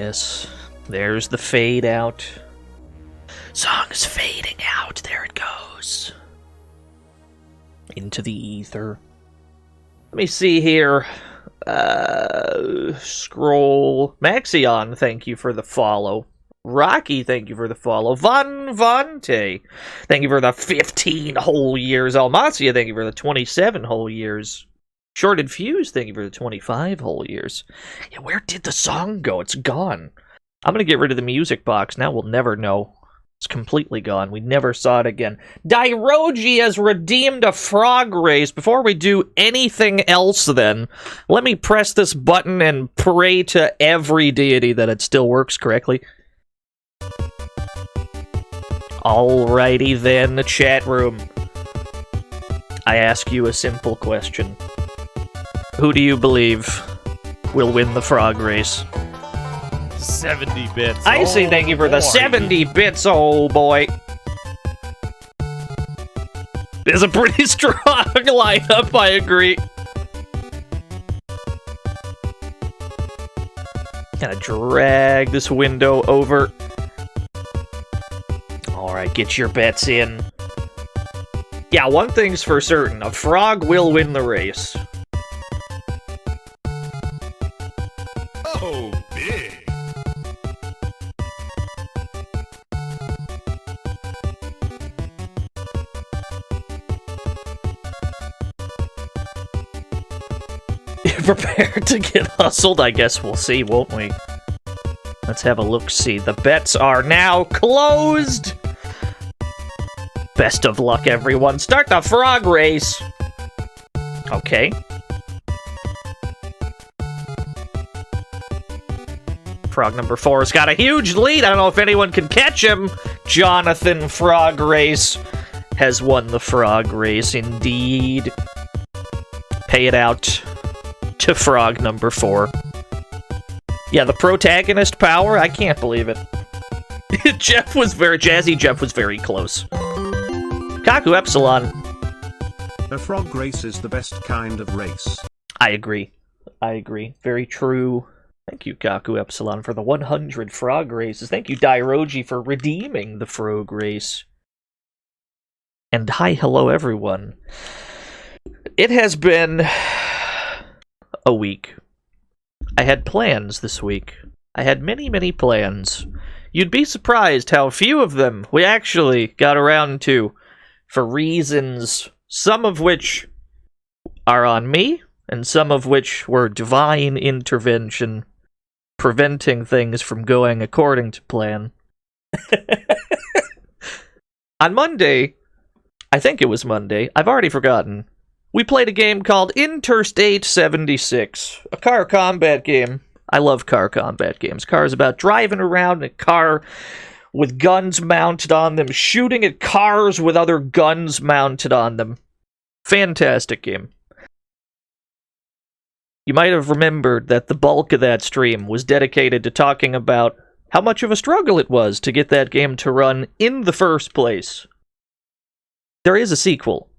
Yes. There's the fade out. Song's fading out. There it goes. Into the ether. Let me see here. Scroll. Maxion, thank you for the follow. Rocky, thank you for the follow. Vonte, thank you for the 15 whole years. Almacia, thank you for the 27 whole years. Shorted Fuse, thank you for the 25 whole years. Yeah, where did the song go? It's gone. I'm going to get rid of the music box. Now we'll never know. It's completely gone. We never saw it again. Dairoji has redeemed a frog race. Before we do anything else, then, let me press this button and pray to every deity that it still works correctly. Alrighty then, the chat room. I ask you a simple question. Who do you believe will win the frog race? 70 bits. I say thank you for the 70 bits, oh boy. There's a pretty strong lineup, I agree. Gotta drag this window over. Alright, get your bets in. Yeah, one thing's for certain. A frog will win the race. Oh, big. Prepared to get hustled? I guess we'll see, won't we? Let's have a look-see. The bets are now closed! Best of luck, everyone. Start the frog race! Okay. Frog number 4's got a huge lead. I don't know if anyone can catch him. Jonathan Frog Race has won the frog race, indeed. Pay it out to frog number 4. Yeah, the protagonist power? I can't believe it. Jazzy Jeff was very close. Kaku Epsilon. A frog race is the best kind of race. I agree. Very true. Thank you, Kaku Epsilon, for the 100 frog races. Thank you, Dairoji, for redeeming the frog race. And hi, hello, everyone. It has been a week. I had plans this week. I had many, many plans. You'd be surprised how few of them we actually got around to, for reasons, some of which are on me, and some of which were divine intervention, preventing things from going according to plan. On Monday, I think it was Monday, I've already forgotten, we played a game called Interstate 76, a car combat game. I love car combat games. Cars about driving around in a car with guns mounted on them, shooting at cars with other guns mounted on them. Fantastic game. You might have remembered that the bulk of that stream was dedicated to talking about how much of a struggle it was to get that game to run in the first place. There is a sequel.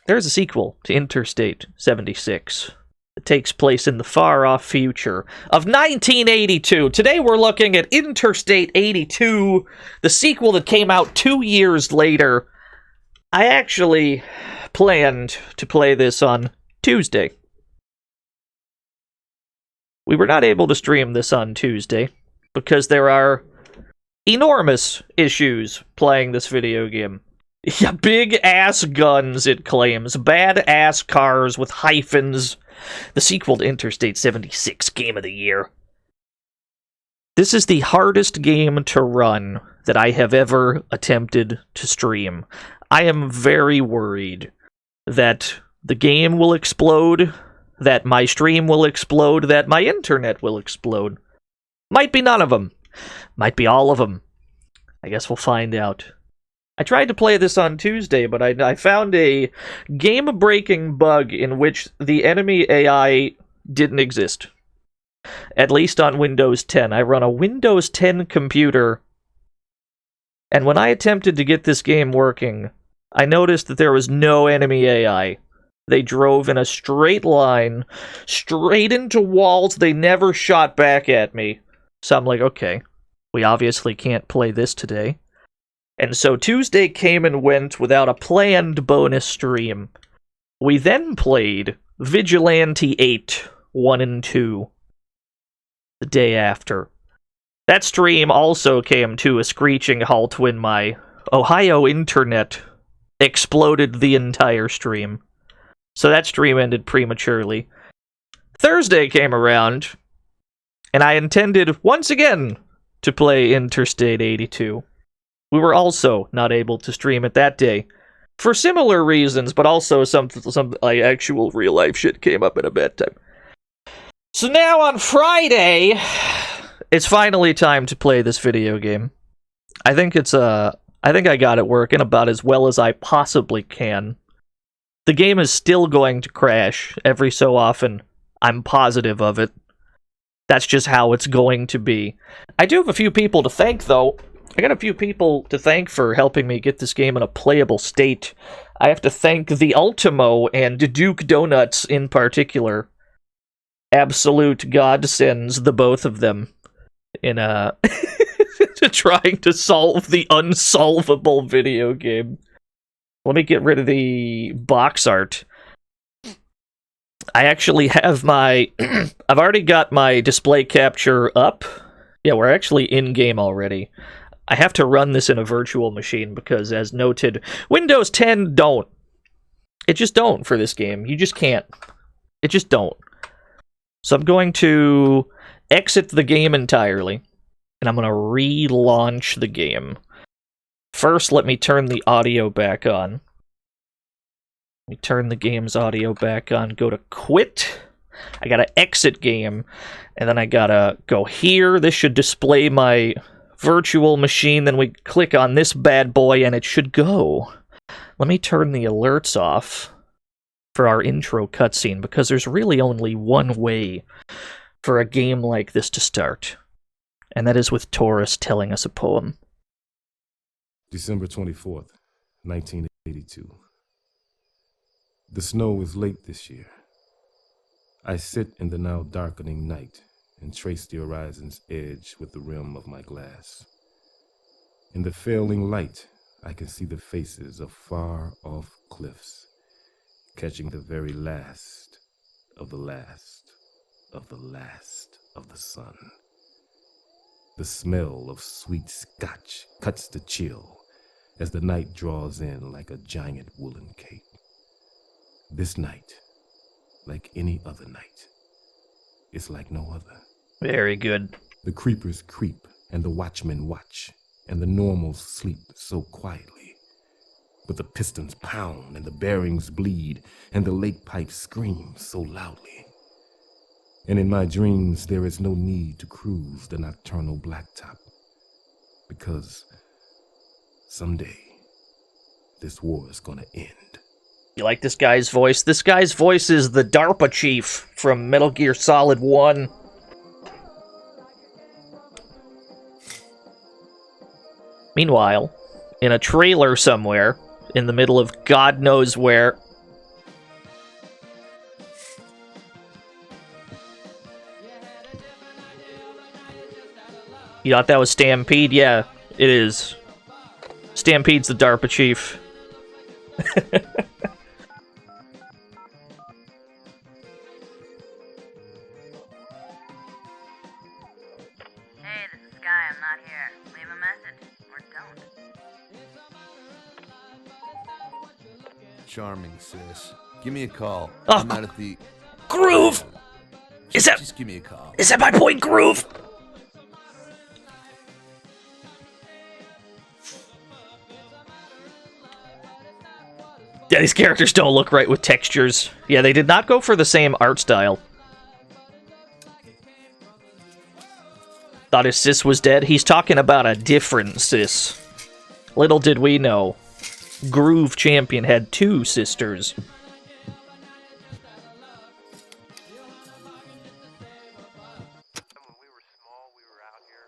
There's a sequel to Interstate 76. It takes place in the far-off future of 1982. Today we're looking at Interstate 82, the sequel that came out 2 years later. I actually planned to play this on Tuesday. We were not able to stream this on Tuesday because there are enormous issues playing this video game. Yeah, big-ass guns, it claims. Bad-ass cars with hyphens. The sequel to Interstate 76, Game of the Year. This is the hardest game to run that I have ever attempted to stream. I am very worried that the game will explode, that my stream will explode, that my internet will explode. Might be none of them. Might be all of them. I guess we'll find out. I tried to play this on Tuesday, but I found a game-breaking bug in which the enemy AI didn't exist. At least on Windows 10. I run a Windows 10 computer, and when I attempted to get this game working, I noticed that there was no enemy AI. They drove in a straight line, straight into walls. They never shot back at me. So I'm like, okay, we obviously can't play this today. And so Tuesday came and went without a planned bonus stream. We then played Vigilante 8, 1 and 2, the day after. That stream also came to a screeching halt when my Ohio internet exploded the entire stream. So that stream ended prematurely. Thursday came around, and I intended once again to play Interstate 82. We were also not able to stream it that day for similar reasons, but also some like actual real life shit came up in a bad time. So now on Friday, it's finally time to play this video game. I think I got it working about as well as I possibly can. The game is still going to crash every so often. I'm positive of it. That's just how it's going to be. I do have a few people to thank, though. I got a few people to thank for helping me get this game in a playable state. I have to thank the Ultimo and Duke Donuts in particular. Absolute godsends, the both of them, in trying to solve the unsolvable video game. Let me get rid of the box art. I actually have my... I've already got my display capture up. Yeah, we're actually in-game already. I have to run this in a virtual machine because, as noted, Windows 10 don't. It just don't for this game. You just can't. It just don't. So I'm going to exit the game entirely, and I'm going to relaunch the game. First, let me turn the audio back on. Let me turn the game's audio back on. Go to quit. I gotta exit game, and then I gotta go here. This should display my virtual machine. Then we click on this bad boy, and it should go. Let me turn the alerts off for our intro cutscene, because there's really only one way for a game like this to start, and that is with Taurus telling us a poem. December 24th, 1982. The snow is late this year. I sit in the now darkening night and trace the horizon's edge with the rim of my glass. In the failing light, I can see the faces of far-off cliffs, catching the very last of the last of the last of the sun. The smell of sweet scotch cuts the chill as the night draws in like a giant woolen cape. This night, like any other night, is like no other. Very good. The creepers creep, and the watchmen watch, and the normals sleep so quietly. But the pistons pound, and the bearings bleed, and the lake pipes scream so loudly. And in my dreams, there is no need to cruise the nocturnal blacktop, because someday, this war is gonna end. You like this guy's voice? This guy's voice is the DARPA chief from Metal Gear Solid 1. Meanwhile, in a trailer somewhere, in the middle of God knows where, you thought that was Stampede? Yeah, it is. Stampede's the DARPA chief. Hey, this is Sky. I'm not here. Leave a message. Or don't. Charming, sis. Give me a call. Oh. I'm out at the... Groove! Just give me a call. Is that my point, Groove? Yeah, these characters don't look right with textures. Yeah, they did not go for the same art style. Thought his sis was dead? He's talking about a different sis. Little did we know, Groove Champion had two sisters. When we were small, we were out here.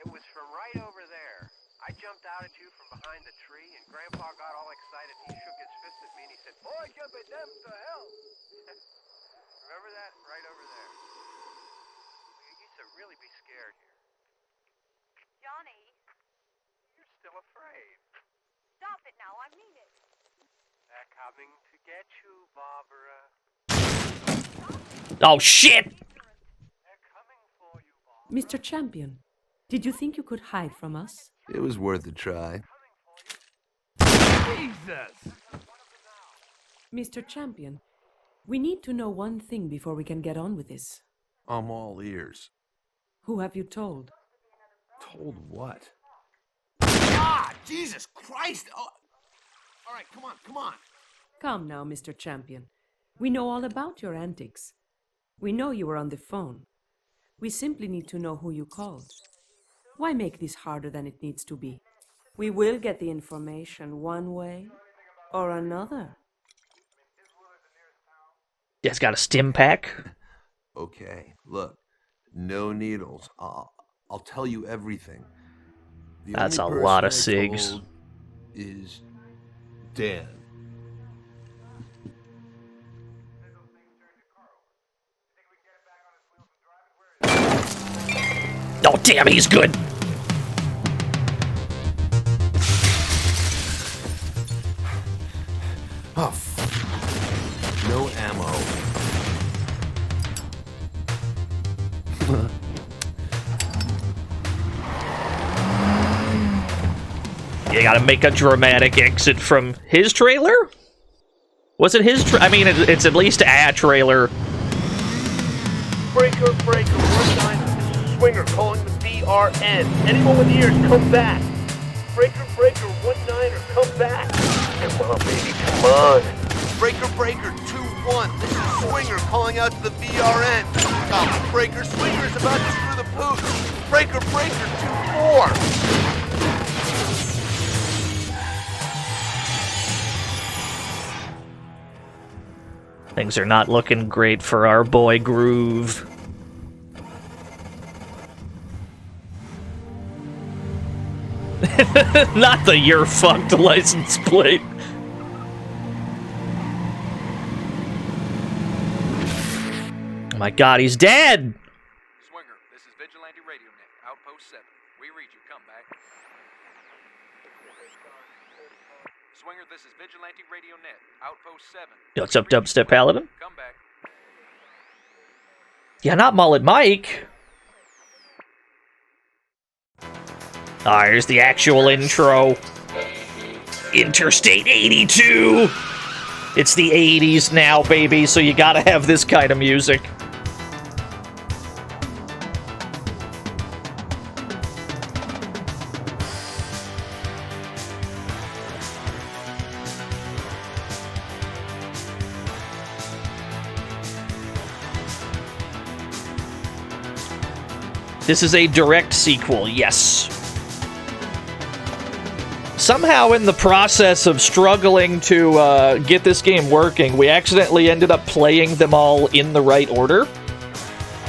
It was from right over there. I jumped out at you from behind the tree, and Grandpa got all excited. He shook his fist at me, and he said, "Boy, jumping them to hell." Remember that? Right over there. We used to really be scared here. Johnny, You're still afraid. stop it now. I mean it. They're coming to get you, Barbara. Oh, shit! They're coming for you, Barbara. Mr. Champion, did you think you could hide from us? It was worth a try. Mr. Champion, we need to know one thing before we can get on with this. I'm all ears. Who have you told? Told what? Ah! Jesus Christ! Oh. All right, come on, come on. Come now, Mr. Champion. We know all about your antics. We know you were on the phone. We simply need to know who you called. Why make this harder than it needs to be? We will get the information one way or another. He's got a stim pack. Okay, look, no needles. I'll tell you everything. The That's only a lot of person I cigs. told is Dan. Oh, damn, he's good. Oh, no ammo. You gotta make a dramatic exit from his trailer? Was it his I mean, it's at least a trailer. Breaker, 19, Swinger calling the BRN. Anyone with ears, come back. Breaker, 19, come back. Come on, baby, come on. Breaker 2-1. This is Swinger calling out to the BRN. Oh, Breaker, Swinger's about to screw the pooch. Breaker 2-4. Things are not looking great for our boy Groove. Not the "you're fucked" license plate. Oh my god, he's dead! Swinger, this is Vigilante Radio Net, Outpost 7. We read you, come back. Swinger, this is Vigilante Radio Net, Outpost 7. What's up, Dubstep Paladin? Come back. Yeah, not Mullet Mike. Ah, here's the actual intro. Interstate 82! It's the 80s now, baby, so you gotta have this kind of music. This is a direct sequel, yes. Somehow in the process of struggling to get this game working, we accidentally ended up playing them all in the right order.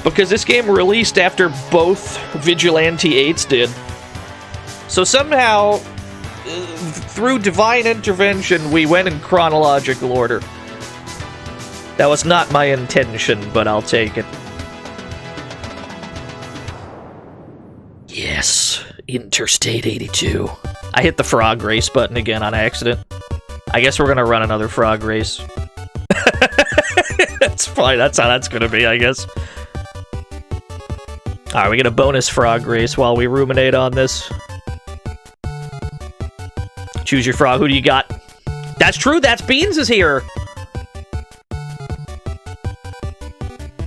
Because this game released after both Vigilante 8s did. So somehow, through divine intervention, we went in chronological order. That was not my intention, but I'll take it. Yes, Interstate 82. I hit the frog race button again on accident. I guess we're gonna run another frog race. That's fine, that's how that's gonna be, I guess. Alright, we get a bonus frog race while we ruminate on this. Choose your frog, who do you got? That's true, that's Beans is here!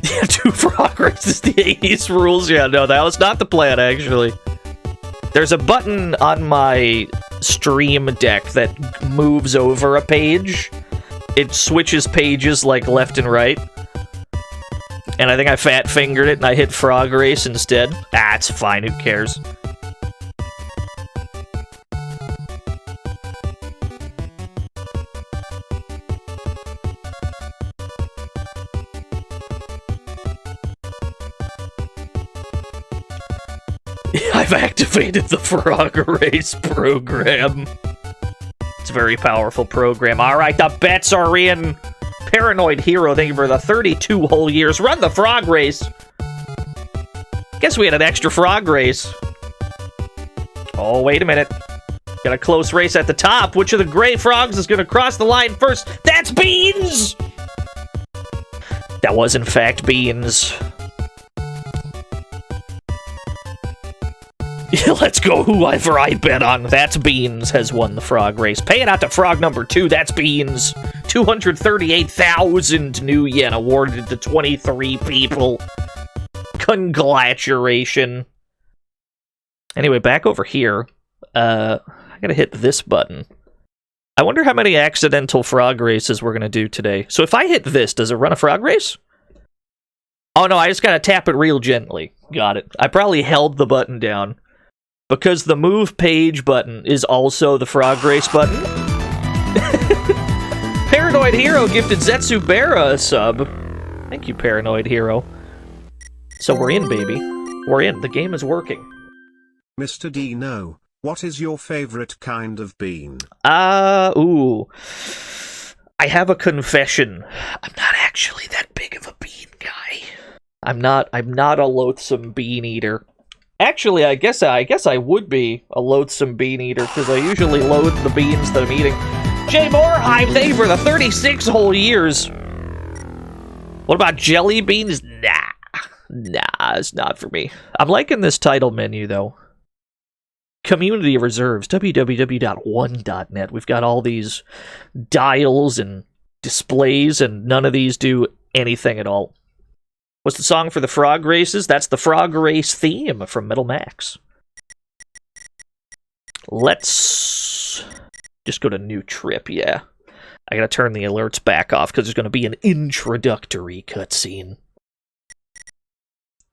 Yeah, 2 frog races, the 80s rules. Yeah, no, that was not the plan, actually. There's a button on my stream deck that moves over a page. It switches pages, like, left and right. And I think I fat-fingered it, and I hit frog race instead. Ah, it's fine, who cares? I've activated the frog race program. It's a very powerful program. Alright, the bets are in. Paranoid Hero, thank you for the 32 whole years. Run the frog race. Guess we had an extra frog race. Oh, wait a minute. Got a close race at the top. Which of the gray frogs is going to cross the line first? That's Beans! That was, in fact, Beans. Let's go, whoever I bet on. That's Beans has won the frog race. Pay it out to frog number 2. That's Beans. 238,000 new yen awarded to 23 people. Congratulations. Anyway, back over here. I gotta hit this button. I wonder how many accidental frog races we're gonna do today. So if I hit this, does it run a frog race? Oh no, I just gotta tap it real gently. Got it. I probably held the button down. Because the move page button is also the frog race button. Paranoid Hero gifted Zetsubera a sub. Thank you, Paranoid Hero. So we're in, baby. We're in. The game is working. Mr. Dino, what is your favorite kind of bean? Ooh. I have a confession. I'm not actually that big of a bean guy. I'm not a loathsome bean eater. Actually, I guess I would be a loathsome bean eater, because I usually loathe the beans that I'm eating. Jay Moorheim, thank you for the 36 whole years. What about jelly beans? Nah, it's not for me. I'm liking this title menu, though. Community reserves, www.one.net. We've got all these dials and displays, and none of these do anything at all. What's the song for the frog races? That's the frog race theme from Metal Max. Let's just go to new trip, yeah. I gotta turn the alerts back off because there's gonna be an introductory cutscene.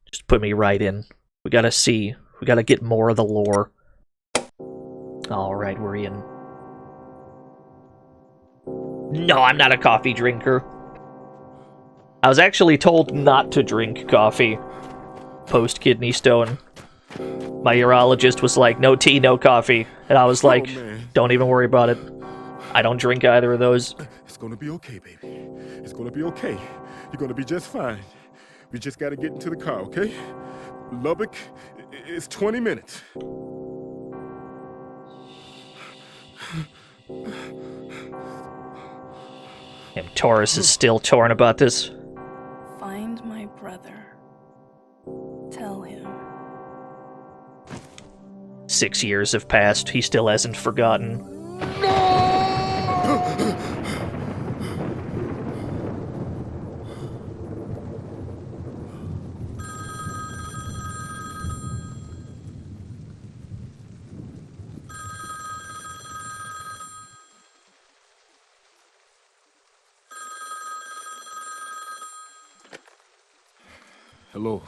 Just put me right in. We gotta see. We gotta get more of the lore. Alright, we're in. No, I'm not a coffee drinker. I was actually told not to drink coffee post-kidney stone. My urologist was like, no tea, no coffee. And I was like, don't even worry about it. I don't drink either of those. It's gonna be okay, baby. It's gonna be okay. You're gonna be just fine. We just gotta get into the car, okay? Lubbock is 20 minutes. And Taurus is still torn about this. Find my brother. Tell him. 6 years have passed. He still hasn't forgotten. Hello.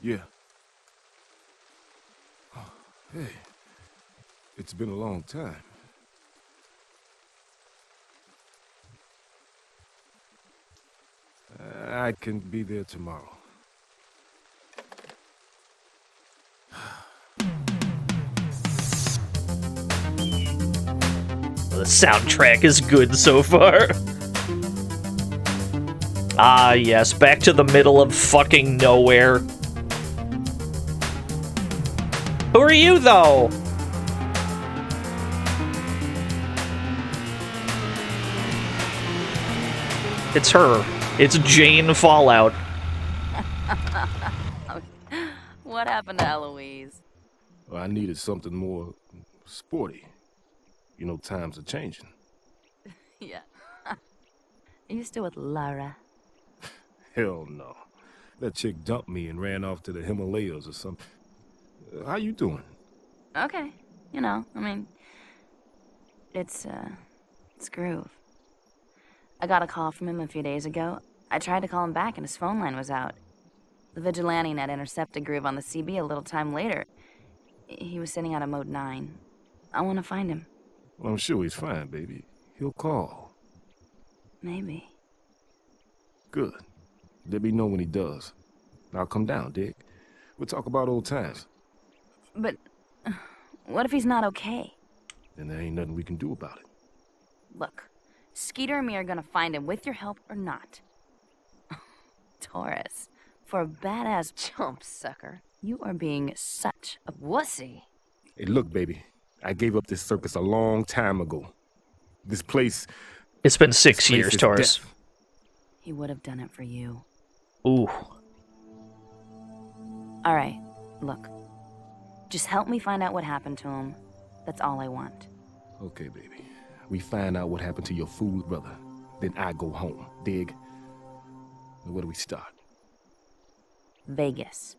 Yeah. Oh, hey. It's been a long time. I can be there tomorrow. The soundtrack is good so far. Ah, yes, back to the middle of fucking nowhere. Who are you, though? It's her. It's Jane Fallout. What happened to Eloise? Well, I needed something more sporty. You know, times are changing. Yeah. Are you still with Lara? Hell no. That chick dumped me and ran off to the Himalayas or something. How you doing? Okay. You know, I mean, it's Groove. I got a call from him a few days ago. I tried to call him back and his phone line was out. The vigilante net intercepted Groove on the CB a little time later. He was sitting out of mode 9. I want to find him. Well, I'm sure he's fine, baby. He'll call. Maybe. Good. Let me know when he does. I'll come down, Dick. We'll talk about old times. But what if he's not okay? Then there ain't nothing we can do about it. Look, Skeeter and me are gonna find him with your help or not. Taurus, For a badass chump sucker, you are being such a wussy. Hey, look, baby. I gave up this circus a long time ago. This place... It's been 6 this place years, is Taurus. death. He would have done it for you. Ooh. All right, look. Just help me find out what happened to him. That's all I want. Okay, baby. We find out what happened to your fool brother. Then I go home. Dig? Where do we start? Vegas.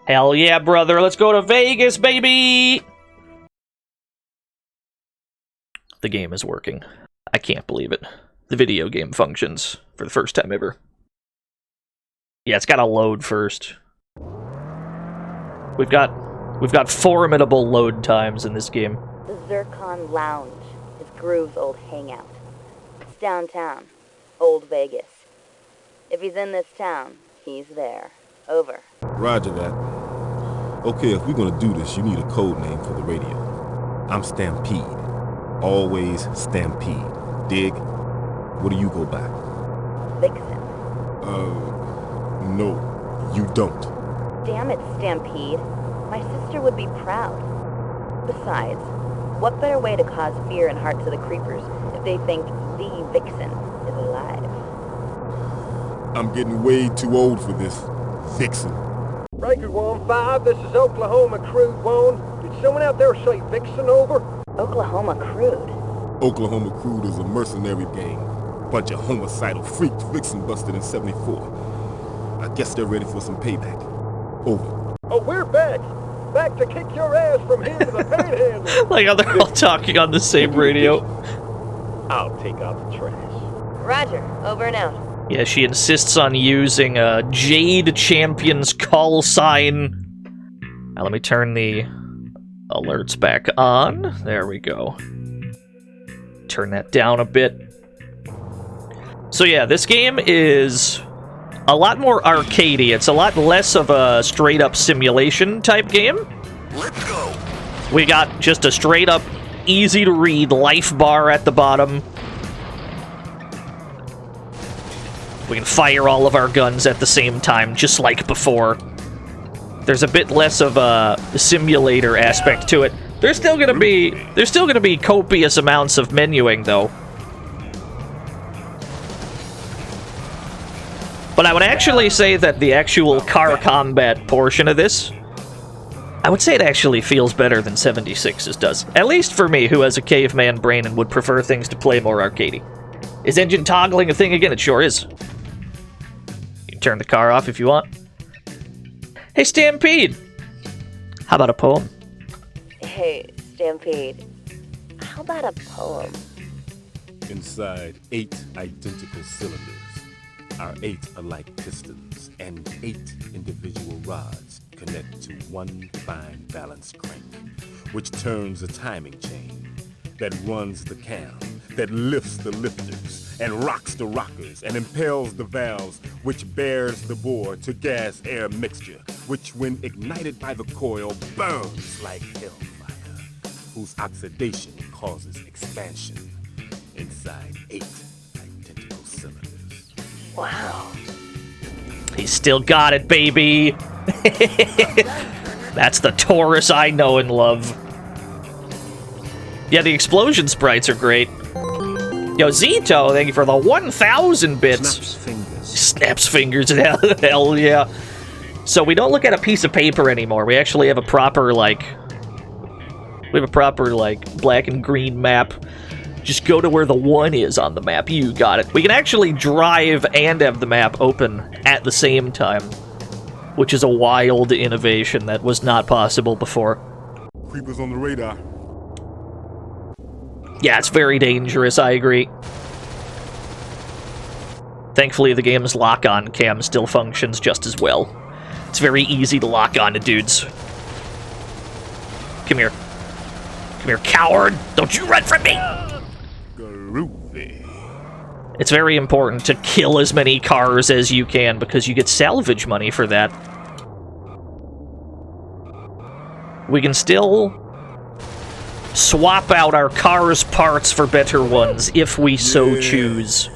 Hell yeah, brother. Let's go to Vegas, baby! The game is working. I can't believe it. The video game functions for the first time ever. Yeah, it's gotta load first. We've got formidable load times in this game. The Zircon Lounge is Groove's old hangout. It's downtown. Old Vegas. If he's in this town, he's there. Over. Roger that. Okay, if we're gonna do this, you need a code name for the radio. I'm Stampede. Always Stampede. Dig? What do you go by? Vixen. No, you don't. Damn it, Stampede. My sister would be proud. Besides, what better way to cause fear in hearts of the creepers if they think the Vixen is alive? I'm getting way too old for this. Vixen. Breaker 1-5, this is Oklahoma Crude 1. Did someone out there say Vixen over? Oklahoma Crude? Oklahoma Crude is a mercenary gang. Bunch of homicidal freaks Vixen busted in 74. I guess they're ready for some payback. Over. Oh, we're back. Back to kick your ass from here to the panhandle. Like how they're all talking on the same radio. I'll take out the trash. Roger. Over and out. Yeah, she insists on using a Jade Champion's call sign. Now let me turn the alerts back on. There we go. Turn that down a bit. So yeah, this game is a lot more arcadey. It's a lot less of a straight-up simulation type game. Let's go. We got just a straight-up, easy-to-read life bar at the bottom. We can fire all of our guns at the same time, just like before. There's a bit less of a simulator aspect to it. There's still gonna be copious amounts of menuing, though. But I would actually say that the actual car combat portion of this, I would say it actually feels better than 76's does. At least for me, who has a caveman brain and would prefer things to play more arcadey. Is engine toggling a thing again? It sure is. You can turn the car off if you want. Hey, Stampede! How about a poem? Hey, Stampede. How about a poem? Inside 8 identical cylinders are 8 alike pistons, and 8 individual rods connect to one fine balance crank, which turns a timing chain that runs the cam, that lifts the lifters, and rocks the rockers, and impels the valves, which bears the bore to gas-air mixture, which when ignited by the coil burns like hellfire, whose oxidation causes expansion inside 8 identical cylinders. Wow. He's still got it, baby! That's the Taurus I know and love. Yeah, the explosion sprites are great. Yo, Zito, thank you for the 1,000 bits. Snaps fingers. Snaps fingers, hell yeah. So we don't look at a piece of paper anymore. We actually have a proper, like, black and green map. Just go to where the 1 is on the map. You got it. We can actually drive and have the map open at the same time, which is a wild innovation that was not possible before. Creepers on the radar. Yeah, it's very dangerous, I agree. Thankfully, the game's lock-on cam still functions just as well. It's very easy to lock on to dudes. Come here. Come here, coward! Don't you run from me! Groovy. It's very important to kill as many cars as you can, because you get salvage money for that. We can still swap out our car's parts for better ones, if we so choose.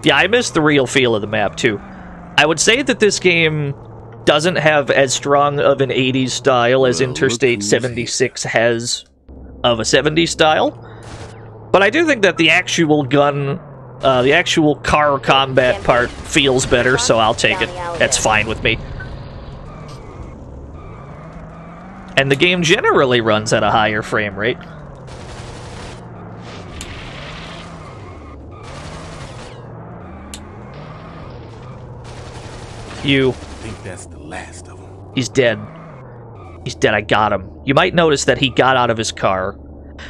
Yeah, I miss the real feel of the map, too. I would say that this game doesn't have as strong of an 80s style as Interstate 76 has of a 70s style. But I do think that the actual gun, the actual car combat part feels better, so I'll take it. That's fine with me. And the game generally runs at a higher frame rate. You. I think that's the last of them. He's dead. He's dead, I got him. You might notice that he got out of his car.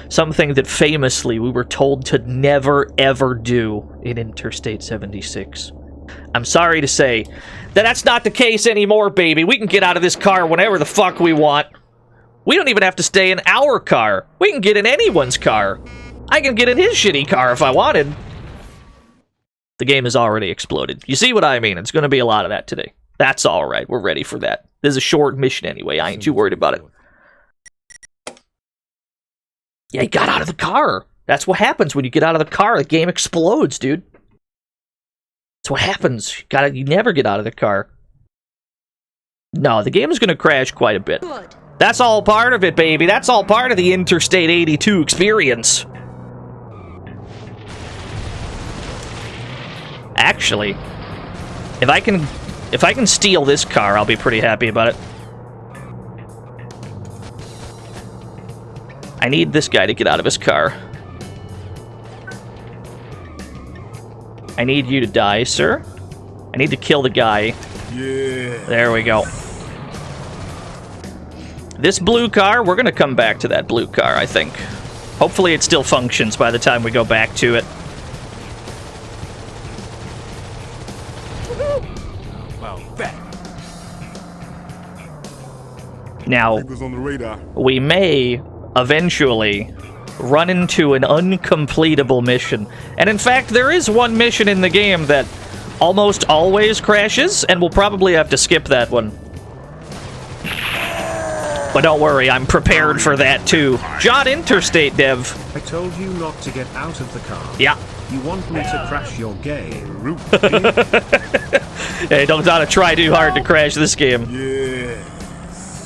Something that famously we were told to never ever do in Interstate 76. I'm sorry to say that that's not the case anymore, baby. We can get out of this car whenever the fuck we want. We don't even have to stay in our car. We can get in anyone's car. I can get in his shitty car if I wanted. The game has already exploded. You see what I mean? It's going to be a lot of that today. That's alright. We're ready for that. This is a short mission anyway. I ain't too worried about it. Yeah, he got out of the car. That's what happens when you get out of the car. The game explodes, dude. That's what happens. You never get out of the car. No, the game is going to crash quite a bit. That's all part of it, baby. That's all part of the Interstate 82 experience. Actually, if I can steal this car, I'll be pretty happy about it. I need this guy to get out of his car. I need you to die, sir. I need to kill the guy. Yeah. There we go. This blue car, we're gonna come back to that blue car, I think. Hopefully it still functions by the time we go back to it. Now, On the radar. we may eventually run into an uncompletable mission. And in fact, there is one mission in the game that almost always crashes, and we'll probably have to skip that one. But don't worry, I'm prepared for that too. John Interstate Dev. I told you not to get out of the car. Yeah. You want me to crash your game? Hey, don't try too hard to crash this game. Yeah.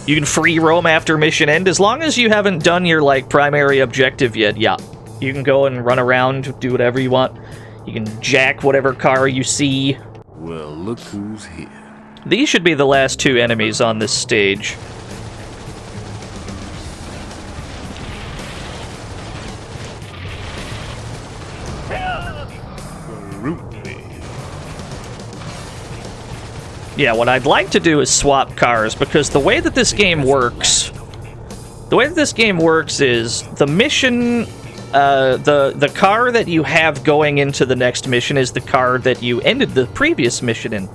You can free roam after mission end as long as you haven't done your like primary objective yet. Yeah, you can go and run around, do whatever you want. You can jack whatever car you see. Well, look who's here. These should be the last two enemies on this stage. Yeah, what I'd like to do is swap cars, because the way that this game works... The way that this game works is the mission... the car that you have going into the next mission is the car that you ended the previous mission in.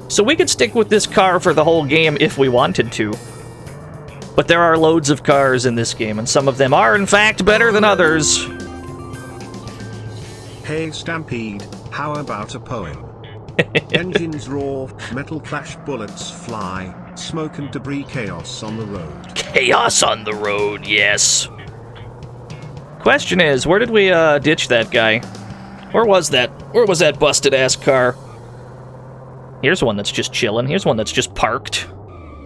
So we could stick with this car for the whole game if we wanted to. But there are loads of cars in this game, and some of them are, in fact, better than others. Hey Stampede, how about a poem? Engines roar, metal clash, bullets fly, smoke and debris, chaos on the road. Chaos on the road, yes. Question is, where did we ditch that guy? Where was that? Where was that busted ass car? Here's one that's just chilling. Here's one that's just parked.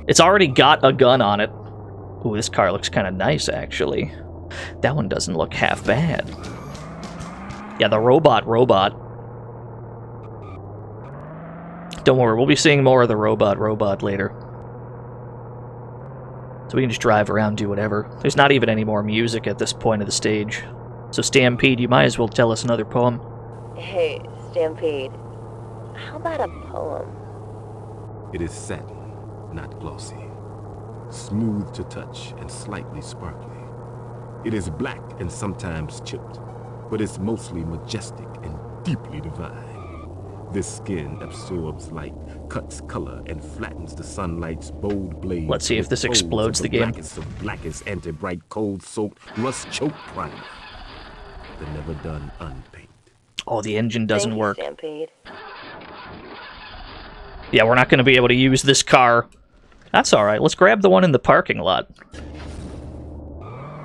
It's already got a gun on it. Ooh, this car looks kind of nice, actually. That one doesn't look half bad. Yeah, the robot. Don't worry, we'll be seeing more of the robot later. So we can just drive around, do whatever. There's not even any more music at this point of the stage. So Stampede, you might as well tell us another poem. Hey, Stampede, how about a poem? It is satin, not glossy. Smooth to touch and slightly sparkly. It is black and sometimes chipped, but it's mostly majestic and deeply divine. This skin absorbs light, cuts color, and flattens the sunlight's bold blade. Let's see if this explodes the game. Blackest of blackest, anti-bright, cold-soaked, rust-choked primer. The never done unpaint. Oh, the engine doesn't work. Stampede. Yeah, we're not going to be able to use this car. That's alright. Let's grab the one in the parking lot.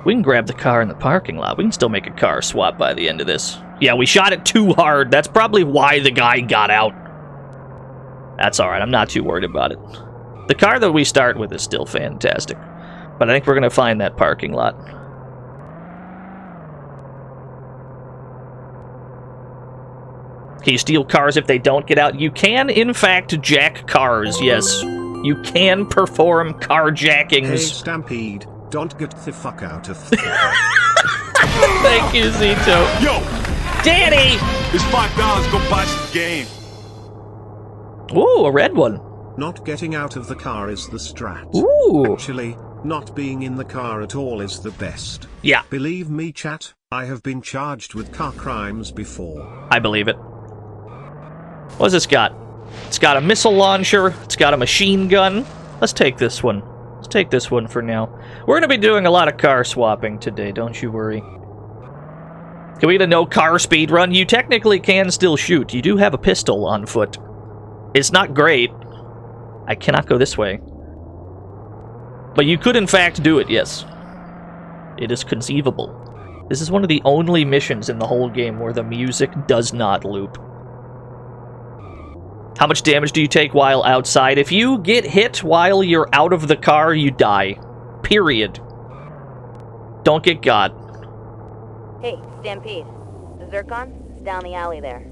We can grab the car in the parking lot. We can still make a car swap by the end of this. Yeah, we shot it too hard. That's probably why the guy got out. That's alright, I'm not too worried about it. The car that we start with is still fantastic. But I think we're gonna find that parking lot. Can you steal cars if they don't get out? You can, in fact, jack cars, yes. You can perform carjackings. Hey, Stampede, don't get the fuck out of the Thank you, Zito. Yo! Danny! It's $5, go buy some game. Ooh, a red one. Not getting out of the car is the strat. Ooh. Actually, not being in the car at all is the best. Yeah. Believe me, chat, I have been charged with car crimes before. I believe it. What's this got? It's got a missile launcher. It's got a machine gun. Let's take this one. Let's take this one for now. We're going to be doing a lot of car swapping today, don't you worry. Can we get a no car speed run? You technically can still shoot. You do have a pistol on foot. It's not great. I cannot go this way. But you could in fact do it, yes. It is conceivable. This is one of the only missions in the whole game where the music does not loop. How much damage do you take while outside? If you get hit while you're out of the car, you die. Period. Don't get got. Hey, Stampede. The Zircon? It's down the alley there.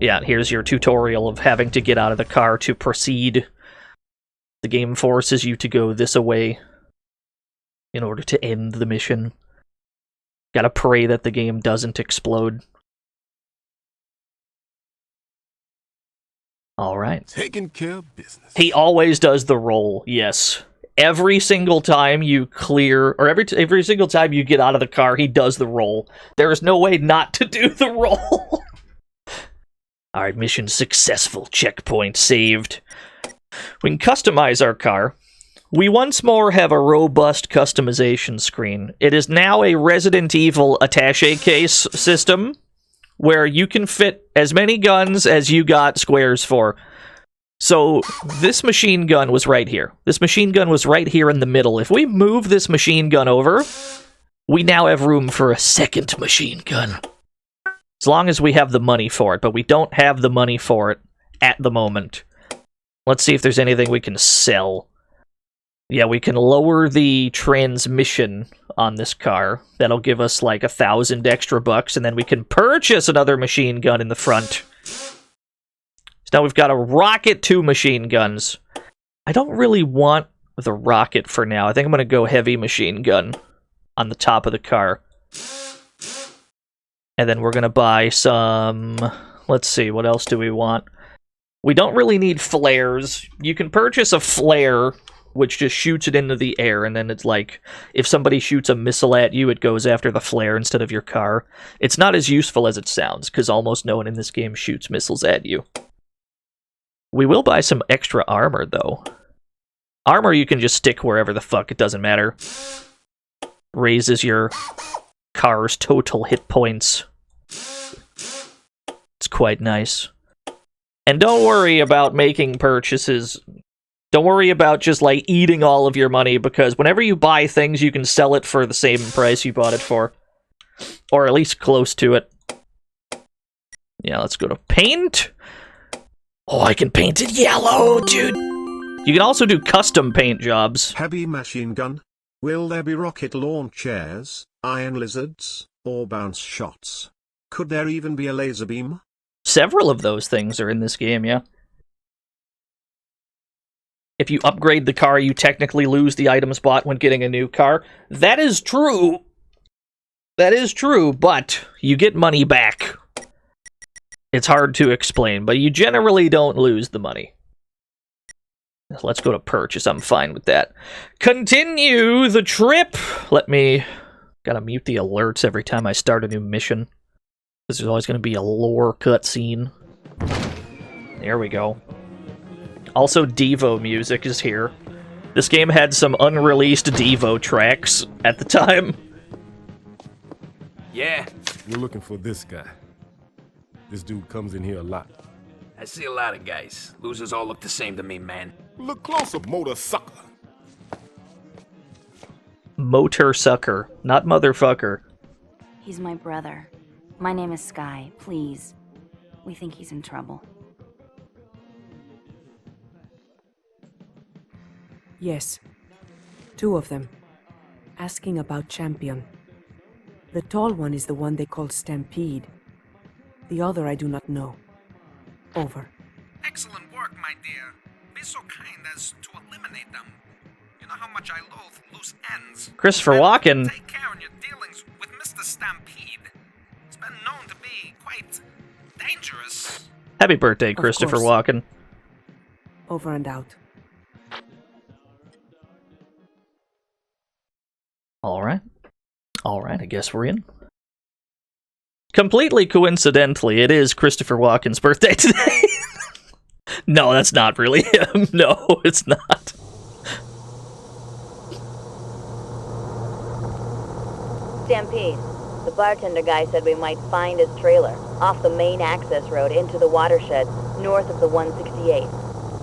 Yeah, here's your tutorial of having to get out of the car to proceed. The game forces you to go this way in order to end the mission. Gotta pray that the game doesn't explode. Alright. Taking care of business. He always does the roll, yes. Every single time you clear, or every single time you get out of the car, he does the roll. There is no way not to do the roll. Alright, mission successful. Checkpoint saved. We can customize our car. We once more have a robust customization screen. It is now a Resident Evil attaché case system, where you can fit as many guns as you got squares for. So, this machine gun was right here. This machine gun was right here in the middle. If we move this machine gun over, we now have room for a second machine gun. As long as we have the money for it, but we don't have the money for it at the moment. Let's see if there's anything we can sell. Yeah, we can lower the transmission on this car. That'll give us like 1,000 extra bucks, and then we can purchase another machine gun in the front. So now we've got a rocket, 2 machine guns. I don't really want the rocket for now. I think I'm going to go heavy machine gun on the top of the car. And then we're going to buy some... Let's see, what else do we want? We don't really need flares. You can purchase a flare, which just shoots it into the air, and then it's like, if somebody shoots a missile at you, it goes after the flare instead of your car. It's not as useful as it sounds, because almost no one in this game shoots missiles at you. We will buy some extra armor, though. Armor you can just stick wherever the fuck, it doesn't matter. Raises your car's total hit points. It's quite nice. And don't worry about making purchases. Don't worry about just, like, eating all of your money, because whenever you buy things, you can sell it for the same price you bought it for. Or at least close to it. Yeah, let's go to paint. Oh, I can paint it yellow, dude. You can also do custom paint jobs. Heavy machine gun? Will there be rocket launchers, iron lizards, or bounce shots? Could there even be a laser beam? Several of those things are in this game, yeah. If you upgrade the car, you technically lose the item spot when getting a new car. That is true. That is true, but you get money back. It's hard to explain, but you generally don't lose the money. Let's go to purchase. I'm fine with that. Continue the trip. Let me... Gotta mute the alerts every time I start a new mission. Because there's always going to be a lore cutscene. There we go. Also, Devo music is here. This game had some unreleased Devo tracks at the time. Yeah, We're looking for this guy. This dude comes in here a lot. I see a lot of guys. Losers all look the same to me, man. Look closer, motor sucker. Motor sucker, not motherfucker. He's my brother. My name is Sky. Please. We think he's in trouble. Yes. 2 of them. Asking about Champion. The tall one is the one they call Stampede. The other I do not know. Over. Excellent work, my dear. Be so kind as to eliminate them. You know how much I loathe loose ends. Christopher Walken. Take care in your dealings with Mr. Stampede. It's been known to be quite dangerous. Happy birthday, Christopher Walken. Over and out. Alright. Alright, I guess we're in. Completely coincidentally, it is Christopher Walken's birthday today. No, that's not really him. No, it's not. Stampede. The bartender guy said we might find his trailer off the main access road into the watershed north of the 168.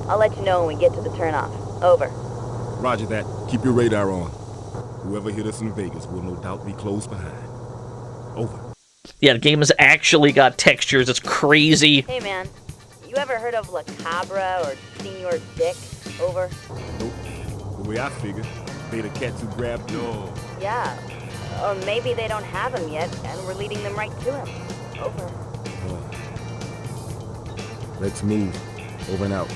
I'll let you know when we get to the turnoff. Over. Roger that. Keep your radar on. Whoever hit us in Vegas will no doubt be close behind. Over. Yeah, the game has actually got textures. It's crazy. Hey man, you ever heard of La Cabra or Senor Dick? Over. Nope. The way I figure, they the cats who grabbed no. Yeah. Or maybe they don't have him yet, and we're leading them right to him. Over. Let's move. Over and out.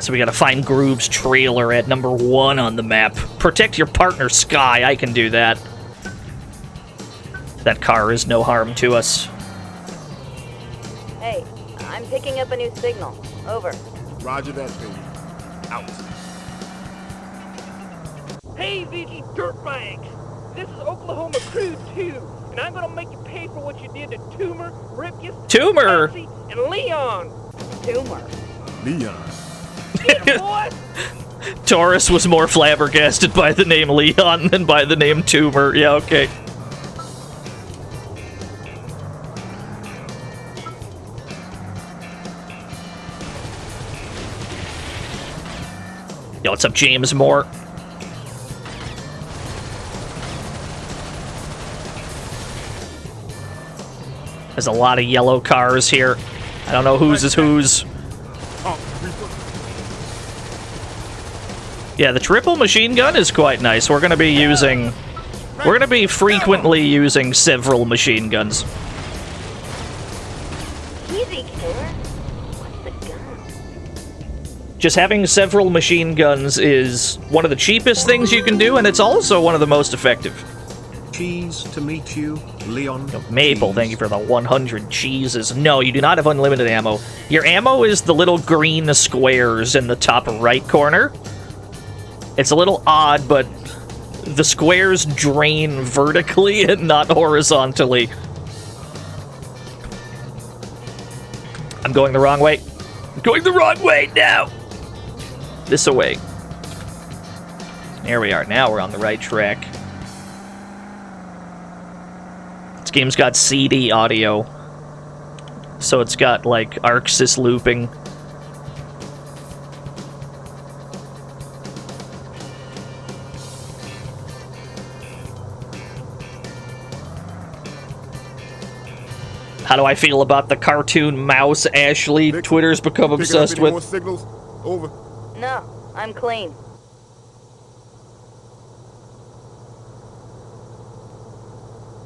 So we gotta find Groove's trailer at number 1 on the map. Protect your partner, Sky. I can do that. That car is no harm to us. Hey, I'm picking up a new signal. Over. Roger that, baby. Out. Hey, VG Dirtbags! This is Oklahoma Crew 2, and I'm gonna make you pay for what you did to Toomer, Ripkus, Toomer! Nancy, and Leon! Toomer. Leon. Get it, boy! Taurus was more flabbergasted by the name Leon than by the name Toomer. Yeah, okay. Yo, what's up, James Moore? There's a lot of yellow cars here. I don't know whose is whose. Yeah, the triple machine gun is quite nice. We're gonna be frequently using several machine guns. Easy, killer. What's the gun? Just having several machine guns is one of the cheapest things you can do, and it's also one of the most effective. Cheese to meet you, Leon. Maple, thank you for the 100 cheeses. No, you do not have unlimited ammo. Your ammo is the little green squares in the top right corner. It's a little odd, but the squares drain vertically and not horizontally. I'm going the wrong way. I'm going the wrong way now! This away. There we are. Now we're on the right track. This game's got CD audio. So it's got, like, ArcSys looping. How do I feel about the cartoon mouse Ashley Twitter's become obsessed with? More signals? Over. No, I'm clean.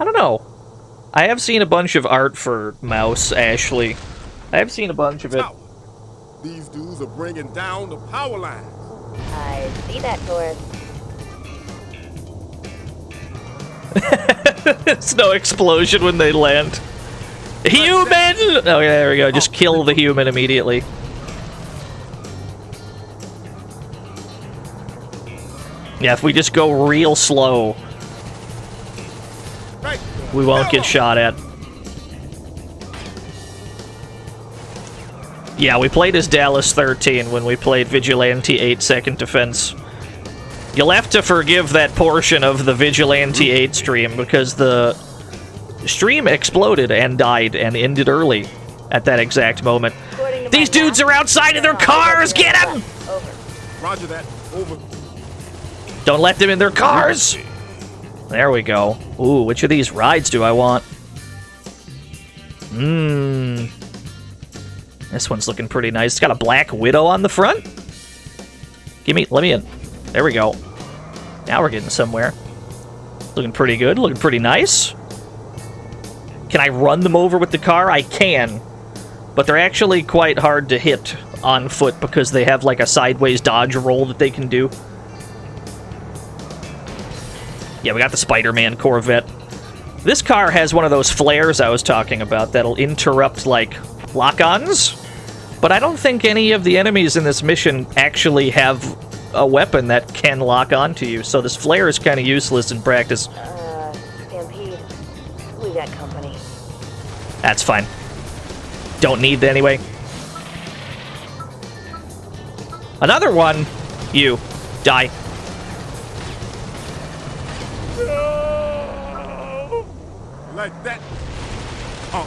I don't know. I have seen a bunch of art for mouse Ashley. I have seen a bunch of it. These dudes are bringing down the power line. I see that, Taurus. It's no explosion when they land. Human! Oh, yeah, there we go. Just kill the human immediately. Yeah, if we just go real slow, we won't get shot at. Yeah, we played as Dallas 13 when we played Vigilante 8 Second Defense. You'll have to forgive that portion of the Vigilante 8 stream because the stream exploded and died and ended early at that exact moment. These dudes are outside of their cars! Get them! Roger that. Over. Don't let them in their cars! There we go. Ooh, which of these rides do I want? This one's looking pretty nice. It's got a Black Widow on the front. Let me in. There we go. Now we're getting somewhere. Looking pretty good, looking pretty nice. Can I run them over with the car? I can. But they're actually quite hard to hit on foot because they have like a sideways dodge roll that they can do. Yeah, we got the Spider-Man Corvette. This car has one of those flares I was talking about that'll interrupt, like, lock-ons. But I don't think any of the enemies in this mission actually have a weapon that can lock onto you, so this flare is kind of useless in practice. Stampede, we got company. That's fine. Don't need it anyway. Another one! You. Die. Like that. Oh,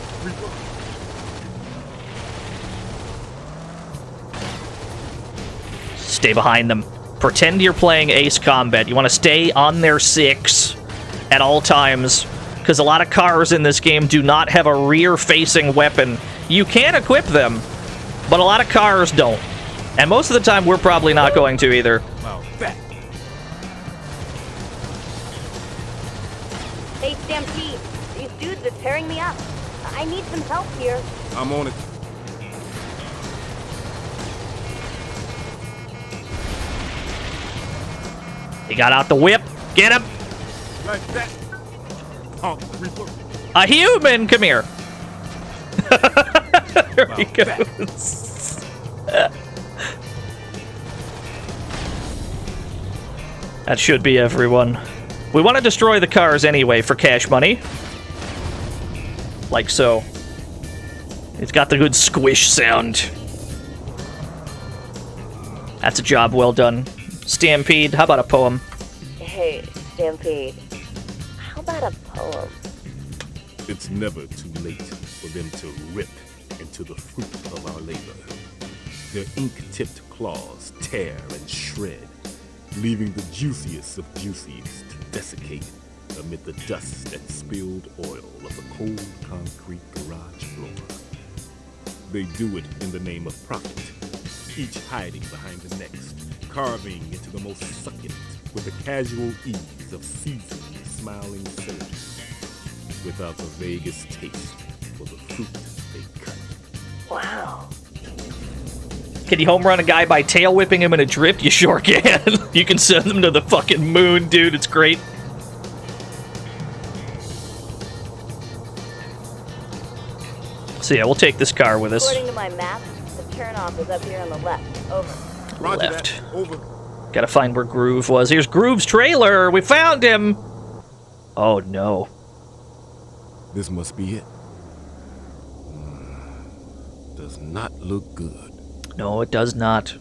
Stay behind them. Pretend you're playing Ace Combat. You want to stay on their 6 at all times, because a lot of cars in this game do not have a rear-facing weapon. You can equip them, but a lot of cars don't. And most of the time, we're probably not going to either. Oh, that. Hey, Stampede, these dudes are tearing me up. I need some help here. I'm on it. He got out the whip. Get him! Like that. Oh, Reaper. A human! Come here. There he goes. That should be everyone. We want to destroy the cars anyway for cash money. Like so. It's got the good squish sound. That's a job well done. Stampede, how about a poem? Hey, Stampede, how about a poem? It's never too late for them to rip into the fruit of our labor. Their ink-tipped claws tear and shred, leaving the juiciest of juiciest to desiccate amid the dust and spilled oil of the cold concrete garage floor. They do it in the name of profit, each hiding behind the next, carving into the most succulent with the casual ease of seasoned, smiling soldiers, without the vaguest taste for the fruit they cut. Wow. Can you home run a guy by tail whipping him in a drift? You sure can. You can send them to the fucking moon, dude. It's great. So yeah, we'll take this car with us. According to my map, the turnoff is up here on the left. Over. Roger Left. that. Over. Gotta find where Groove was. Here's Groove's trailer. We found him. Oh no. This must be it. Does not look good. No, it does not.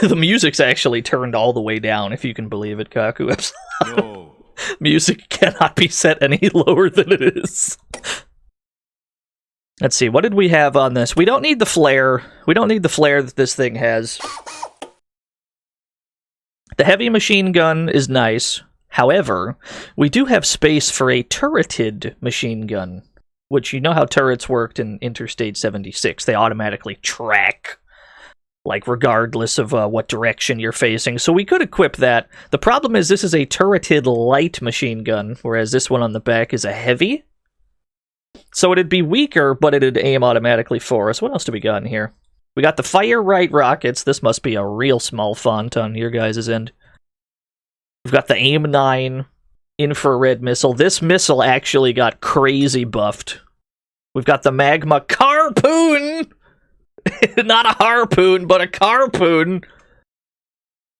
The music's actually turned all the way down, if you can believe it, Kaku. No. Music cannot be set any lower than it is. Let's see, what did we have on this? We don't need the flare. We don't need the flare that this thing has. The heavy machine gun is nice. However, we do have space for a turreted machine gun, which you know how turrets worked in Interstate 76. They automatically track, like, regardless of what direction you're facing. So we could equip that. The problem is this is a turreted light machine gun, whereas this one on the back is a heavy. So it'd be weaker, but it'd aim automatically for us. What else do we got in here? We got the Fire Right rockets. This must be a real small font on your guys' end. We've got the Aim 9 infrared missile. This missile actually got crazy buffed. We've got the Magma Carpoon! Not a harpoon, but a carpoon!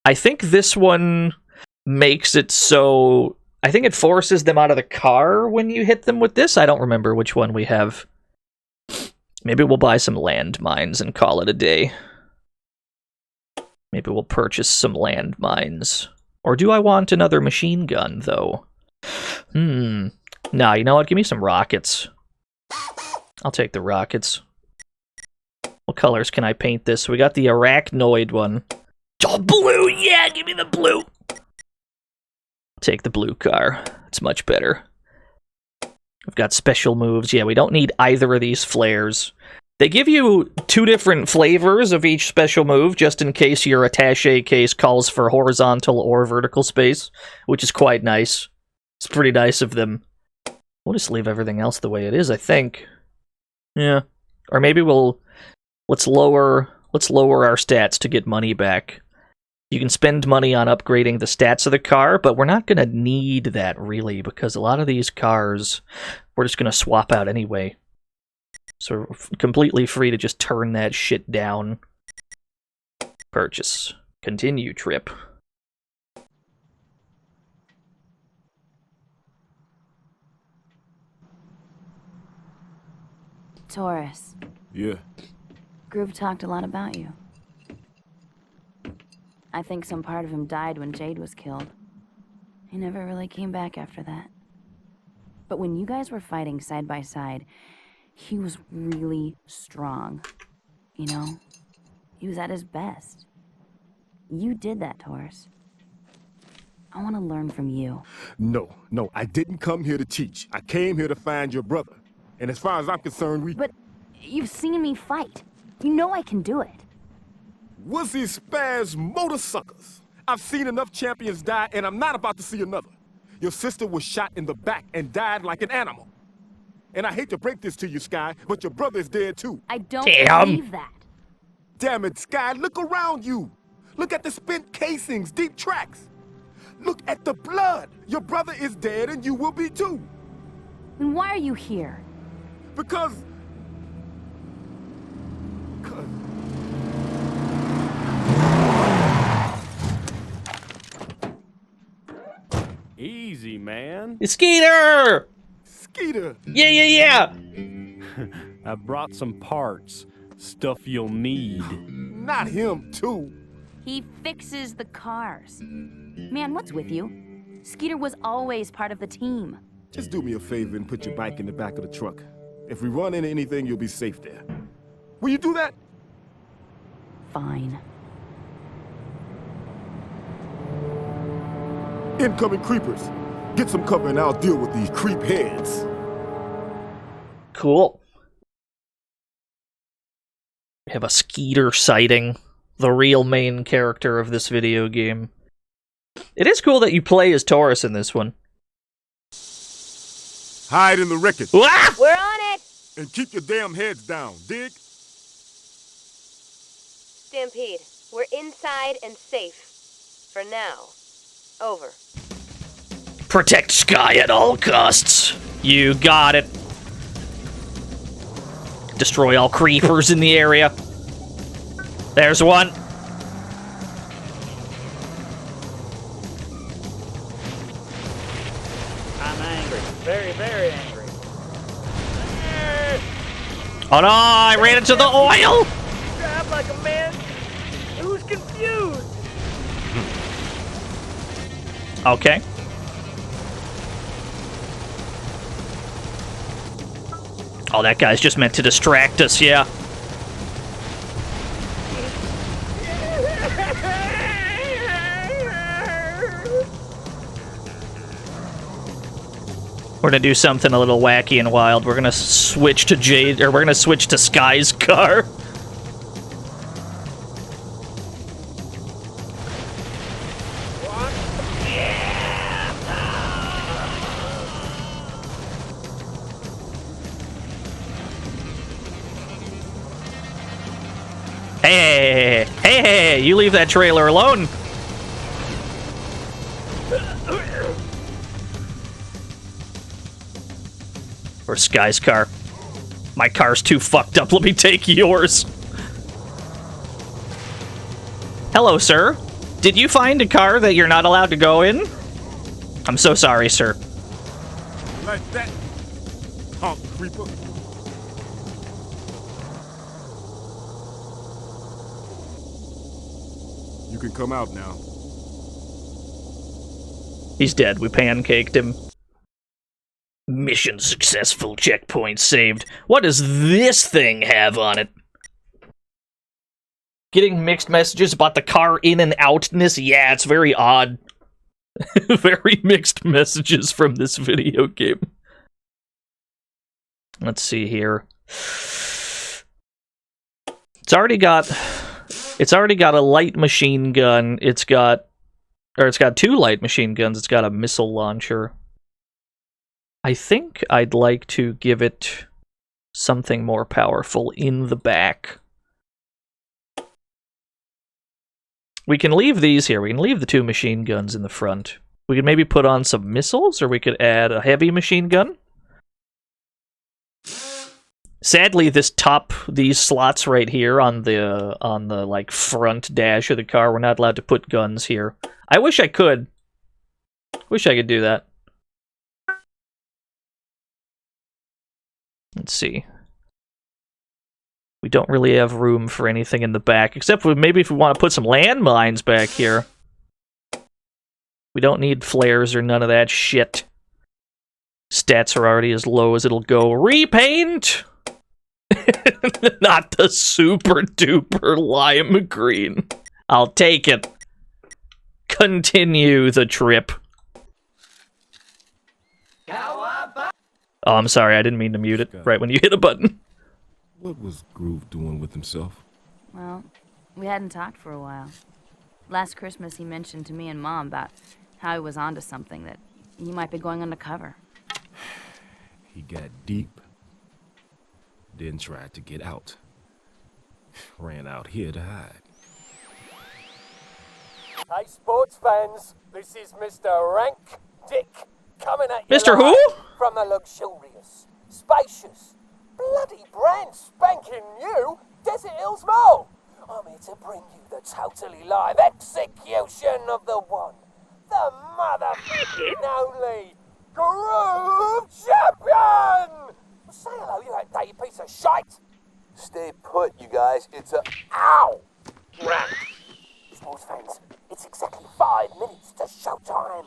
I think this one makes it so... I think it forces them out of the car when you hit them with this. I don't remember which one we have. Maybe we'll buy some landmines and call it a day. Maybe we'll purchase some landmines. Or do I want another machine gun, though? Nah, you know what? Give me some rockets. I'll take the rockets. What colors can I paint this? We got the arachnoid one. Oh, blue! Yeah, give me the blue! Take the blue car. It's much better. We've got special moves. Yeah, we don't need either of these flares. They give you 2 different flavors of each special move, just in case your attaché case calls for horizontal or vertical space, which is quite nice. It's pretty nice of them. We'll just leave everything else the way it is, I think. Yeah. Or maybe let's lower our stats to get money back. You can spend money on upgrading the stats of the car, but we're not going to need that, really, because a lot of these cars we're just going to swap out anyway. So we're completely free to just turn that shit down. Purchase. Continue trip. Taurus. Yeah. Groove talked a lot about you. I think some part of him died when Jade was killed. He never really came back after that. But when you guys were fighting side by side, he was really strong. You know? He was at his best. You did that, Taurus. I want to learn from you. No, I didn't come here to teach. I came here to find your brother. And as far as I'm concerned, But you've seen me fight. You know I can do it. Wussy spaz motor suckers. I've seen enough champions die, and I'm not about to see another. Your sister was shot in the back and died like an animal. And I hate to break this to you, Sky, but your brother is dead too. I don't believe that. Damn it, Sky, look around you. Look at the spent casings, deep tracks. Look at the blood. Your brother is dead and you will be too. Then why are you here? Because... Easy, man. Skeeter! Skeeter! Yeah! I brought some parts. Stuff you'll need. Not him, too. He fixes the cars. Man, what's with you? Skeeter was always part of the team. Just do me a favor and put your bike in the back of the truck. If we run into anything, you'll be safe there. Will you do that? Fine. Incoming creepers. Get some cover and I'll deal with these creep heads. Cool. We have a Skeeter sighting. The real main character of this video game. It is cool that you play as Taurus in this one. Hide in the wreckage. Ah! We're on it! And keep your damn heads down, dig? Stampede, we're inside and safe. For now. Over. Protect Sky at all costs. You got it. Destroy all creepers in the area. There's one. I'm angry. Very, very angry. Oh no, I ran into the oil! Drive like a man who's confused. Okay. Oh, that guy's just meant to distract us, yeah. We're gonna do something a little wacky and wild. We're gonna switch to we're gonna switch to Sky's car. Hey, you leave that trailer alone. Or Sky's car. My car's too fucked up. Let me take yours. Hello, sir. Did you find a car that you're not allowed to go in? I'm so sorry, sir. Like that, punk creeper. You can come out now. He's dead. We pancaked him. Mission successful. Checkpoint saved. What does this thing have on it? Getting mixed messages about the car in and outness? Yeah, it's very odd. Very mixed messages from this video game. Let's see here. It's already got a light machine gun. It's got 2 light machine guns. It's got a missile launcher. I think I'd like to give it something more powerful in the back. We can leave these here. We can leave the 2 machine guns in the front. We could maybe put on some missiles, or we could add a heavy machine gun. Sadly, these slots right here on the like front dash of the car, we're not allowed to put guns here. I wish I could. Wish I could do that. Let's see. We don't really have room for anything in the back, except for maybe if we want to put some landmines back here. We don't need flares or none of that shit. Stats are already as low as it'll go. Repaint! Not the super duper lime green. I'll take it. Continue the trip. Oh, I'm sorry. I didn't mean to mute it right when you hit a button. What was Groove doing with himself? Well, we hadn't talked for a while. Last Christmas, he mentioned to me and Mom about how he was onto something, that he might be going undercover. He got deep, then tried to get out. Ran out here to hide. Hey, sports fans, this is Mr. Rank Dick coming at you. Mr. Who? From the luxurious, spacious, bloody brand spanking new Desert Hills Mall. I'm here to bring you the totally live execution of the one, the motherfucking only Groove Champion! Say hello, you outdated piece of shite! Stay put, you guys. It's a... Ow! Rat! Sports fans, it's exactly 5 minutes to showtime.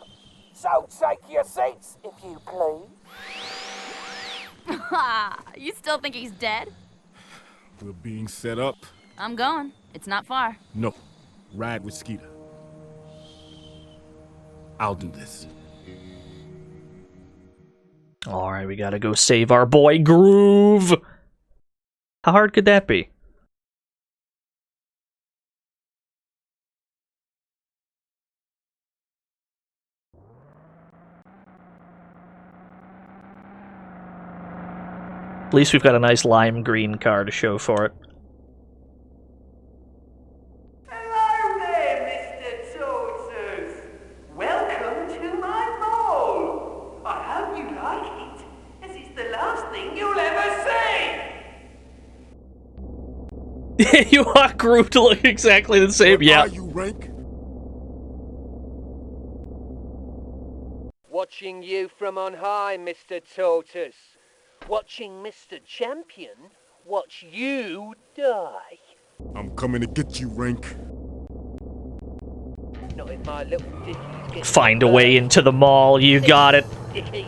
So take your seats, if you please. You still think he's dead? We're being set up. I'm going. It's not far. No. Ride with Skeeter. I'll do this. Alright, we gotta go save our boy Groove. How hard could that be? At least we've got a nice lime green car to show for it. Hello there, Mr. Tortoise. Welcome to my mall. I hope you like it, as it's the last thing you'll ever see. You want Groove to look exactly the same? Yeah. Are you Rank? Watching you from on high, Mr. Tortoise. Watching Mr. Champion watch you die. I'm coming to get you, Rank. Not if my little dickies get... Find a way into the mall, you got it. Dickies.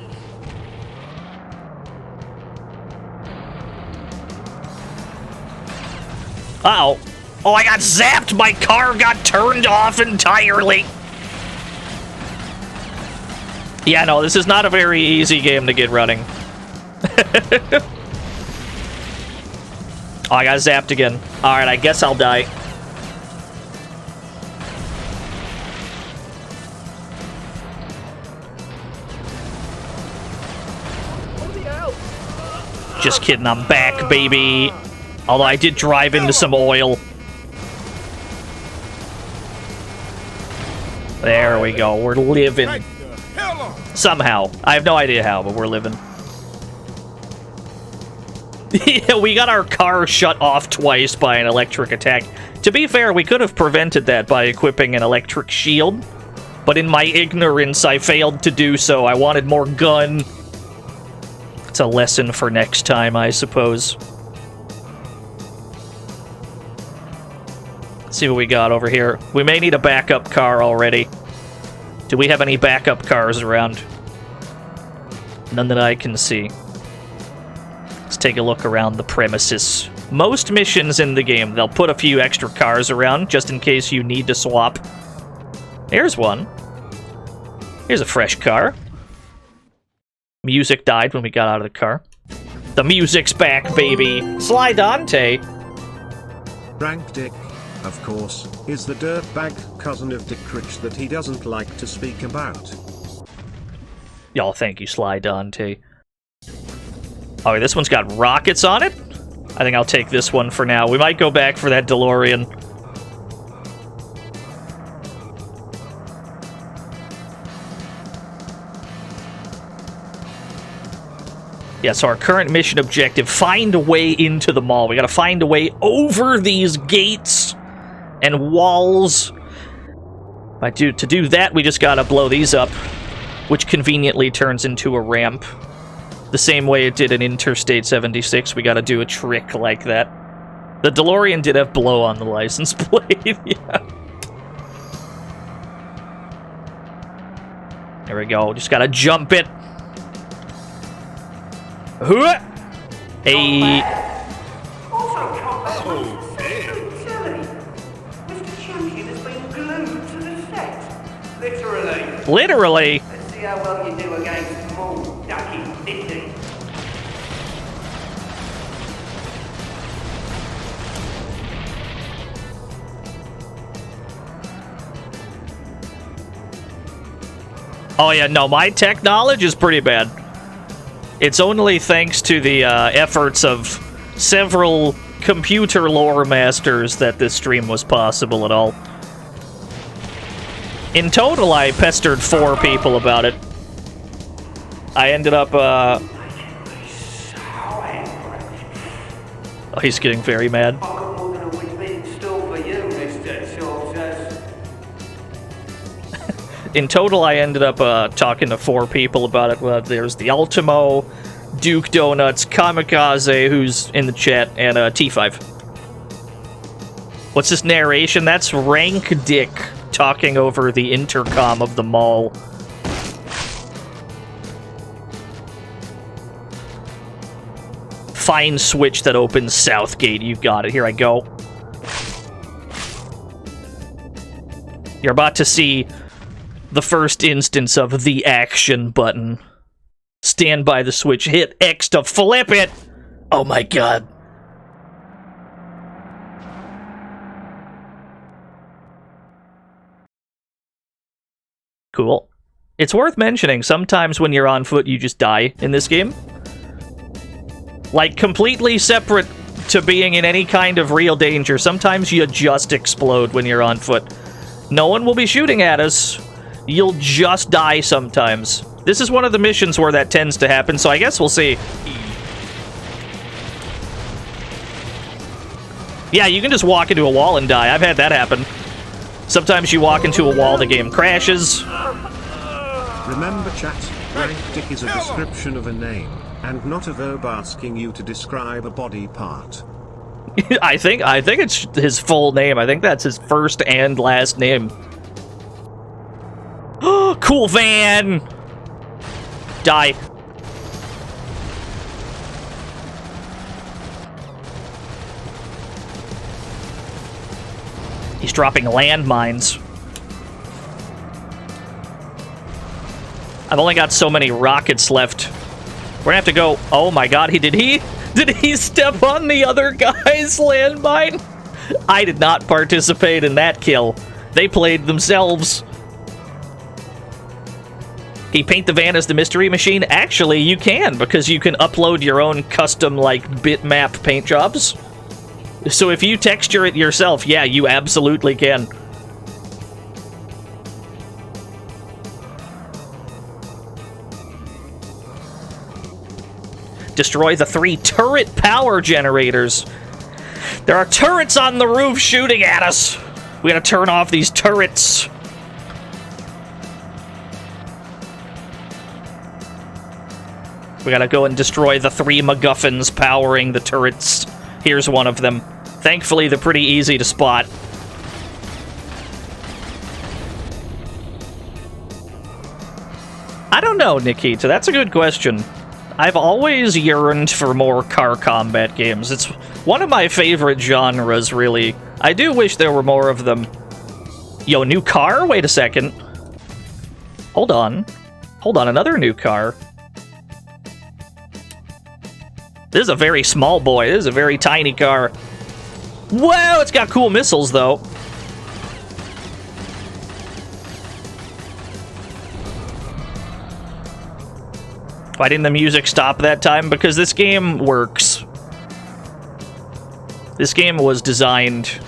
Uh-oh. Oh, I got zapped! My car got turned off entirely! Yeah, no, this is not a very easy game to get running. Oh, I got zapped again. Alright, I guess I'll die. Just kidding, I'm back, baby. Although I did drive into some oil. There we go, we're living. Somehow. I have no idea how, but we're living. Yeah, we got our car shut off twice by an electric attack. To be fair, we could have prevented that by equipping an electric shield. But in my ignorance, I failed to do so. I wanted more gun. It's a lesson for next time, I suppose. Let's see what we got over here. We may need a backup car already. Do we have any backup cars around? None that I can see. Let's take a look around the premises. Most missions in the game, they'll put a few extra cars around, just in case you need to swap. There's one. Here's a fresh car. Music died when we got out of the car. The music's back, baby! Slidante! Rank Dick, of course, is the dirtbag cousin of Dick Rich that he doesn't like to speak about. Y'all, thank you, Sly Dante. Oh, this one's got rockets on it? I think I'll take this one for now. We might go back for that DeLorean. Yeah, so our current mission objective, find a way into the mall. We gotta find a way over these gates and walls. To do that, we just gotta blow these up, which conveniently turns into a ramp. The same way it did in Interstate 76, we gotta do a trick like that. The DeLorean did have blow on the license plate, yeah. There we go, just gotta jump it. Hey. Oh, dear. Mr. Champion has been glued to the set. Literally. Literally? Let's see how well you do against small, ducky, ditty. Oh yeah, no, my tech knowledge is pretty bad. It's only thanks to the efforts of several computer lore masters that this stream was possible at all. In total, I pestered 4 people about it. I ended up, Oh, he's getting very mad. I've got more than a week in store for you, Mr. Chaucers. In total, I ended up talking to 4 people about it. Well, there's the Ultimo, Duke Donuts, Kamikaze, who's in the chat, and T5. What's this narration? That's Rank Dick talking over the intercom of the mall. Find switch that opens Southgate. You got it. Here I go. You're about to see the first instance of the action button. Stand by the switch, hit X to flip it! Oh my god. Cool. It's worth mentioning, sometimes when you're on foot, you just die in this game. Like, completely separate to being in any kind of real danger, sometimes you just explode when you're on foot. No one will be shooting at us. You'll just die sometimes. This is one of the missions where that tends to happen, so I guess we'll see. Yeah, you can just walk into a wall and die. I've had that happen. Sometimes you walk into a wall, the game crashes. Remember, chat, Rank Dick is a description of a name, and not a verb asking you to describe a body part. I think it's his full name. I think that's his first and last name. Cool van! Die. He's dropping landmines. I've only got so many rockets left. We're gonna have to go. Oh my god, did he step on the other guy's landmine? I did not participate in that kill. They played themselves. Can you paint the van as the mystery machine? Actually, you can, because you can upload your own custom, like, bitmap paint jobs. So if you texture it yourself, yeah, you absolutely can. Destroy the 3 turret power generators. There are turrets on the roof shooting at us. We gotta turn off these turrets. We gotta go and destroy the 3 MacGuffins powering the turrets. Here's one of them. Thankfully, they're pretty easy to spot. I don't know, Nikita. That's a good question. I've always yearned for more car combat games. It's one of my favorite genres, really. I do wish there were more of them. Yo, new car? Wait a second. Hold on. Hold on, another new car. This is a very small boy. This is a very tiny car. Whoa, it's got cool missiles, though. Why didn't the music stop that time? Because this game works. This game was designed...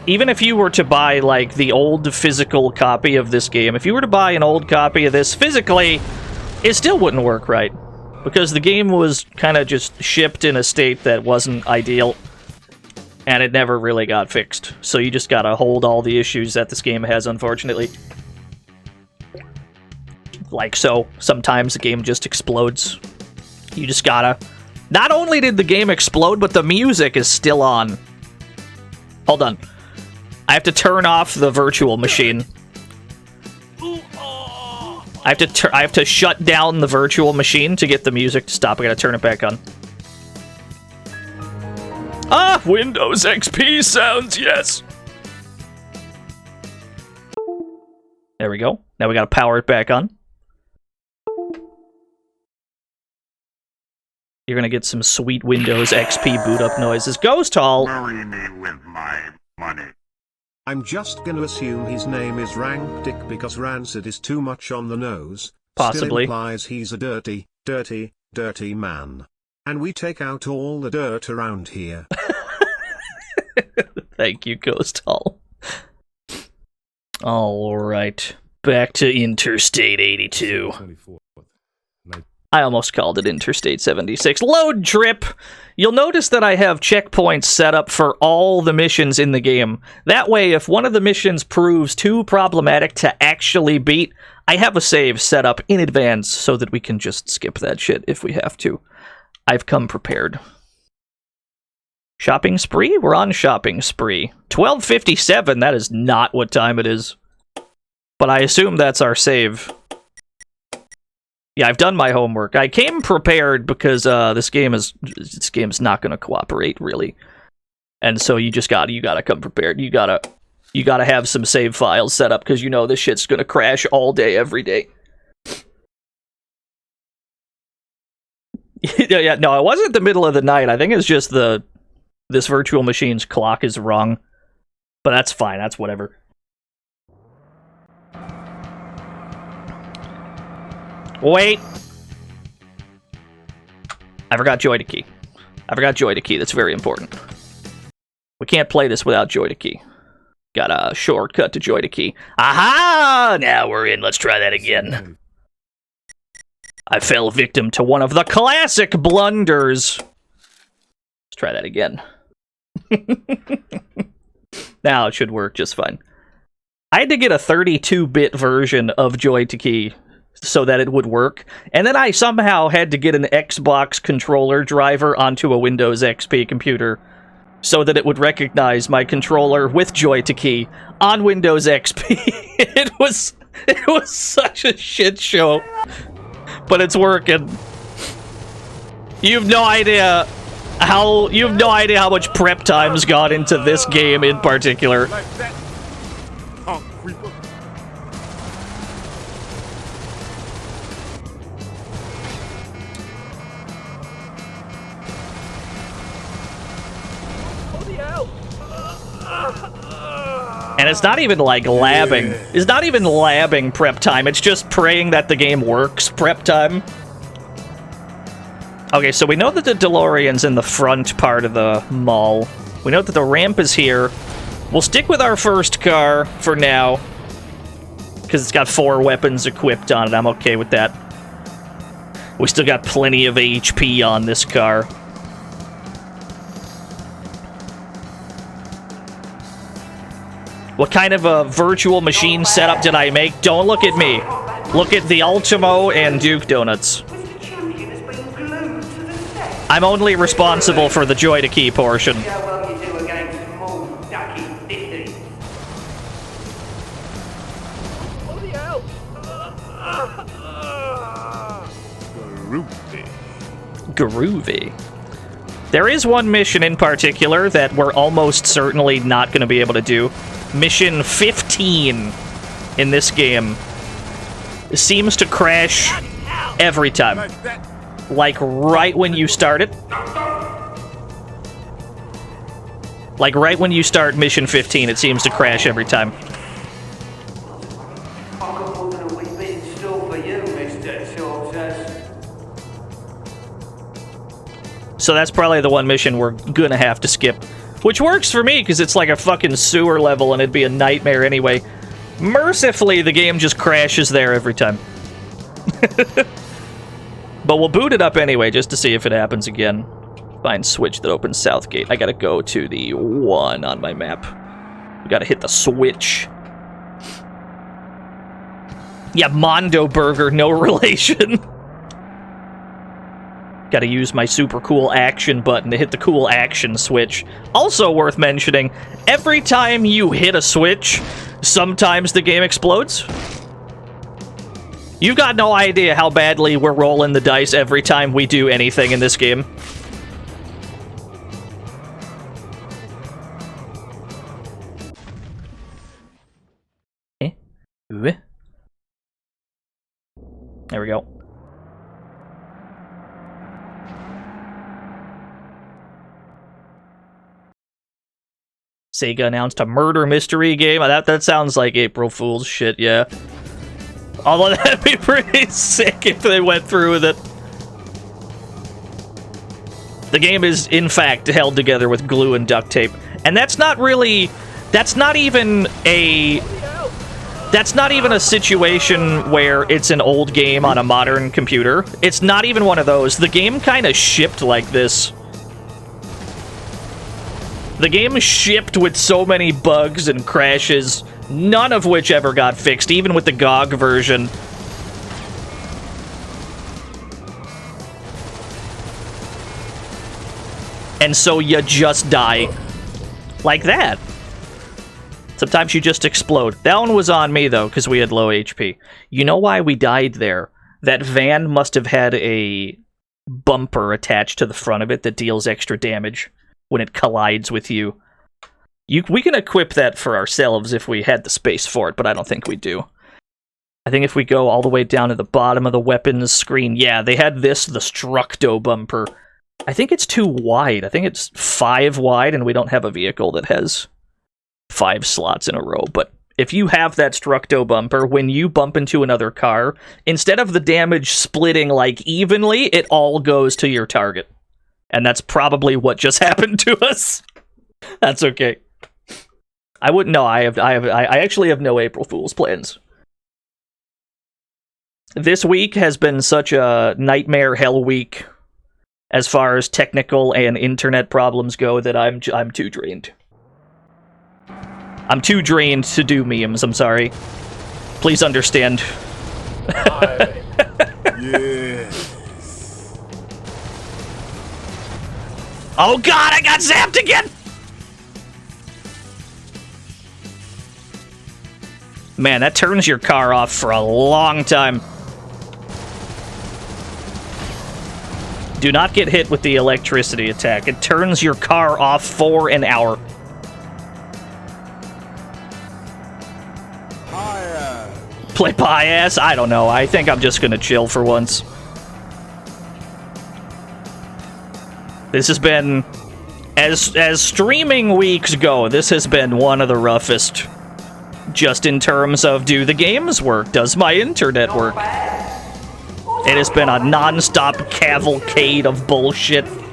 Even if you were to buy, like, the old physical copy of this game, if you were to buy an old copy of this physically, it still wouldn't work right. Because the game was kind of just shipped in a state that wasn't ideal. And it never really got fixed. So you just gotta hold all the issues that this game has, unfortunately. Like so. Sometimes the game just explodes. You just gotta... Not only did the game explode, but the music is still on. Hold on. I have to turn off the virtual machine. I have to shut down the virtual machine to get the music to stop. I gotta turn it back on. Ah, Windows XP sounds, yes. There we go. Now we gotta power it back on. You're gonna get some sweet Windows XP boot up noises. Ghost Hall. Marry me with my money. I'm just gonna assume his name is Rancid because rancid is too much on the nose. Possibly. Still implies he's a dirty, dirty, dirty man. And we take out all the dirt around here. Thank you, Ghost Hall. Alright. Back to Interstate 82. I almost called it Interstate 76. Load trip! You'll notice that I have checkpoints set up for all the missions in the game. That way, if one of the missions proves too problematic to actually beat, I have a save set up in advance so that we can just skip that shit if we have to. I've come prepared. Shopping spree? We're on shopping spree. 12:57, that is not what time it is. But I assume that's our save. Yeah, I've done my homework. I came prepared because this game's not going to cooperate really, and so you gotta come prepared. You gotta have some save files set up because you know this shit's gonna crash all day, every day. Yeah, no, it wasn't the middle of the night. I think it's just this virtual machine's clock is wrong, but that's fine. That's whatever. Wait! I forgot Joy to Key. That's very important. We can't play this without Joy to Key. Got a shortcut to Joy to Key. Aha! Now we're in. Let's try that again. I fell victim to one of the classic blunders. Let's try that again. Now it should work just fine. I had to get a 32-bit version of Joy to Key so that it would work, and then I somehow had to get an Xbox controller driver onto a Windows XP computer so that it would recognize my controller with Joy to Key on Windows XP. It was such a shit show, but it's working. You have no idea how much prep time's gone into this game in particular. And it's not even like labbing. It's not even labbing prep time. It's just praying that the game works prep time. Okay, so we know that the DeLorean's in the front part of the mall. We know that the ramp is here. We'll stick with our first car for now, because it's got 4 weapons equipped on it. I'm okay with that. We still got plenty of HP on this car. What kind of a virtual machine setup did I make? Don't look at me. Look at the Ultimo and Duke Donuts. I'm only responsible for the Joy to Key portion. Groovy. There is one mission in particular that we're almost certainly not going to be able to do. Mission 15 in this game seems to crash Every time. Like, right when you start it. Like, right when you start Mission 15, it seems to crash every time. So that's probably the one mission we're gonna have to skip. Which works for me, because it's like a fucking sewer level and it'd be a nightmare anyway. Mercifully, the game just crashes there every time. But we'll boot it up anyway, just to see if it happens again. Find switch that opens south gate. I gotta go to the 1 on my map. We gotta hit the switch. Yeah, Mondo Burger, no relation. Gotta use my super cool action button to hit the cool action switch. Also worth mentioning, every time you hit a switch, sometimes the game explodes. You've got no idea how badly we're rolling the dice every time we do anything in this game. There we go. Sega announced a murder mystery game. That sounds like April Fool's shit, yeah. Although that'd be pretty sick if they went through with it. The game is, in fact, held together with glue and duct tape. And that's not really... That's not even a situation where it's an old game on a modern computer. It's not even one of those. The game kind of shipped like this. The game shipped with so many bugs and crashes, none of which ever got fixed, even with the GOG version. And so you just die. Like that. Sometimes you just explode. That one was on me, though, because we had low HP. You know why we died there? That van must have had a bumper attached to the front of it that deals extra damage when it collides with you. We can equip that for ourselves if we had the space for it, but I don't think we do. I think if we go all the way down to the bottom of the weapons screen, yeah, they had this, the Structo bumper. I think it's too wide. I think it's 5 wide, and we don't have a vehicle that has 5 slots in a row. But if you have that Structo bumper, when you bump into another car, instead of the damage splitting like evenly, it all goes to your target. And that's probably what just happened to us. That's okay. I wouldn't know. I actually have no April Fool's plans. This week has been such a nightmare hell week as far as technical and internet problems go that I'm too drained. I'm too drained to do memes. I'm sorry. Please understand. Yeah. Oh god, I got zapped again! Man, that turns your car off for a long time. Do not get hit with the electricity attack. It turns your car off for an hour. Play pie ass? I don't know. I think I'm just gonna chill for once. This has been, as streaming weeks go, this has been one of the roughest. Just in terms of, do the games work? Does my internet work? It has been a non-stop cavalcade of bullshit. Literally.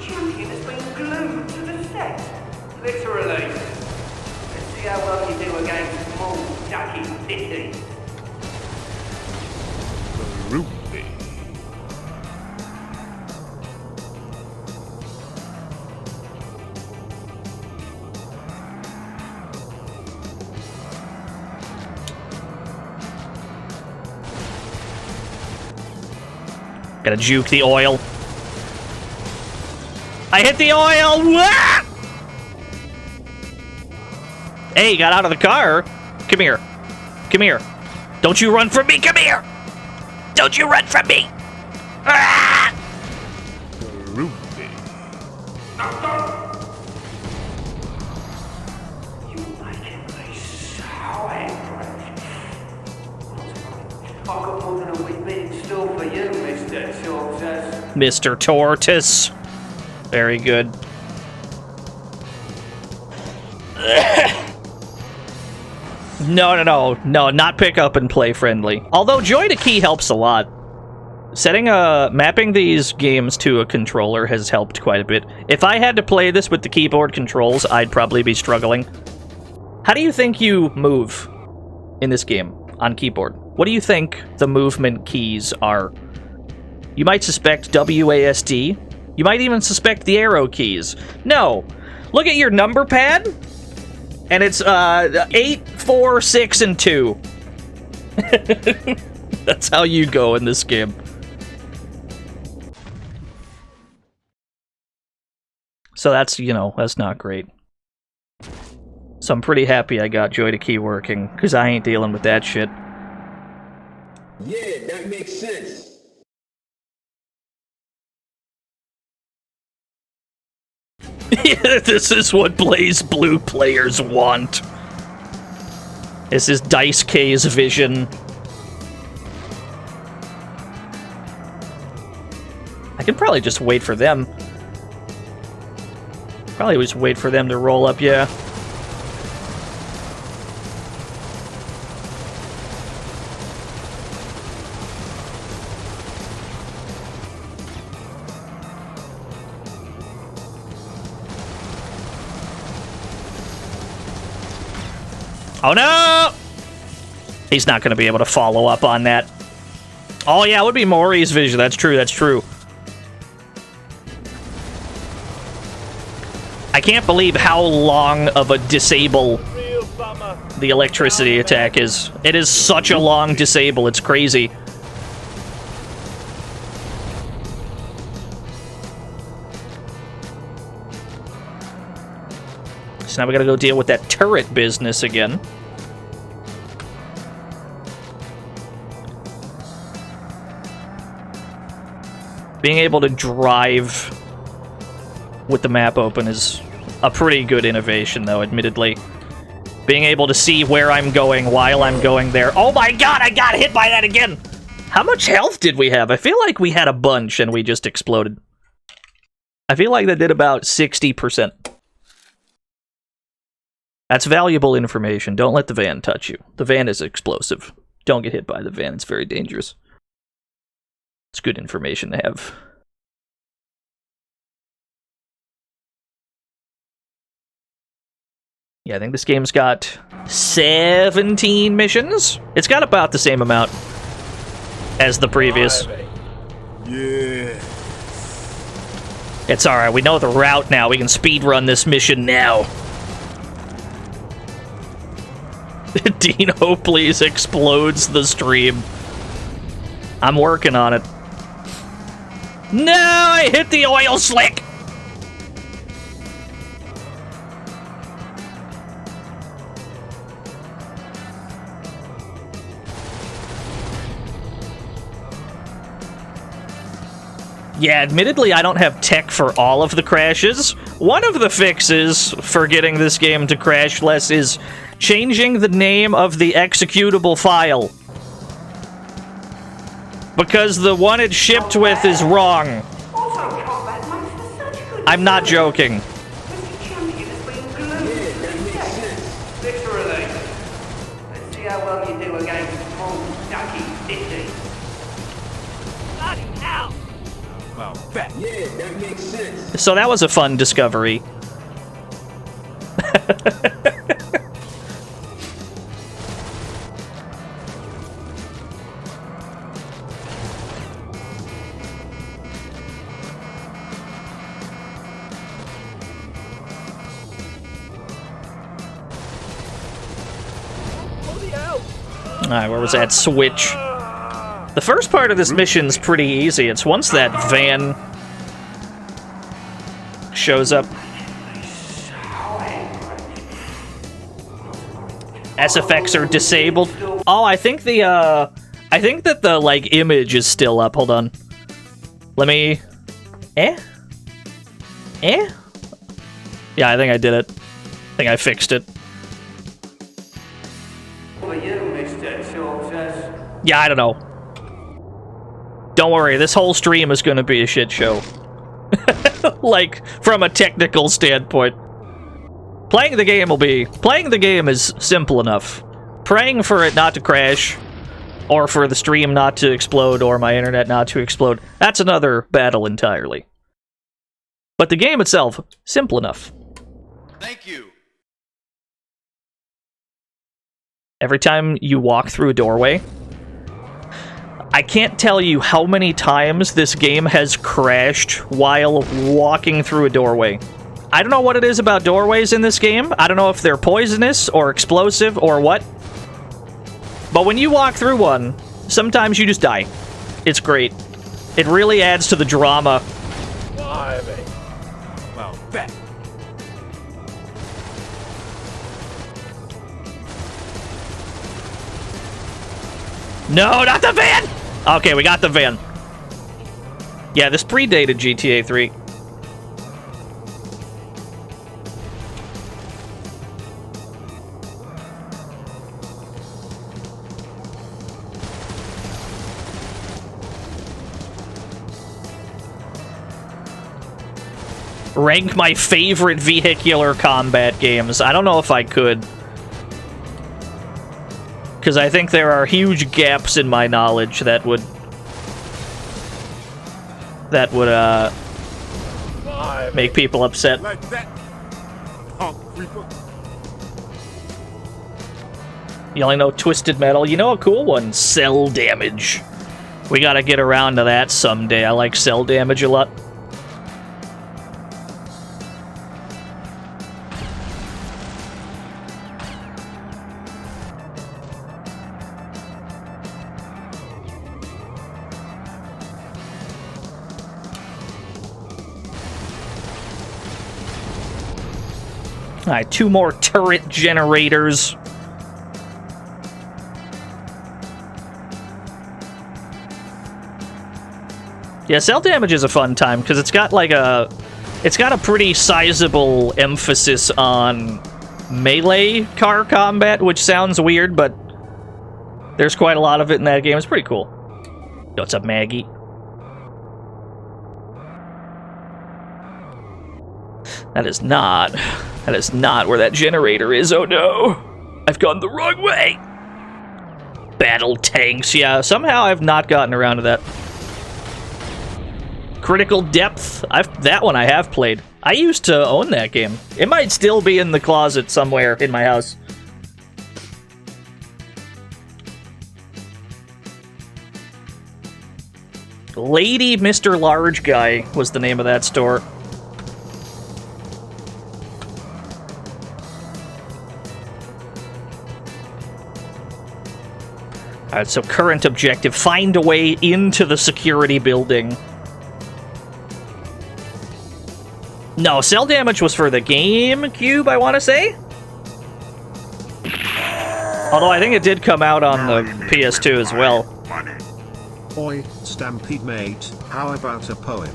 Let's see how well you do against small, ducky city. Gotta juke the oil. I hit the oil! Wah! Hey, got out of the car. Come here. Come here. Don't you run from me. Come here. Don't you run from me. Ah! I've got more than a wee bit in store for you, mister. Tortoise. Mr. Tortoise. Very good. No, not pick up and play friendly. Although Joy to Key helps a lot. Mapping these games to a controller has helped quite a bit. If I had to play this with the keyboard controls, I'd probably be struggling. How do you think you move in this game on keyboard? What do you think the movement keys are? You might suspect WASD. You might even suspect the arrow keys. No. Look at your number pad, and it's 8, 4, 6, and 2. That's how you go in this game. So that's, you know, that's not great. So I'm pretty happy I got Joy to Key working, because I ain't dealing with that shit. Yeah, that makes sense. This is what Blaze Blue players want. This is Dice K's vision. I can probably just wait for them. Probably just wait for them to roll up, yeah. Oh no! He's not going to be able to follow up on that. Oh yeah, it would be Maury's vision. That's true, that's true. I can't believe how long of a disable the electricity attack is. It is such a long disable, it's crazy. So now we gotta go deal with that turret business again. Being able to drive with the map open is a pretty good innovation, though, admittedly. Being able to see where I'm going while I'm going there. Oh my god, I got hit by that again! How much health did we have? I feel like we had a bunch and we just exploded. I feel like that did about 60%. That's valuable information. Don't let the van touch you. The van is explosive. Don't get hit by the van. It's very dangerous. It's good information to have. Yeah, I think this game's got 17 missions. It's got about the same amount as the previous. Yeah. It's alright, we know the route now. We can speedrun this mission now. Dean Hopley's explodes the stream. I'm working on it. No, I hit the oil slick! Yeah, admittedly, I don't have tech for all of the crashes. One of the fixes for getting this game to crash less is changing the name of the executable file. Because the one it's shipped with is wrong. I'm not joking. Let's see how well you do against Paul Ducky 50. Bloody hell! Wow, fat. Yeah, that makes sense. So that was a fun discovery. Alright, where was that switch? The first part of this mission's pretty easy. It's once that van shows up. SFX are disabled. Oh, I think that the, like, image is still up. Hold on. Let me... Eh? Yeah, I think I did it. I think I fixed it. For you, Mr. Tortoise. Yeah, I don't know. Don't worry, this whole stream is gonna be a shit show. Like, from a technical standpoint. Playing the game is simple enough. Praying for it not to crash, or for the stream not to explode, or my internet not to explode, that's another battle entirely. But the game itself, simple enough. Thank you. Every time you walk through a doorway, I can't tell you how many times this game has crashed while walking through a doorway. I don't know what it is about doorways in this game. I don't know if they're poisonous or explosive or what. But when you walk through one, sometimes you just die. It's great. It really adds to the drama. Well, that. No, not the van! Okay, we got the van. Yeah, this predated GTA 3. Rank my favorite vehicular combat games. I don't know if I could. Because I think there are huge gaps in my knowledge that would... make people upset. Like that. Punk creeper. You only know Twisted Metal. You know a cool one? Cell Damage. We gotta get around to that someday. I like Cell Damage a lot. Alright, 2 more turret generators. Yeah, Cell Damage is a fun time, because it's got like a... It's got a pretty sizable emphasis on melee car combat, which sounds weird, but there's quite a lot of it in that game. It's pretty cool. Yo, what's up, Maggie? That is not where that generator is. Oh no! I've gone the wrong way! Battle tanks, yeah. Somehow I've not gotten around to that. Critical Depth, that one I have played. I used to own that game. It might still be in the closet somewhere in my house. Lady Mr. Large Guy was the name of that store. Alright, so current objective, find a way into the security building. No, Cell Damage was for the GameCube, I want to say? Although I think it did come out on the PS2 as well. Oi, Stampede mate, how about a poem?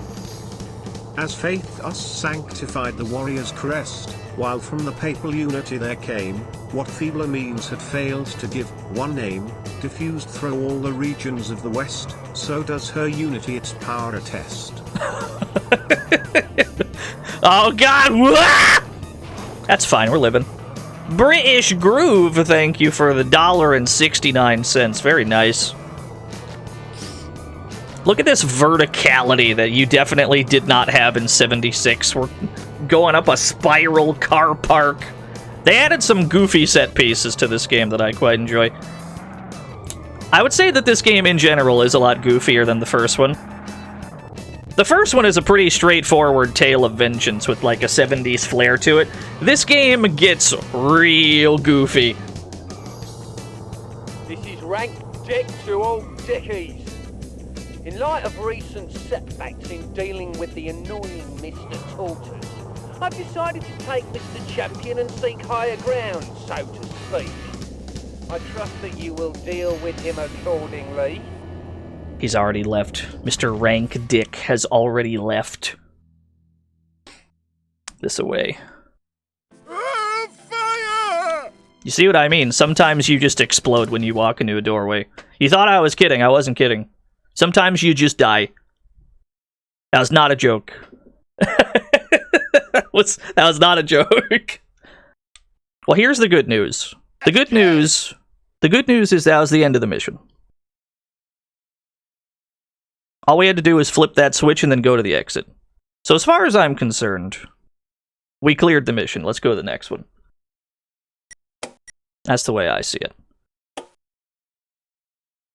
As faith us sanctified the warrior's crest, while from the papal unity there came, what feebler means had failed to give one name, diffused through all the regions of the West, so does her unity its power attest. Oh god! Wah! That's fine, we're living. British Groove, thank you for the $1.69. Very nice. Look at this verticality that you definitely did not have in 76. We're going up a spiral car park. They added some goofy set pieces to this game that I quite enjoy. I would say that this game in general is a lot goofier than the first one. The first one is a pretty straightforward tale of vengeance with like a 70s flair to it. This game gets real goofy. This is rank dick to all dickies. In light of recent setbacks in dealing with the annoying Mr. Tortoise, I've decided to take Mr. Champion and seek higher ground, so to speak. I trust that you will deal with him accordingly. He's already left. Mr. Rank Dick has already left. This away. Fire! You see what I mean? Sometimes you just explode when you walk into a doorway. You thought I was kidding. I wasn't kidding. Sometimes you just die. That was not a joke. that was not a joke. Well, here's the good news. The good news is that was the end of the mission. All we had to do was flip that switch and then go to the exit. So as far as I'm concerned, we cleared the mission. Let's go to the next one. That's the way I see it.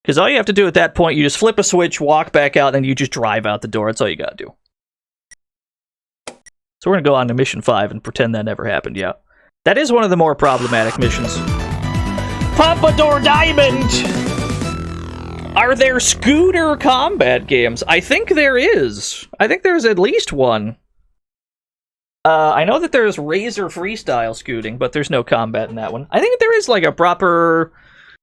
Because all you have to do at that point, you just flip a switch, walk back out, and you just drive out the door. That's all you gotta do. So we're gonna go on to mission 5 and pretend that never happened, yeah. That is one of the more problematic missions. Pompadour Diamond! Are there scooter combat games? I think there is. I think there's at least one. I know that there's Razor Freestyle scooting, but there's no combat in that one. I think there is like a proper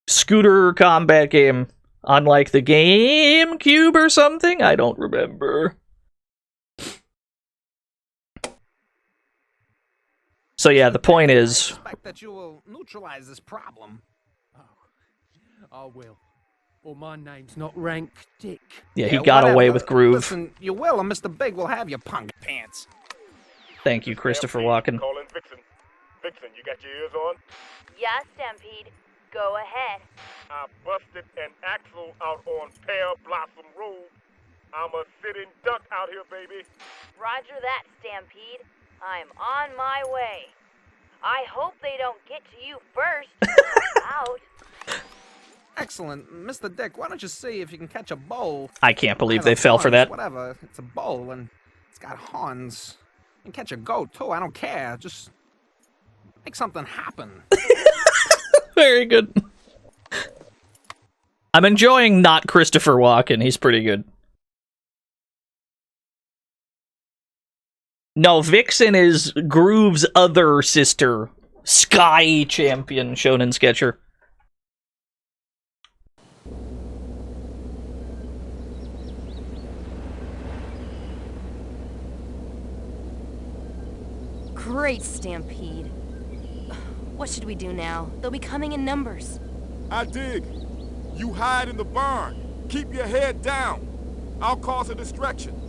scooter combat game on like the GameCube or something. I don't remember. So yeah, the point is... I expect that you will neutralize this problem. I will. Well, my name's not Rank Dick. Yeah, he got away with Groove. Listen, you will, and Mr. Big will have your punk pants. Thank you, Christopher Walken. Calling Vixen. Vixen, you got your ears on? Yeah, Stampede. Go ahead. I busted an axle out on Pear Blossom Road. I'm a sitting duck out here, baby. Roger that, Stampede. I'm on my way. I hope they don't get to you first. Out. Excellent. Mr. Dick, why don't you see if you can catch a bowl? I can't believe they fell for that. Whatever. It's a bowl, and it's got horns. You can catch a goat, too. I don't care. Just make something happen. Very good. I'm enjoying not Christopher Walken. He's pretty good. No, Vixen is Groove's other sister, Sky Champion Shonen Sketcher. Great, Stampede. What should we do now? They'll be coming in numbers. I dig. You hide in the barn. Keep your head down. I'll cause a distraction.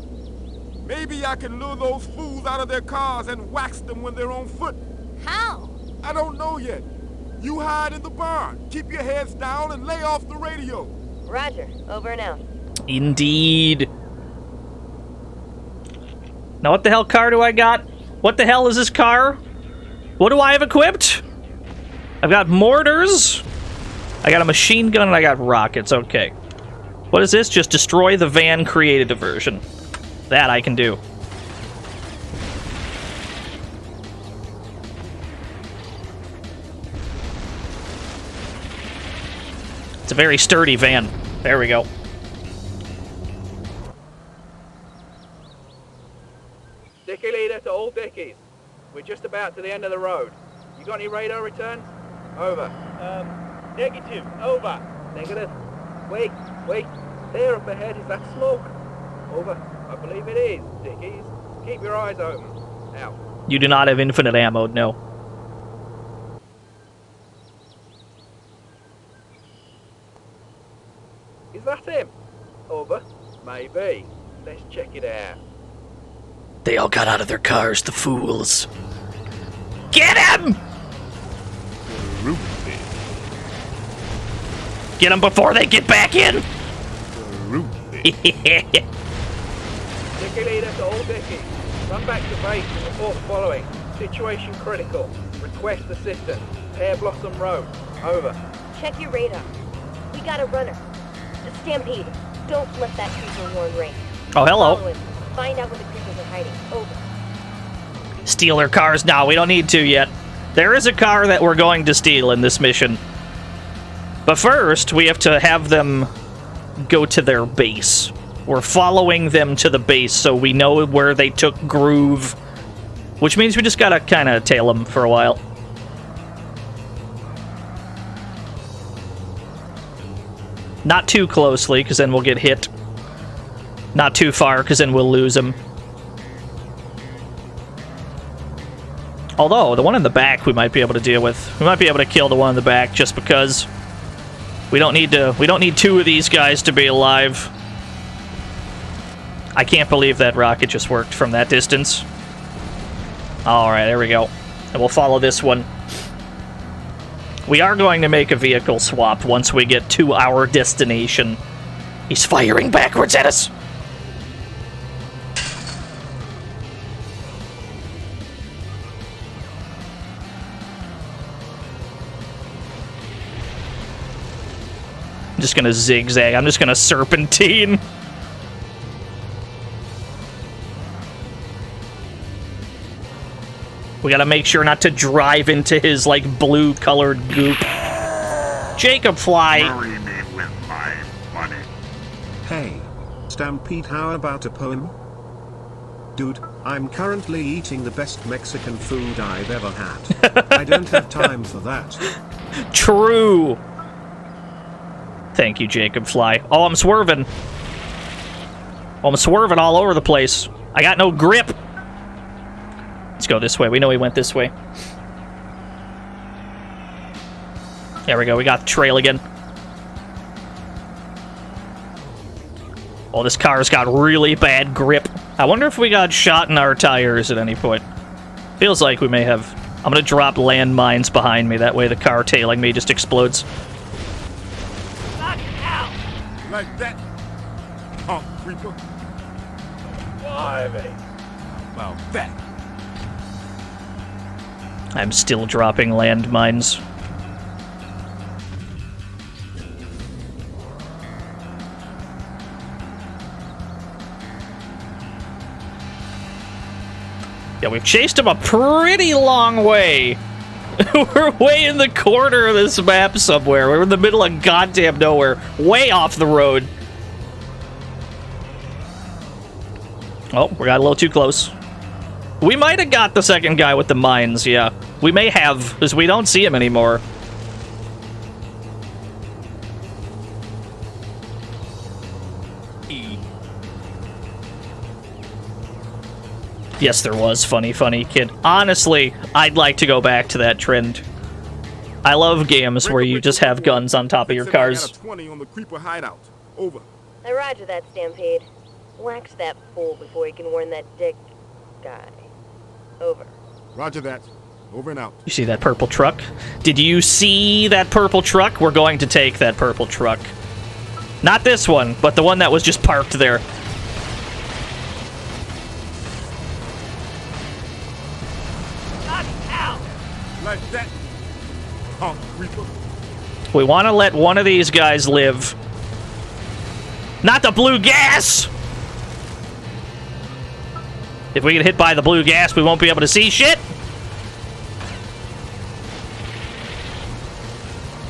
Maybe I can lure those fools out of their cars and wax them when they're on foot. How? I don't know yet. You hide in the barn. Keep your heads down and lay off the radio. Roger. Over and out. Indeed. Now what the hell car do I got? What the hell is this car? What do I have equipped? I've got mortars. I got a machine gun and I got rockets. Okay. What is this? Just destroy the van, create a diversion. That I can do. It's a very sturdy van. There we go. Dickie leader to all Dickies. We're just about to the end of the road. You got any radar returns? Over. Negative. Over. Negative. Wait. There up ahead, is that smoke? Over. I believe it is, Dickies. Keep your eyes open. Out. You do not have infinite ammo, no. Is that him? Over. Maybe. Let's check it out. They all got out of their cars, the fools. Get him! Get them before they get back in! Dickie leader to all Dickies. Run back to base and report the following. Situation critical. Request assistance. Pear Blossom Road. Over. Check your radar. We got a runner. Stampede, don't let that creature horn ring. Oh, hello. Follow him. Find out where the creatures are hiding. Over. Steal their cars now. We don't need to yet. There is a car that we're going to steal in this mission. But first, we have to have them go to their base. We're following them to the base so we know where they took Groove. Which means we just gotta kind of tail them for a while. Not too closely, because then we'll get hit. Not too far, because then we'll lose them. Although, the one in the back we might be able to deal with. We might be able to kill the one in the back just because we don't need two of these guys to be alive. I can't believe that rocket just worked from that distance. Alright, there we go. And we'll follow this one. We are going to make a vehicle swap once we get to our destination. He's firing backwards at us! I'm just gonna zigzag. I'm just gonna serpentine. We gotta make sure not to drive into his, like, blue-colored goop. Jacob Fly. Marry me with my money. Hey, Stampede, how about a poem? Dude, I'm currently eating the best Mexican food I've ever had. I don't have time for that. True. Thank you, Jacob Fly. Oh, I'm swerving. Oh, I'm swerving all over the place. I got no grip. Let's go this way. We know he went this way. There we go. We got the trail again. Oh, this car's got really bad grip. I wonder if we got shot in our tires at any point. Feels like we may have. I'm gonna drop landmines behind me. That way the car tailing me just explodes. Like that. Oh, creeper. Blimey. Well, that. I'm still dropping landmines. Yeah, we've chased him a pretty long way. We're way in the corner of this map somewhere. We're in the middle of goddamn nowhere. Way off the road. Oh, we got a little too close. We might have got the second guy with the mines, yeah. We may have, because we don't see him anymore. Yes, there was. Funny kid. Honestly, I'd like to go back to that trend. I love games where you just have guns on top of your cars. 20 on the creeper hideout. Over. I roger that, Stampede. Wax that fool before he can warn that dick guy. Over. Roger that. Over and out. You see that purple truck? Did you see that purple truck? We're going to take that purple truck. Not this one, but the one that was just parked there. Like that. Oh, creeper. We want to let one of these guys live. Not the blue gas! If we get hit by the blue gas, we won't be able to see shit.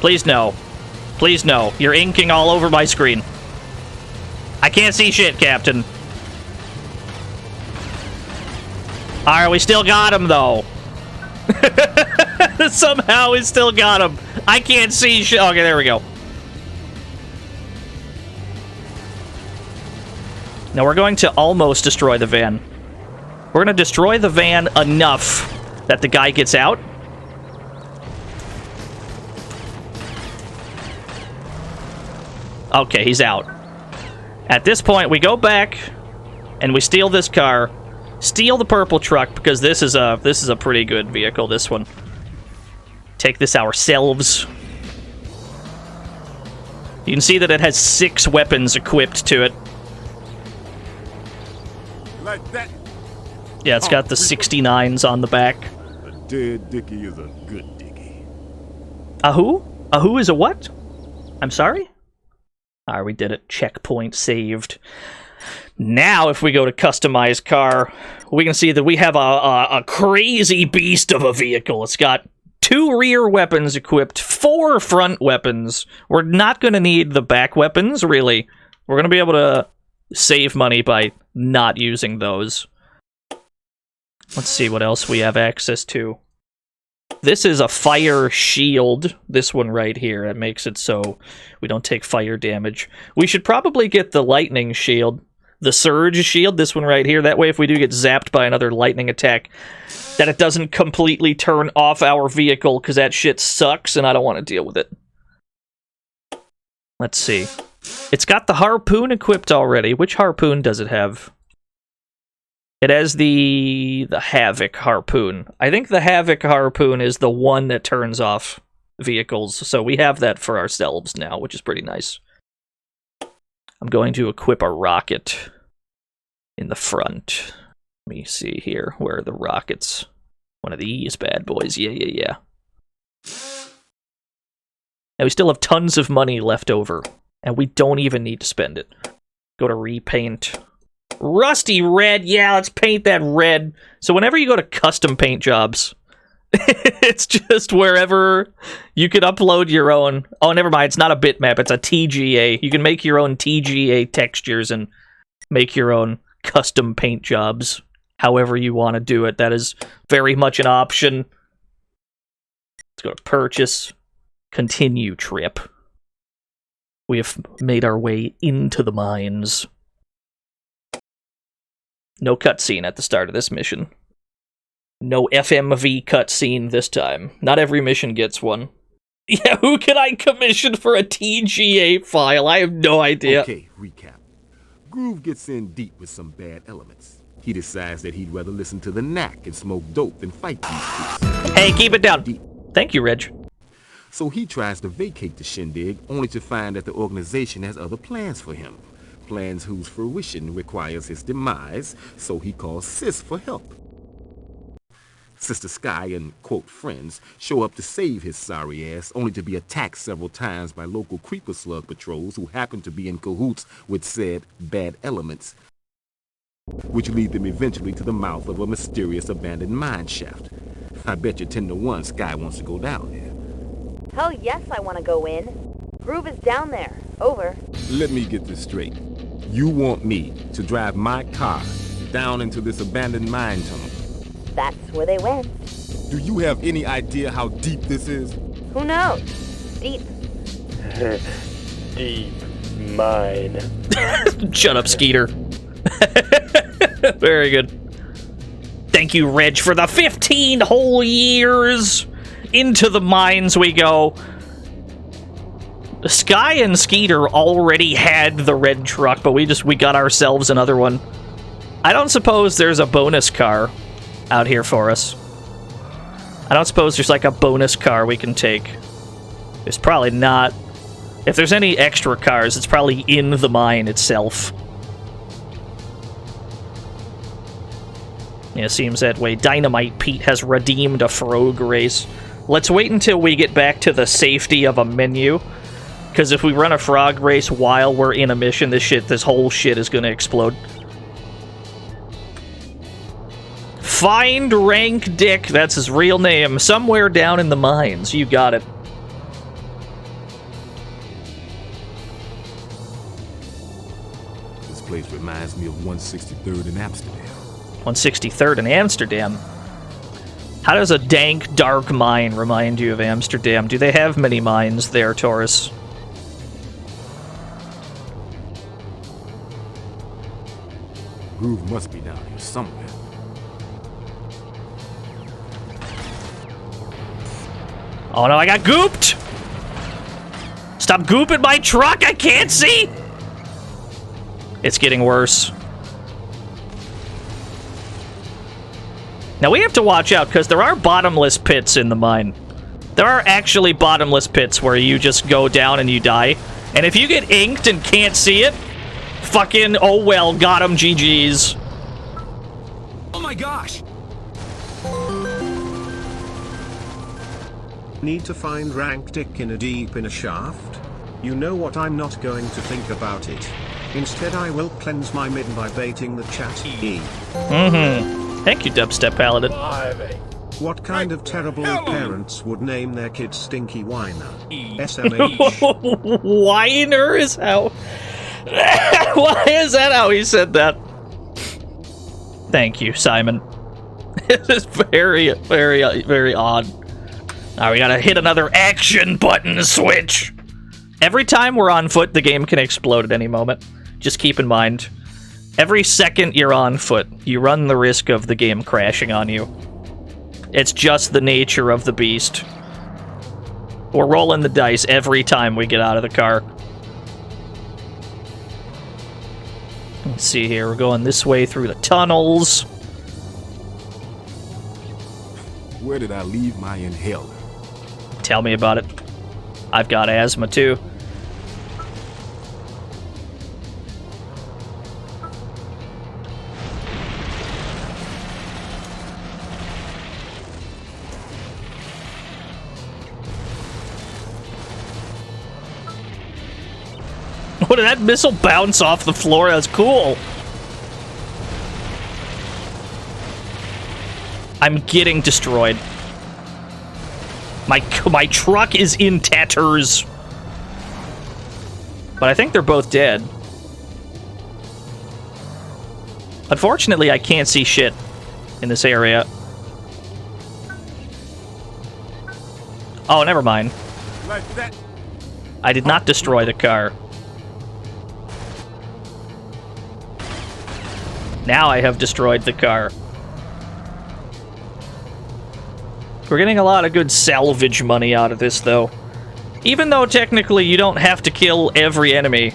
Please no. Please no. You're inking all over my screen. I can't see shit, Captain. Alright, we still got him, though. Somehow we still got him. I can't see shit. Okay, there we go. Now we're going to almost destroy the van. We're going to destroy the van enough that the guy gets out. Okay, he's out. At this point, we go back and we steal this car. Steal the purple truck because this is a pretty good vehicle, this one. Take this ourselves. You can see that it has 6 weapons equipped to it. Like that. Yeah, it's got the 69s on the back. A dead dickie is a good dickie. A who? A who is a what? I'm sorry? Alright, we did it. Checkpoint saved. Now, if we go to customize car, we can see that we have a crazy beast of a vehicle. It's got 2 rear weapons equipped, 4 front weapons. We're not going to need the back weapons, really. We're going to be able to save money by not using those. Let's see what else we have access to. This is a fire shield, this one right here. That makes it so we don't take fire damage. We should probably get the lightning shield. The surge shield, this one right here. That way if we do get zapped by another lightning attack, that it doesn't completely turn off our vehicle, because that shit sucks and I don't want to deal with it. Let's see. It's got the harpoon equipped already. Which harpoon does it have? It has the Havoc harpoon. I think the Havoc harpoon is the one that turns off vehicles, so we have that for ourselves now, which is pretty nice. I'm going to equip a rocket in the front. Let me see here. Where are the rockets? One of these bad boys. Yeah. And we still have tons of money left over, and we don't even need to spend it. Go to repaint. Rusty red! Yeah, let's paint that red. So whenever you go to custom paint jobs, it's just wherever you can upload your own... Oh, never mind, it's not a bitmap, it's a TGA. You can make your own TGA textures and make your own custom paint jobs however you want to do it. That is very much an option. Let's go to purchase. Continue trip. We have made our way into the mines. No cutscene at the start of this mission. No FMV cutscene this time. Not every mission gets one. Yeah, who can I commission for a TGA file? I have no idea. Okay, recap. Groove gets in deep with some bad elements. He decides that he'd rather listen to the knack and smoke dope than fight these creeps. Hey, keep it down. Thank you, Reg. So he tries to vacate the shindig, only to find that the organization has other plans for him. Plans whose fruition requires his demise, so he calls Sis for help. Sister Sky and, quote, friends show up to save his sorry ass, only to be attacked several times by local creeper slug patrols who happen to be in cahoots with said bad elements, which lead them eventually to the mouth of a mysterious abandoned mine shaft. I bet you 10 to 1 Sky wants to go down there. Hell yes, I want to go in. Groove is down there. Over. Let me get this straight. You want me to drive my car down into this abandoned mine tunnel? That's where they went. Do you have any idea how deep this is? Who knows? Deep. Deep mine. Shut up, Skeeter. Very good. Thank you, Reg, for the 15 whole years. Into the mines we go. Sky and Skeeter already had the red truck, but we got ourselves another one. I don't suppose there's a bonus car out here for us. I don't suppose there's like a bonus car we can take. There's probably not. If there's any extra cars, it's probably in the mine itself. Yeah, seems that way. Dynamite Pete has redeemed a frog race. Let's wait until we get back to the safety of a menu. Because if we run a frog race while we're in a mission, this whole shit is gonna explode. Find Rank Dick, that's his real name, somewhere down in the mines. You got it. This place reminds me of 163rd in Amsterdam. 163rd in Amsterdam? How does a dank, dark mine remind you of Amsterdam? Do they have many mines there, Taurus? Groove must be down here somewhere. Oh no, I got gooped! Stop gooping my truck, I can't see! It's getting worse. Now we have to watch out, because there are bottomless pits in the mine. There are actually bottomless pits where you just go down and you die. And if you get inked and can't see it, fucking, oh well, got him, GG's. Oh my gosh! Need to find Rank Dick in a shaft? You know what, I'm not going to think about it. Instead I will cleanse my mid by baiting the chat. Thank you, Dubstep Paladin. What kind of terrible parents would name their kid Stinky Whiner? SMH. Whiner is how... Why is that how he said that? Thank you, Simon. It is very, very, very odd. Now we gotta hit another action button switch. Every time we're on foot, the game can explode at any moment. Just keep in mind, every second you're on foot, you run the risk of the game crashing on you. It's just the nature of the beast. We're rolling the dice every time we get out of the car. Let's see here, we're going this way through the tunnels. Where did I leave my inhaler? Tell me about it. I've got asthma too. What did that missile bounce off the floor? That's cool. I'm getting destroyed. My truck is in tatters. But I think they're both dead. Unfortunately, I can't see shit in this area. Oh, never mind. Like that. I did not destroy the car. Now I have destroyed the car. We're getting a lot of good salvage money out of this, though. Even though technically you don't have to kill every enemy.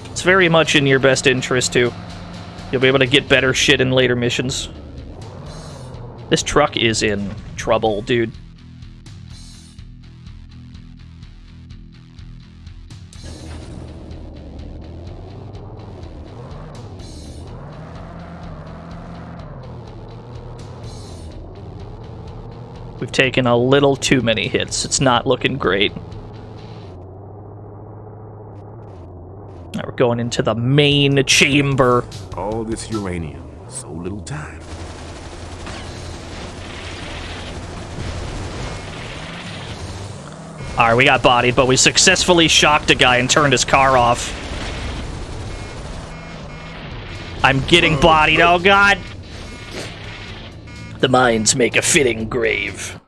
It's very much in your best interest, too. You'll be able to get better shit in later missions. This truck is in trouble, dude. We've taken a little too many hits. It's not looking great. Now we're going into the main chamber. All this uranium, so little time. Alright, we got bodied, but we successfully shocked a guy and turned his car off. I'm getting bodied, oh god! The mines make a fitting grave.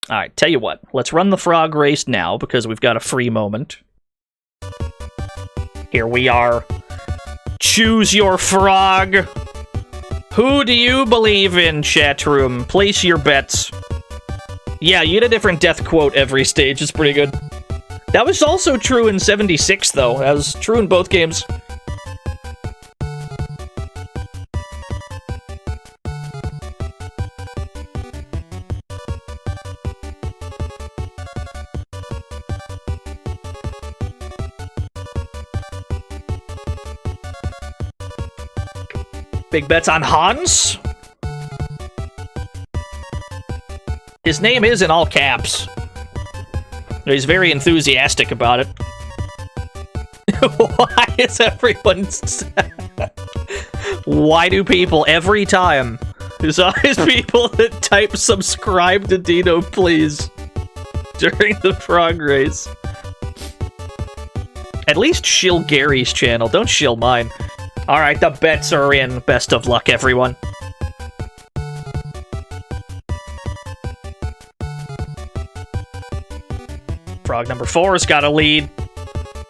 Alright, tell you what. Let's run the frog race now, because we've got a free moment. Here we are. Choose your frog. Who do you believe in, chat room? Place your bets. Yeah, you get a different death quote every stage. It's pretty good. That was also true in 76, though. That was true in both games. Big bets on Hans. His name is in all caps. He's very enthusiastic about it. Why is everyone... Why do people every time... There's always people that type subscribe to Dino, please. During the frog race. At least shill Gary's channel. Don't shill mine. Alright, the bets are in. Best of luck, everyone. Frog number 4's got a lead.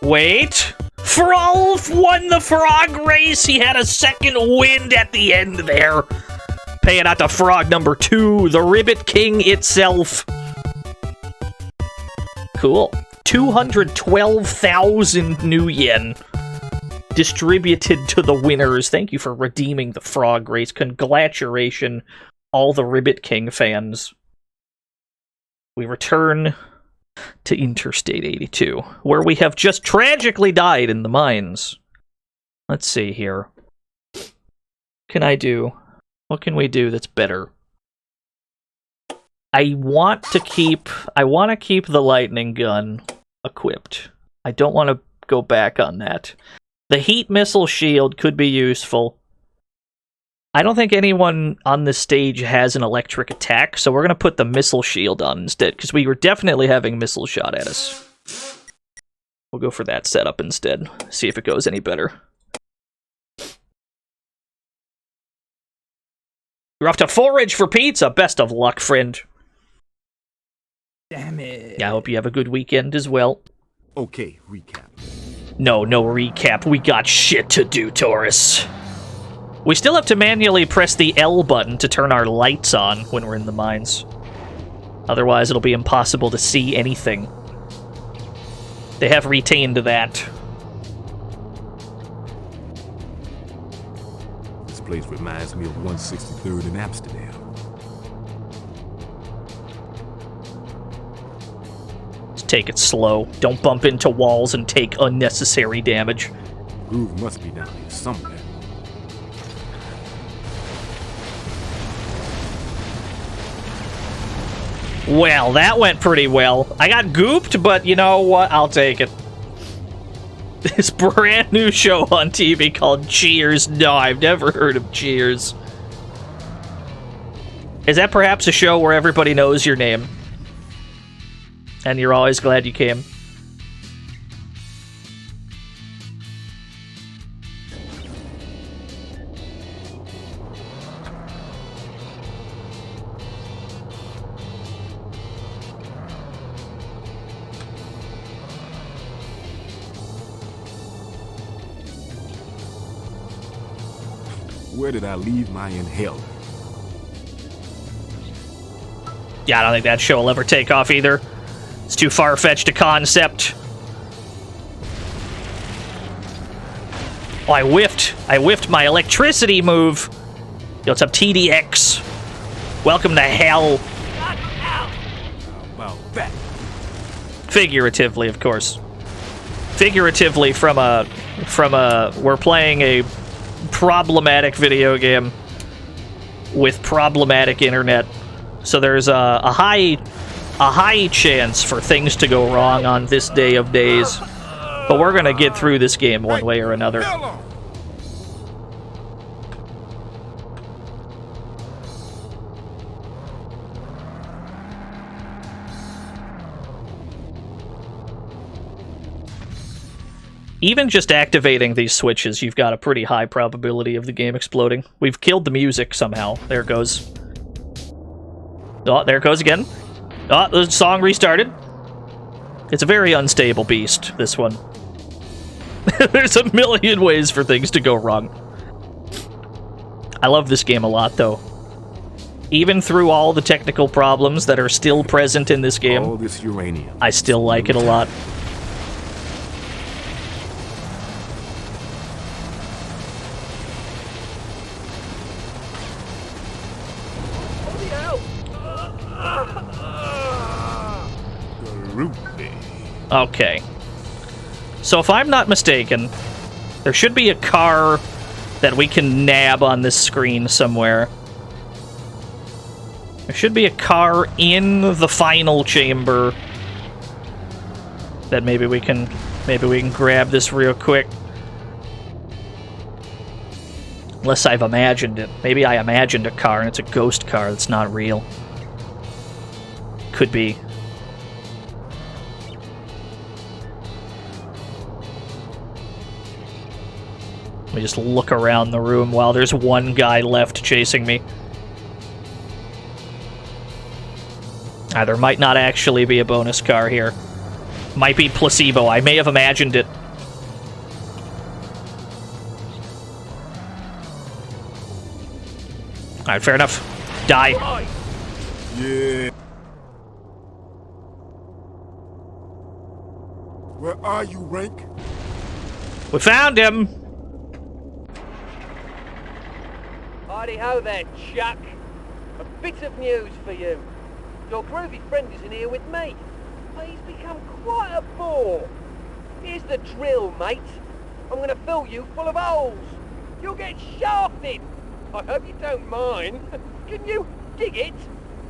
Wait. Frolf won the frog race. He had a second wind at the end there. Paying out to frog number 2, the Ribbit King itself. Cool. 212,000 new yen. Distributed to the winners. Thank you for redeeming the frog race. Congratulations, all the Ribbit King fans. We return to Interstate 82, where we have just tragically died in the mines. Let's see here. What can I do? What can we do that's better? I want to keep the lightning gun equipped. I don't want to go back on that. The heat missile shield could be useful. I don't think anyone on this stage has an electric attack, so we're going to put the missile shield on instead, because we were definitely having missiles shot at us. We'll go for that setup instead, see if it goes any better. You're off to forage for pizza! Best of luck, friend. Damn it. Yeah, I hope you have a good weekend as well. Okay, recap. No recap. We got shit to do, Taurus. We still have to manually press the L button to turn our lights on when we're in the mines. Otherwise, it'll be impossible to see anything. They have retained that. place reminds me of 163rd in Amsterdam. Just take it slow. Don't bump into walls and take unnecessary damage. Groove must be down here somewhere. Well, that went pretty well. I got gooped, but you know what? I'll take it. This brand new show on TV called Cheers. No, I've never heard of Cheers. Is that perhaps a show where everybody knows your name? And you're always glad you came? Where did I leave my inhaler? Yeah, I don't think that show will ever take off either. It's too far-fetched a concept. Oh, I whiffed. I whiffed my electricity move. Yo, what's up, TDX? Welcome to hell. About that. Figuratively, of course. Figuratively from a we're playing a problematic video game with problematic internet. So there's a high chance for things to go wrong on this day of days. But we're gonna get through this game one way or another. Even just activating these switches, you've got a pretty high probability of the game exploding. We've killed the music somehow. There it goes. Oh, there it goes again. Oh, the song restarted. It's a very unstable beast, this one. There's a million ways for things to go wrong. I love this game a lot, though. Even through all the technical problems that are still present in this game, all this uranium. I still like it a lot. Okay. So if I'm not mistaken, there should be a car that we can nab on this screen somewhere. There should be a car in the final chamber that maybe we can grab this real quick. Unless I've imagined it. Maybe I imagined a car and it's a ghost car that's not real. Could be. Let me just look around the room while there's one guy left chasing me. There might not actually be a bonus car here. Might be placebo. I may have imagined it. Alright, fair enough. Die. Yeah. Where are you, Rank? We found him! Hardy-ho there, Chuck. A bit of news for you. Your groovy friend is in here with me. But he's become quite a bore. Here's the drill, mate. I'm gonna fill you full of holes. You'll get shafted. I hope you don't mind. Can you dig it?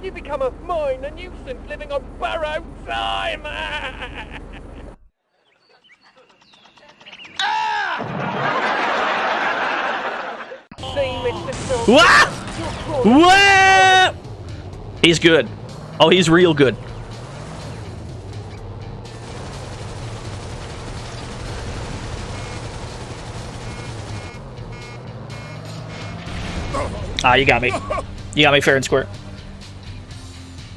You become a minor nuisance living on borrowed time. What? What? He's good. Oh, he's real good. Ah, you got me. You got me fair and square.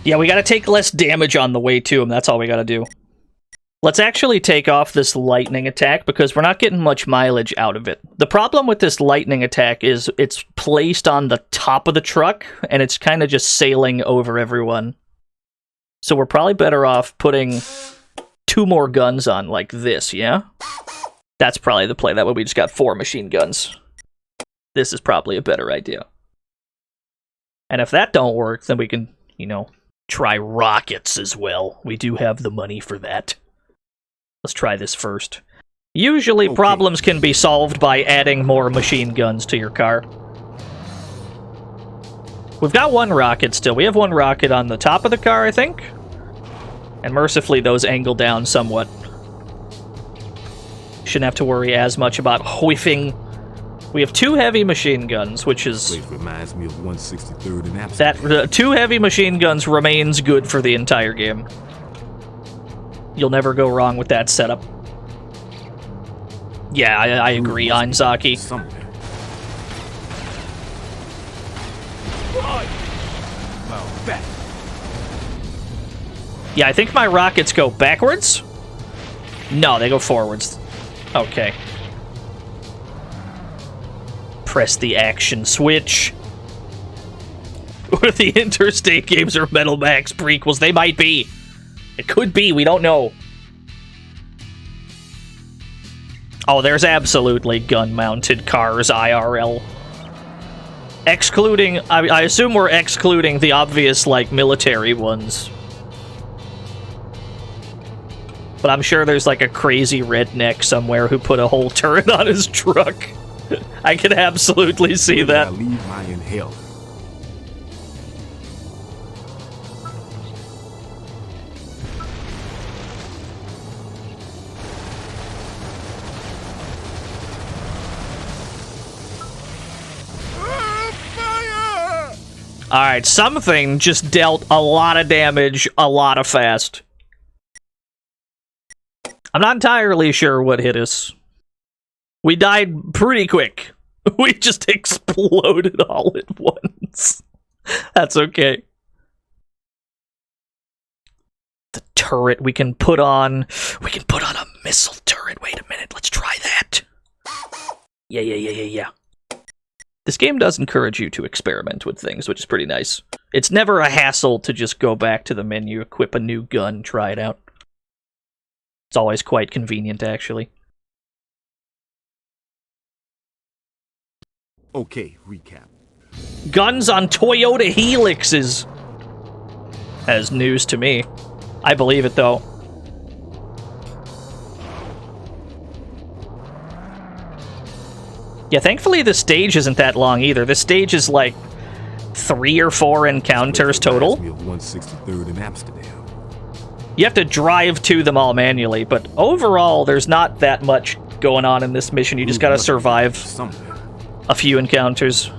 Yeah, we gotta take less damage on the way to him. That's all we gotta do. Let's actually take off this lightning attack because we're not getting much mileage out of it. The problem with this lightning attack is it's placed on the top of the truck and it's kind of just sailing over everyone. So we're probably better off putting 2 more guns on like this, yeah? That's probably the play. That way we just got 4 machine guns. this is probably a better idea. And if that don't work, then we can, you know, try rockets as well. We do have the money for that. Let's try this first. Usually problems can be solved by adding more machine guns to your car. We've got one rocket still. We have one rocket on the top of the car, I think. And mercifully, those angle down somewhat. Shouldn't have to worry as much about whiffing. We have 2 heavy machine guns, which is... reminds me of 163rd and Amsterdam. That 2 heavy machine guns remains good for the entire game. You'll never go wrong with that setup. Yeah, I agree, Einzaki. Yeah, I think my rockets go backwards? No, they go forwards. Okay. Press the action switch. Or the Interstate games are Metal Max prequels. They might be. It could be, we don't know. Oh, there's absolutely gun-mounted cars, IRL. Excluding... I assume we're excluding the obvious, like, military ones. But I'm sure there's, like, a crazy redneck somewhere who put a whole turret on his truck. I can absolutely see that. I leave my inhaler. Alright, something just dealt a lot of damage, a lot of fast. I'm not entirely sure what hit us. We died pretty quick. We just exploded all at once. That's okay. The turret we can put on... We can put on a missile turret. Wait a minute, let's try that. Yeah. This game does encourage you to experiment with things, which is pretty nice. It's never a hassle to just go back to the menu, equip a new gun, try it out. It's always quite convenient, actually. Okay, recap. Guns on Toyota Helixes! That is news to me. I believe it, though. Yeah, thankfully the stage isn't that long either. The stage is like 3 or 4 encounters total. Me of 163rd and Amsterdam. You have to drive to them all manually, but overall there's not that much going on in this mission. You just gotta survive a few encounters.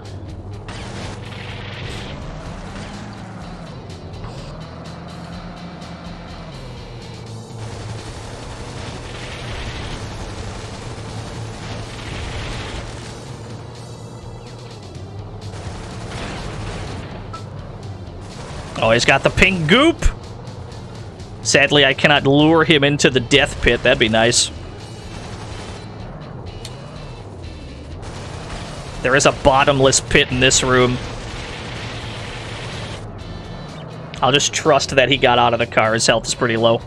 Oh, he's got the pink goop! Sadly, I cannot lure him into the death pit. That'd be nice. There is a bottomless pit in this room. I'll just trust that he got out of the car. His health is pretty low.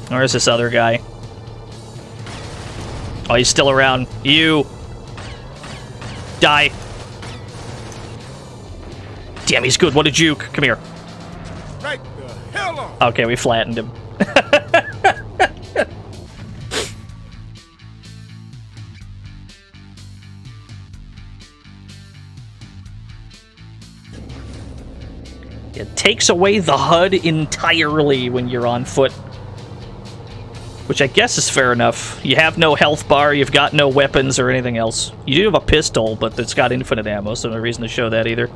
Where's this other guy? Oh, he's still around. You! Die! Damn, he's good. What a juke. Come here. Right the hell on! Okay, we flattened him. It takes away the HUD entirely when you're on foot. Which I guess is fair enough. You have no health bar, you've got no weapons or anything else. You do have a pistol, but it's got infinite ammo, so no reason to show that either.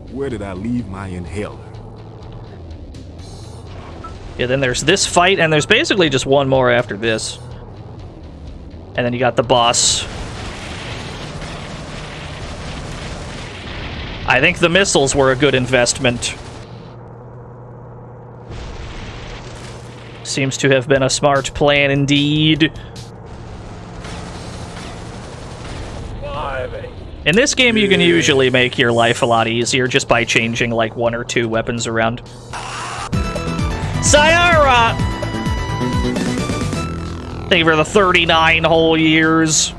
Where did I leave my inhaler? Yeah, then there's this fight, and there's basically just one more after this. And then you got the boss. I think the missiles were a good investment. Seems to have been a smart plan indeed. In this game, you can usually make your life a lot easier just by changing, like, 1 or 2 weapons around. Sayara! Thank you for the 39 whole years.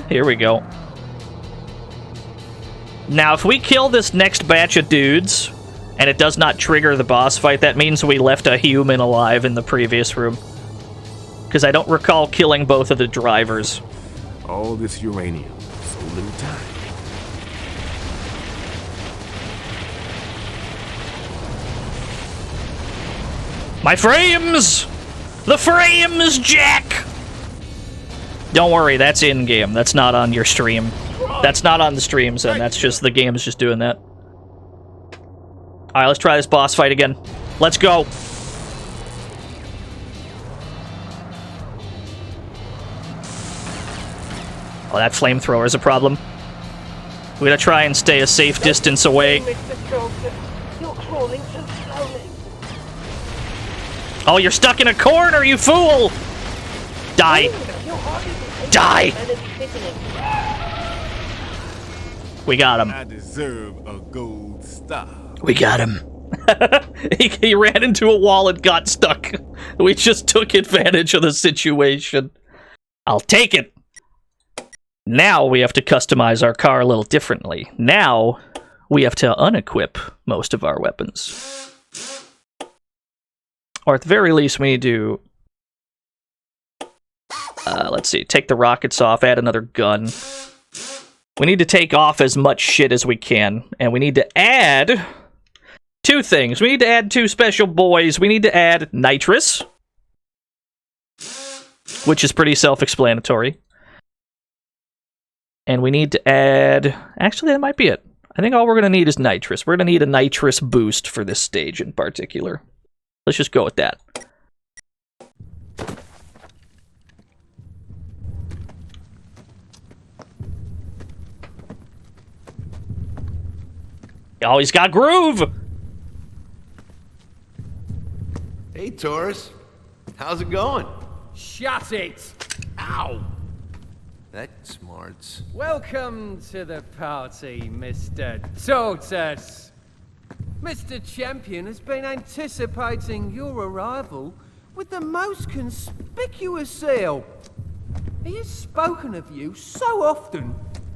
Here we go. Now, if we kill this next batch of dudes, and it does not trigger the boss fight, that means we left a human alive in the previous room. Because I don't recall killing both of the drivers. All this uranium, so little time. My frames! The frames, Jack! Don't worry, that's in-game. That's not on your stream. That's not on the streams, and that's just the game's just doing that. Alright, let's try this boss fight again. Let's go! Oh, that flamethrower is a problem. We gotta try and stay a safe distance away. You're crawling too slowly. Oh, you're stuck in a corner, you fool! Die! Die! We got him. I deserve a gold star. We got him. He ran into a wall and got stuck. We just took advantage of the situation. I'll take it. Now we have to customize our car a little differently. Now we have to unequip most of our weapons. Or at the very least, we need to... let's see, take the rockets off, add another gun. We need to take off as much shit as we can. And we need to add 2 things. We need to add 2 special boys. We need to add nitrous, which is pretty self-explanatory. And we need to add... Actually, that might be it. I think all we're going to need is nitrous. We're going to need a nitrous boost for this stage in particular. Let's just go with that. Oh, he's got groove! Hey, Taurus. How's it going? Shut it! Ow! That smarts. Welcome to the party, Mr. Tortoise. Mr. Champion has been anticipating your arrival with the most conspicuous zeal. He has spoken of you so often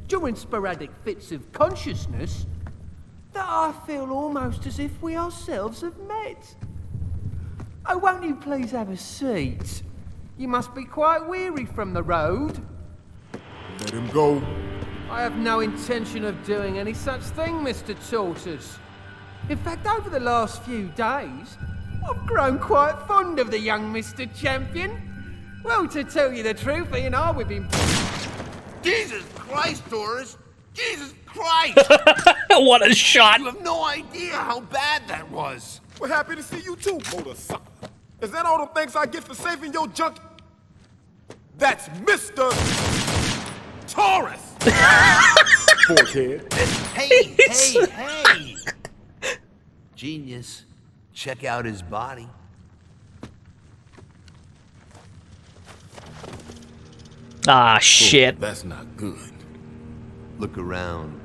during sporadic fits of consciousness that I feel almost as if we ourselves have met. Oh, won't you please have a seat? You must be quite weary from the road. Let him go. I have no intention of doing any such thing, Mr. Tortoise. In fact, over the last few days, I've grown quite fond of the young Mr. Champion. Well, to tell you the truth, he and I, we've been... Jesus Christ, Taurus! Jesus Christ! What a shot! You have no idea how bad that was. We're happy to see you too, motor sucker. Is that all the thanks I get for saving your junk? That's Mr. Taurus! Forkhead. Hey! Genius. Check out his body. Ah, shit. Oh, that's not good. Look around,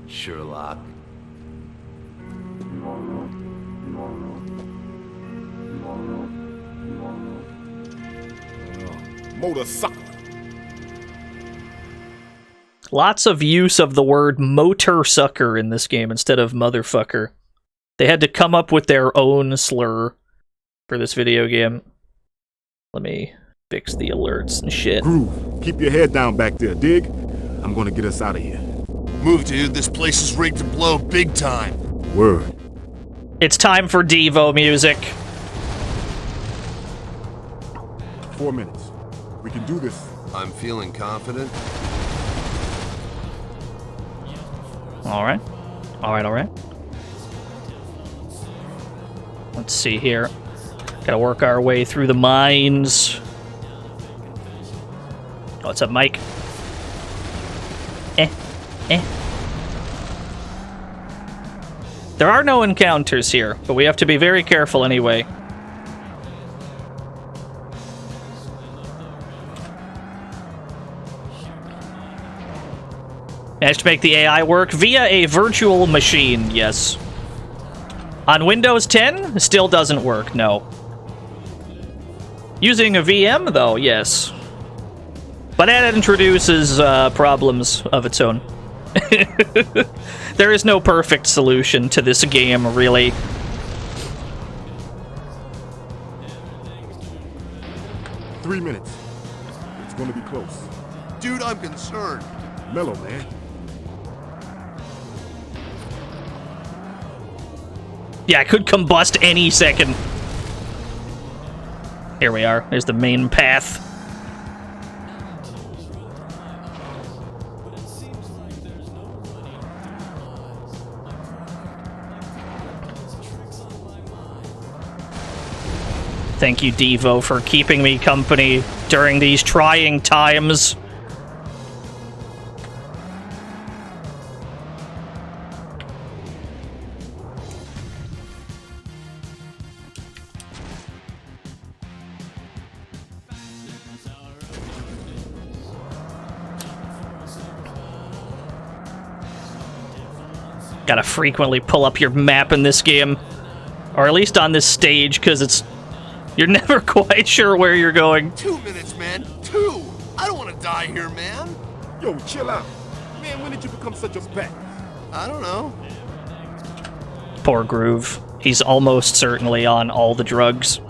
Sherlock. Motor sucker. Lots of use of the word motor sucker in this game instead of motherfucker. They had to come up with their own slur for this video game. Let me fix the alerts and shit. Groove, keep your head down back there, dig? I'm gonna get us out of here. Move, dude. This place is rigged to blow big time. Word. It's time for Devo music. 4 minutes. We can do this. I'm feeling confident. Alright. Alright. Let's see here. Gotta work our way through the mines. What's up, Mike? There are no encounters here, but we have to be very careful anyway. Managed to make the AI work via a virtual machine, yes. On Windows 10, still doesn't work, no. Using a VM, though, yes. But that introduces problems of its own. There is no perfect solution to this game, really. Three minutes. It's gonna be close. Dude, I'm concerned. Mellow, man. Yeah, it could combust any second. Here we are. There's the main path. Thank you, Devo, for keeping me company during these trying times. Gotta frequently pull up your map in this game. Or at least on this stage, because you're never quite sure where you're going. 2 minutes, man. 2! I don't want to die here, man. Yo, chill out. Man, when did you become such a spec? I don't know. Poor Groove. He's almost certainly on all the drugs.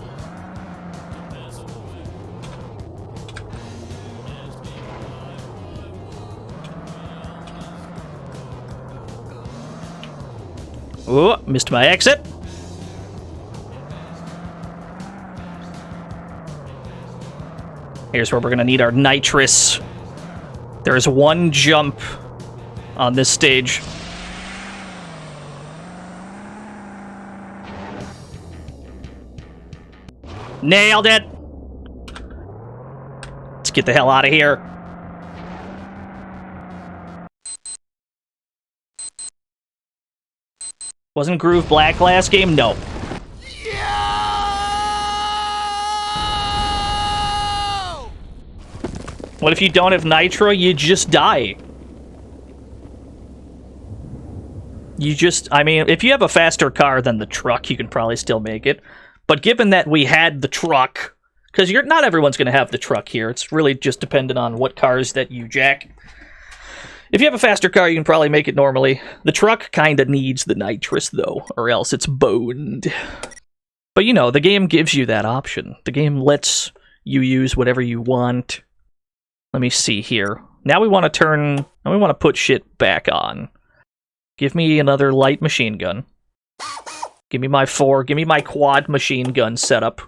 Ooh, missed my exit. Here's where we're gonna need our nitrous. There is one jump on this stage. Nailed it! Let's get the hell out of here. Wasn't Groove black last game? No. What if you don't have nitro? You just die. I mean, if you have a faster car than the truck, you can probably still make it. But given that we had the truck, because not everyone's going to have the truck here. It's really just dependent on what cars that you jack. If you have a faster car, you can probably make it normally. The truck kind of needs the nitrous, though, or else it's boned. But, you know, the game gives you that option. The game lets you use whatever you want. Let me see here. Now we want to put shit back on. Give me another light machine gun. Give me my quad machine gun setup.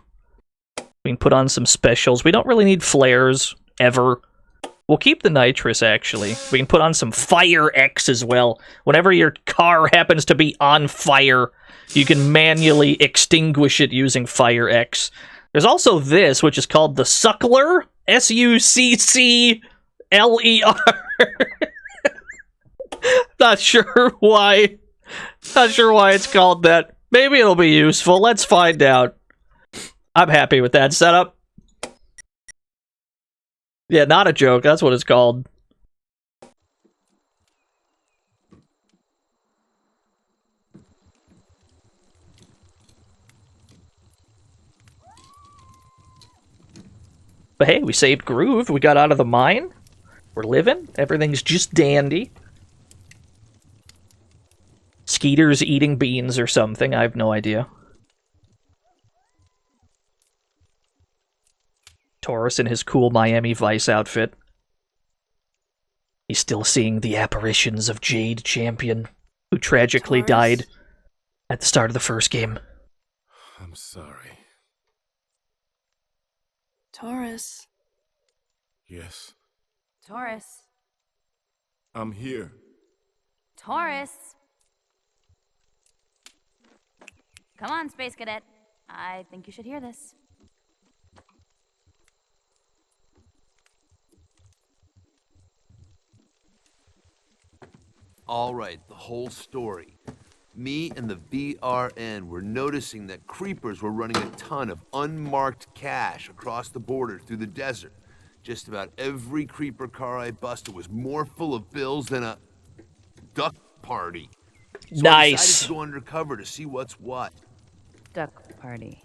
We can put on some specials. We don't really need flares, ever. We'll keep the nitrous, actually. We can put on some Fire X as well. Whenever your car happens to be on fire, you can manually extinguish it using Fire X. There's also this, which is called the Suckler. Succler. Not sure why it's called that. Maybe it'll be useful. Let's find out. I'm happy with that setup. Yeah, not a joke. That's what it's called. But hey, we saved Groove. We got out of the mine. We're living. Everything's just dandy. Skeeter's eating beans or something. I have no idea. Taurus in his cool Miami Vice outfit. He's still seeing the apparitions of Jade Champion, who tragically died at the start of the first game. I'm sorry. Taurus. Yes, Taurus. I'm here. Taurus. Come on, Space Cadet. I think you should hear this. All right, the whole story. Me and the VRN were noticing that creepers were running a ton of unmarked cash across the border through the desert. Just about every creeper car I busted was more full of bills than a duck party. So I decided to go undercover to see what's what. Duck party.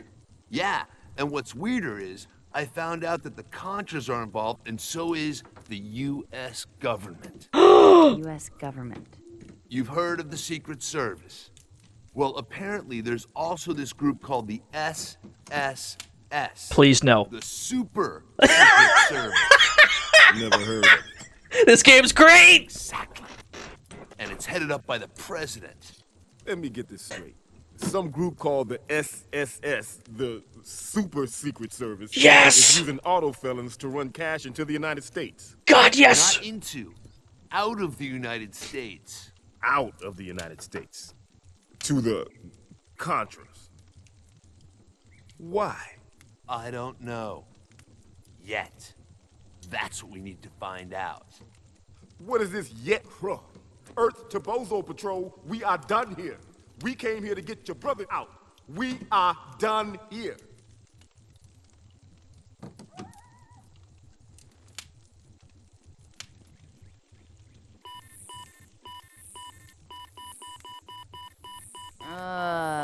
Yeah, and what's weirder is I found out that the Contras are involved, and so is the U.S. government. U.S. government. You've heard of the Secret Service. Well, apparently there's also this group called the SSS. Please no. The Super Secret Service. Never heard of it. This game's great! Exactly. And it's headed up by the president. Let me get this straight. Some group called the SSS, the Super Secret Service, yes, is using auto felons to run cash into the United States. God, yes! Not into. Out of the United States. Out of the United States. To the Contras. Why? I don't know. Yet. That's what we need to find out. What is this yet, huh? Earth to Bozo Patrol, we are done here. We came here to get your brother out. We are done here.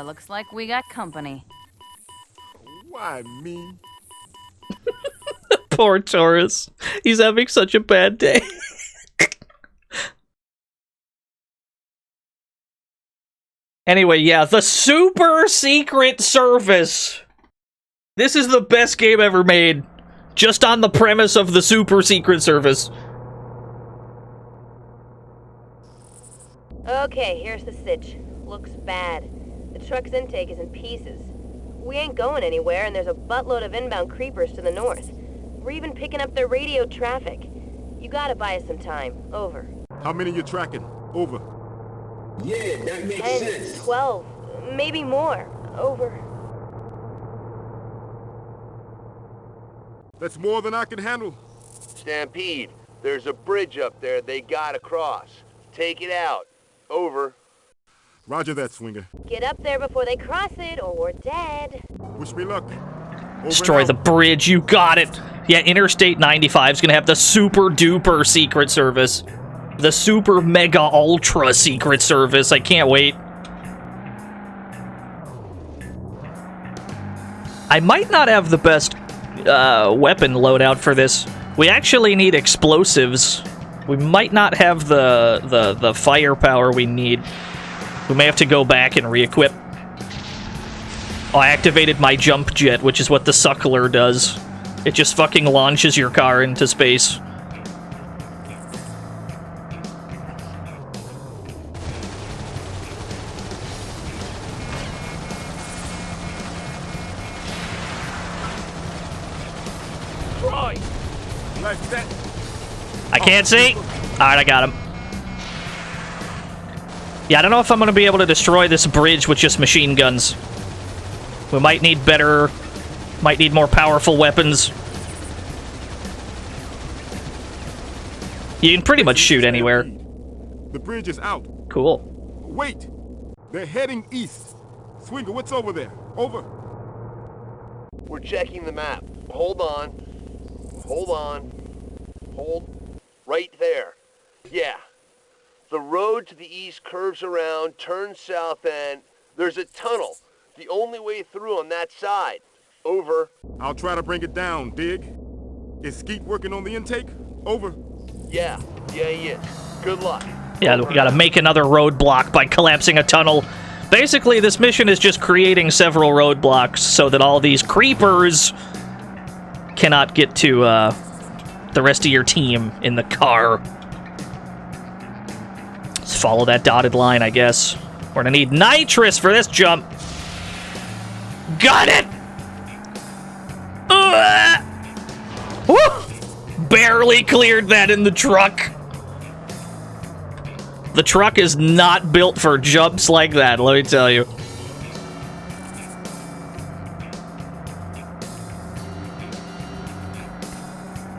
Looks like we got company. Why me? Poor Taurus. He's having such a bad day. Anyway, yeah, the Super Secret Service. This is the best game ever made. Just on the premise of the Super Secret Service. Okay, here's the sitch. Looks bad. The truck's intake is in pieces. We ain't going anywhere, and there's a buttload of inbound creepers to the north. We're even picking up their radio traffic. You gotta buy us some time. Over. How many you tracking? Over. Yeah, that makes 10, sense. 12, maybe more. Over. That's more than I can handle. Stampede, there's a bridge up there they gotta cross. Take it out. Over. Roger that, Swinger. Get up there before they cross it, or we're dead. Wish me luck. Destroy the bridge, you got it. Yeah, Interstate 95 is gonna have the super duper Secret Service. The super mega ultra Secret Service. I can't wait. I might not have the best weapon loadout for this. We actually need explosives. We might not have the firepower we need. We may have to go back and re-equip. Oh, I activated my jump jet, which is what the suckler does. It just fucking launches your car into space. Right. Like that. I can't see. Alright, I got him. Yeah, I don't know if I'm going to be able to destroy this bridge with just machine guns. We might need better... Might need more powerful weapons. You can pretty much shoot anywhere. The bridge is out. Cool. Wait! They're heading east. Swinger, what's over there? Over. We're checking the map. Hold on. Hold on. Hold. Right there. Yeah. The road to the east curves around, turns south, and there's a tunnel. The only way through on that side. Over. I'll try to bring it down, dig. Is Skeet working on the intake? Over. Yeah, he is. Good luck. Yeah, we gotta make another roadblock by collapsing a tunnel. Basically, this mission is just creating several roadblocks so that all these creepers cannot get to the rest of your team in the car. Let's follow that dotted line, I guess. We're gonna need nitrous for this jump. Got it! Woo! Barely cleared that in the truck. The truck is not built for jumps like that, let me tell you.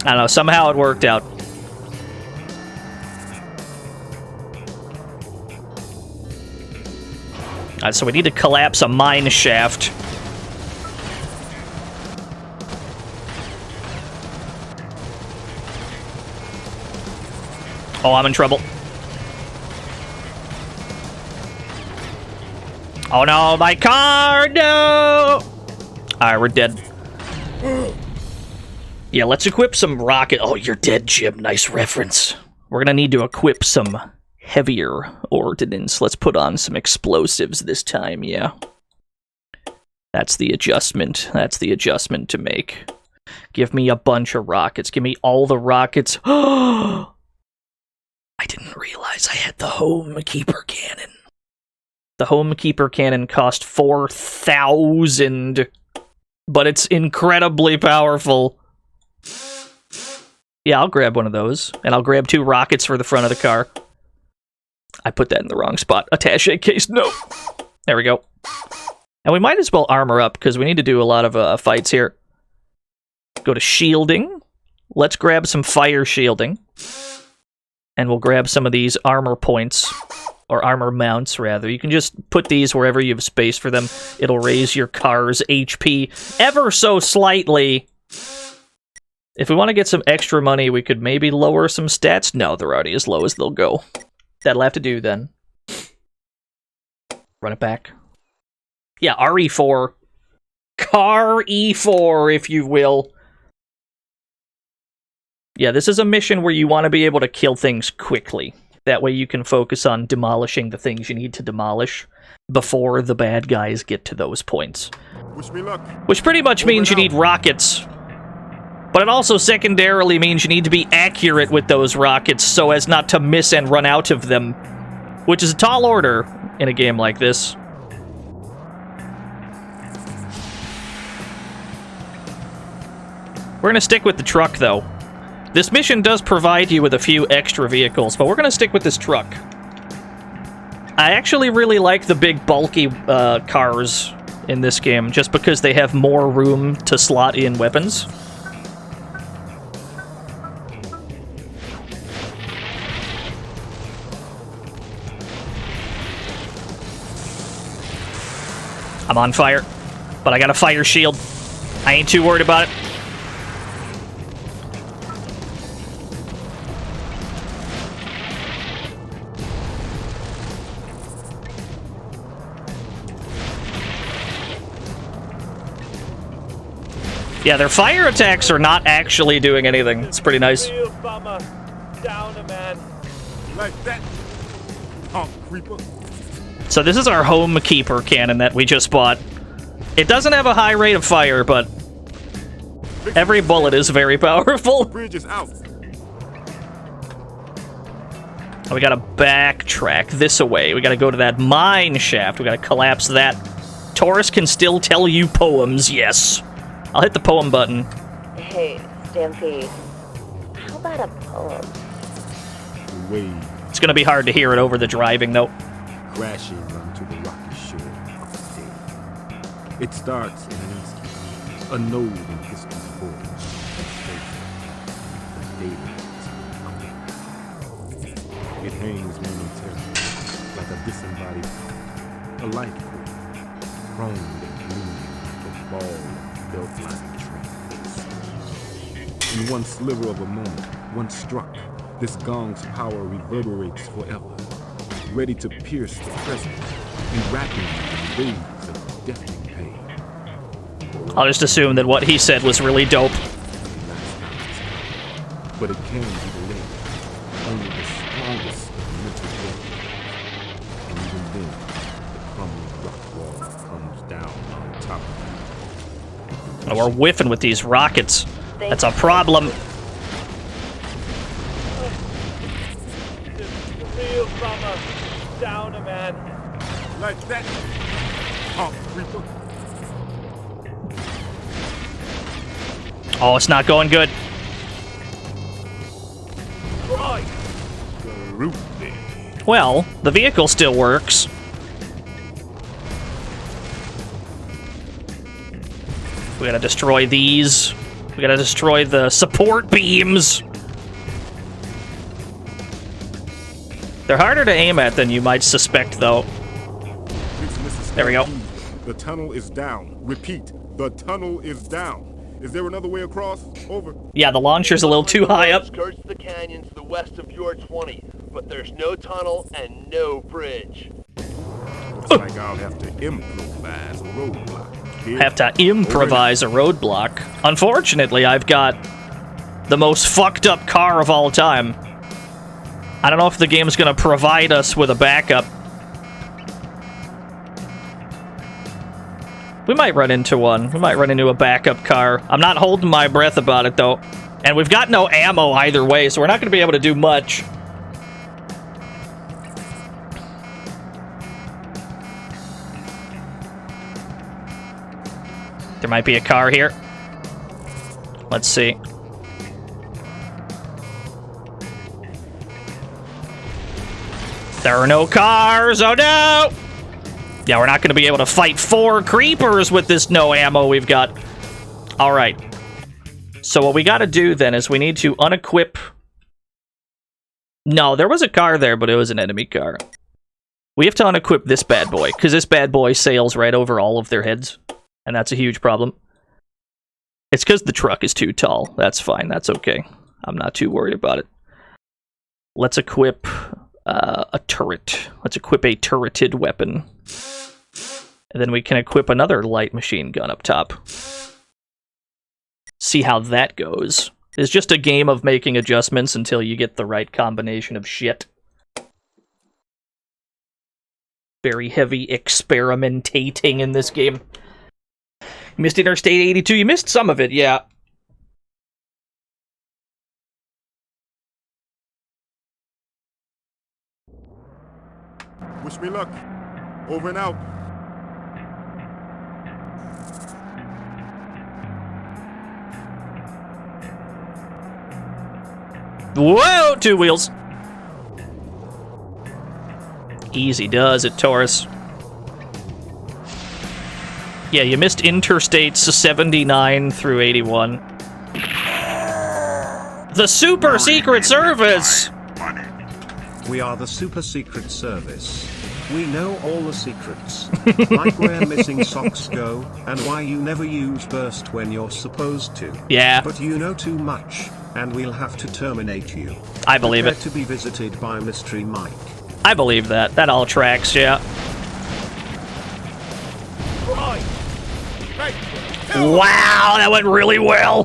I don't know, somehow it worked out. Alright, so we need to collapse a mine shaft. Oh, I'm in trouble. Oh no, my car! No! Alright, we're dead. Yeah, let's equip some rocket. Oh, you're dead, Jim. Nice reference. We're gonna need to equip some heavier ordnance. Let's put on some explosives this time, yeah. That's the adjustment. That's the adjustment to make. Give me a bunch of rockets. Give me all the rockets. I didn't realize I had the Homekeeper cannon. The Homekeeper cannon cost 4,000, but it's incredibly powerful. Yeah, I'll grab one of those, and I'll grab 2 rockets for the front of the car. I put that in the wrong spot. Attaché case, no. There we go. And we might as well armor up, because we need to do a lot of fights here. Go to shielding. Let's grab some fire shielding. And we'll grab some of these armor points. Or armor mounts, rather. You can just put these wherever you have space for them. It'll raise your car's HP ever so slightly. If we want to get some extra money, we could maybe lower some stats. No, they're already as low as they'll go. That'll have to do, then. Run it back. Yeah, RE4. Car E4, if you will. Yeah, this is a mission where you want to be able to kill things quickly. That way you can focus on demolishing the things you need to demolish before the bad guys get to those points. Wish me luck. Which pretty much means you need rockets. But it also secondarily means you need to be accurate with those rockets so as not to miss and run out of them. Which is a tall order in a game like this. We're gonna stick with the truck, though. This mission does provide you with a few extra vehicles, but we're gonna stick with this truck. I actually really like the big, bulky cars in this game, just because they have more room to slot in weapons. I'm on fire, but I got a fire shield. I ain't too worried about it. Yeah, their fire attacks are not actually doing anything. It's pretty nice. Real bummer. Down a man. Like that, punk creeper. So this is our Homekeeper cannon that we just bought. It doesn't have a high rate of fire, but every bullet is very powerful. Bridge is out. We gotta backtrack this away. We gotta go to that mine shaft. We gotta collapse that. Taurus can still tell you poems, yes. I'll hit the poem button. Hey, Stampede. How about a poem? It's gonna be hard to hear it over the driving, though. Crashing onto the rocky shore of the day. It starts in an instant, a node in history's forge, it hangs momentarily, like a disembodied thought, a light cord, chromed and gleaming like a ball of belt-lined trains. In one sliver of a moment, once struck, this gong's power reverberates forever, ready to pierce the present, enwrapping you in waves of deafening pain. I'll just assume that what he said was really dope. But it can be delayed. Only the strongest of mental will. And even then, the crumbling rock wall comes down on top of you. Oh, we're whiffing with these rockets. That's a problem. Real bummer. Down a man. Like that, punk creeper. Oh, it's not going good. Right. Well, the vehicle still works. We gotta destroy these. We gotta destroy the support beams. They're harder to aim at than you might suspect, though. This There we go. The tunnel is down. Repeat, the tunnel is down. Is there another way across? Over. Yeah, the launcher's a little too high up. Skirts the canyon to the west of your 20, but there's no tunnel and no bridge. Looks like I'll have to improvise a roadblock. Have to improvise a roadblock. Unfortunately, I've got the most fucked up car of all time. I don't know if the game's gonna provide us with a backup. We might run into one. We might run into a backup car. I'm not holding my breath about it, though. And we've got no ammo either way, so we're not going to be able to do much. There might be a car here. Let's see. There are no cars. Oh, no! Yeah, we're not going to be able to fight 4 creepers with this no ammo we've got. All right. So what we got to do then is we need to unequip... No, there was a car there, but it was an enemy car. We have to unequip this bad boy, because this bad boy sails right over all of their heads. And that's a huge problem. It's because the truck is too tall. That's fine. That's okay. I'm not too worried about it. Let's equip a turret. Let's equip a turreted weapon. And then we can equip another light machine gun up top. See how that goes. It's just a game of making adjustments until you get the right combination of shit. Very heavy experimentating in this game. You missed Interstate 82. You missed some of it, yeah. Wish me luck. Over and out. Whoa! 2 wheels. Easy does it, Taurus. Yeah, you missed Interstates 79 through 81. The Super Secret Service! We are the Super Secret Service. We know all the secrets. Like where missing socks go, and why you never use burst when you're supposed to. Yeah. But you know too much, and we'll have to terminate you. I believe it. To be visited by Mystery Mike. I believe that. That all tracks, yeah. Wow, that went really well.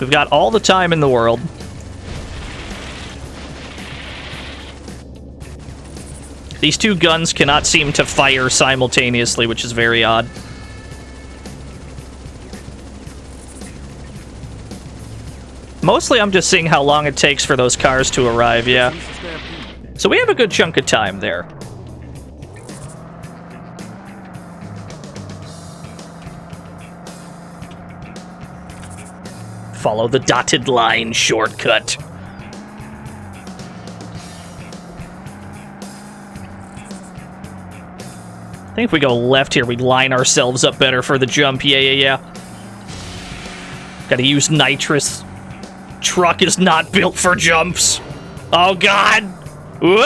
We've got all the time in the world. These 2 guns cannot seem to fire simultaneously, which is very odd. Mostly I'm just seeing how long it takes for those cars to arrive, yeah. So we have a good chunk of time there. Follow the dotted line shortcut. I think if we go left here, we line ourselves up better for the jump. Yeah. Gotta use nitrous. Truck is not built for jumps. Oh, God. Ooh.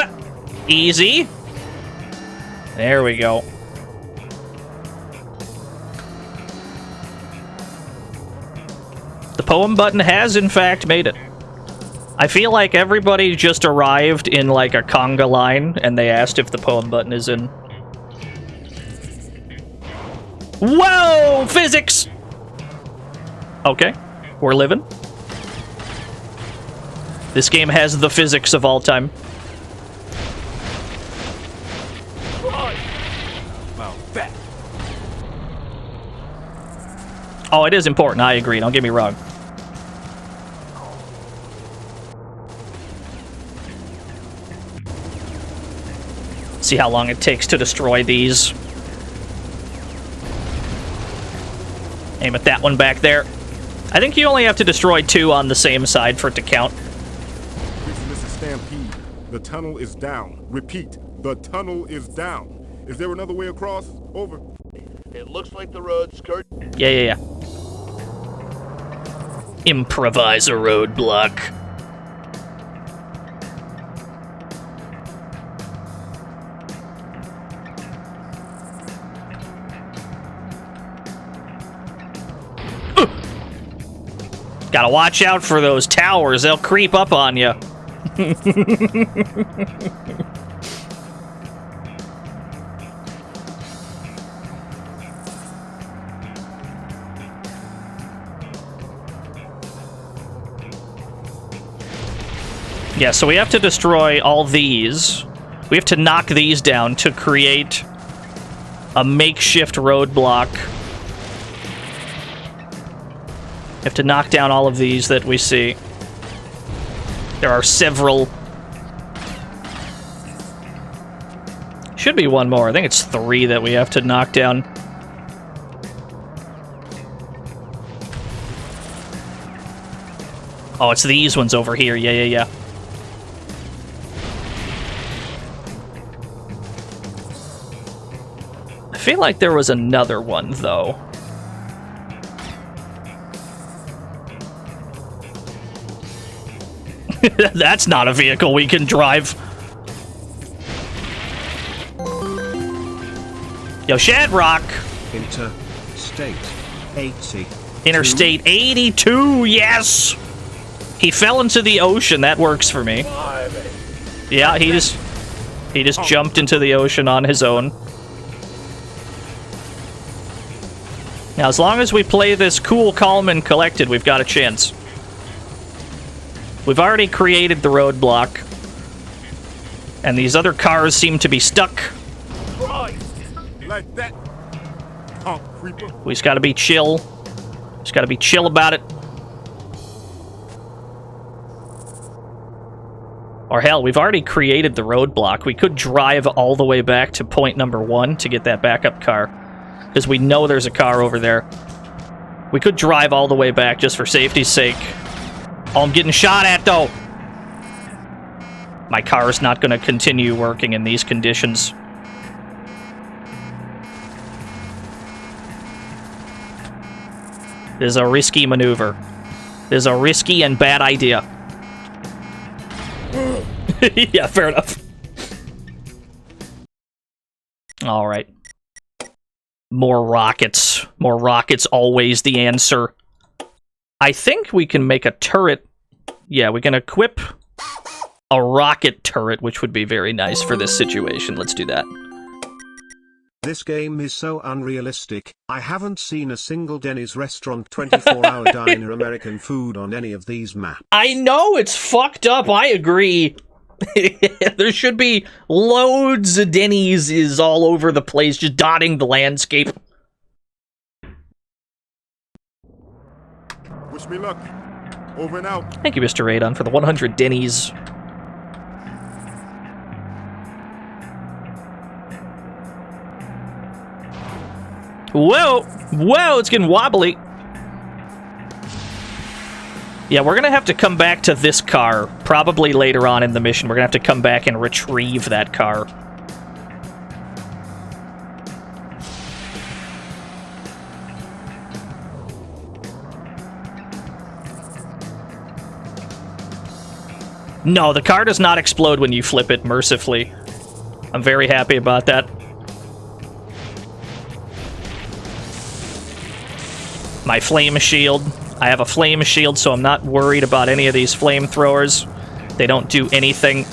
Easy. There we go. The poem button has, in fact, made it. I feel like everybody just arrived in, like, a conga line, and they asked if the poem button is in. Whoa! Physics! Okay. We're living. This game has the physics of all time. Oh, it is important. I agree. Don't get me wrong. See how long it takes to destroy these. Aim at that one back there. I think you only have to destroy 2 on the same side for it to count. This is Mrs. Stampede. The tunnel is down. Repeat, the tunnel is down. Is there another way across? Over. It looks like the road skirt. Yeah. Improvise a roadblock. Gotta watch out for those towers, they'll creep up on you. Yeah, so we have to destroy all these. We have to knock these down to create a makeshift roadblock. We have to knock down all of these that we see. There are several. Should be one more. I think it's 3 that we have to knock down. Oh, it's these ones over here. Yeah. I feel like there was another one, though. That's not a vehicle we can drive. Yo, Shadrock. Interstate 80. Interstate 82, yes! He fell into the ocean, that works for me. Yeah, he just jumped into the ocean on his own. Now, as long as we play this cool, calm, and collected, we've got a chance. We've already created the roadblock. And these other cars seem to be stuck. Like that. Oh, creeper. We just gotta be chill. Just gotta be chill about it. Or hell, we've already created the roadblock. We could drive all the way back to point number 1 to get that backup car. Because we know there's a car over there. We could drive all the way back just for safety's sake. Oh, I'm getting shot at, though. My car is not going to continue working in these conditions. This is a risky maneuver. This is a risky and bad idea. Yeah, fair enough. All right. More rockets. More rockets, always the answer. I think we can make a turret. Yeah, we can equip a rocket turret, which would be very nice for this situation. Let's do that. This game is so unrealistic. I haven't seen a single Denny's restaurant 24-hour diner American food on any of these maps. I know, it's fucked up. I agree. There should be loads of Denny's all over the place, just dotting the landscape. Wish me luck. Over and out. Thank you, Mr. Radon, for the 100 Denny's. Whoa! Whoa, it's getting wobbly. Yeah, we're gonna have to come back to this car. Probably later on in the mission, we're gonna have to come back and retrieve that car. No, the car does not explode when you flip it, mercifully. I'm very happy about that. My flame shield. I have a flame shield, so I'm not worried about any of these flamethrowers. They don't do anything.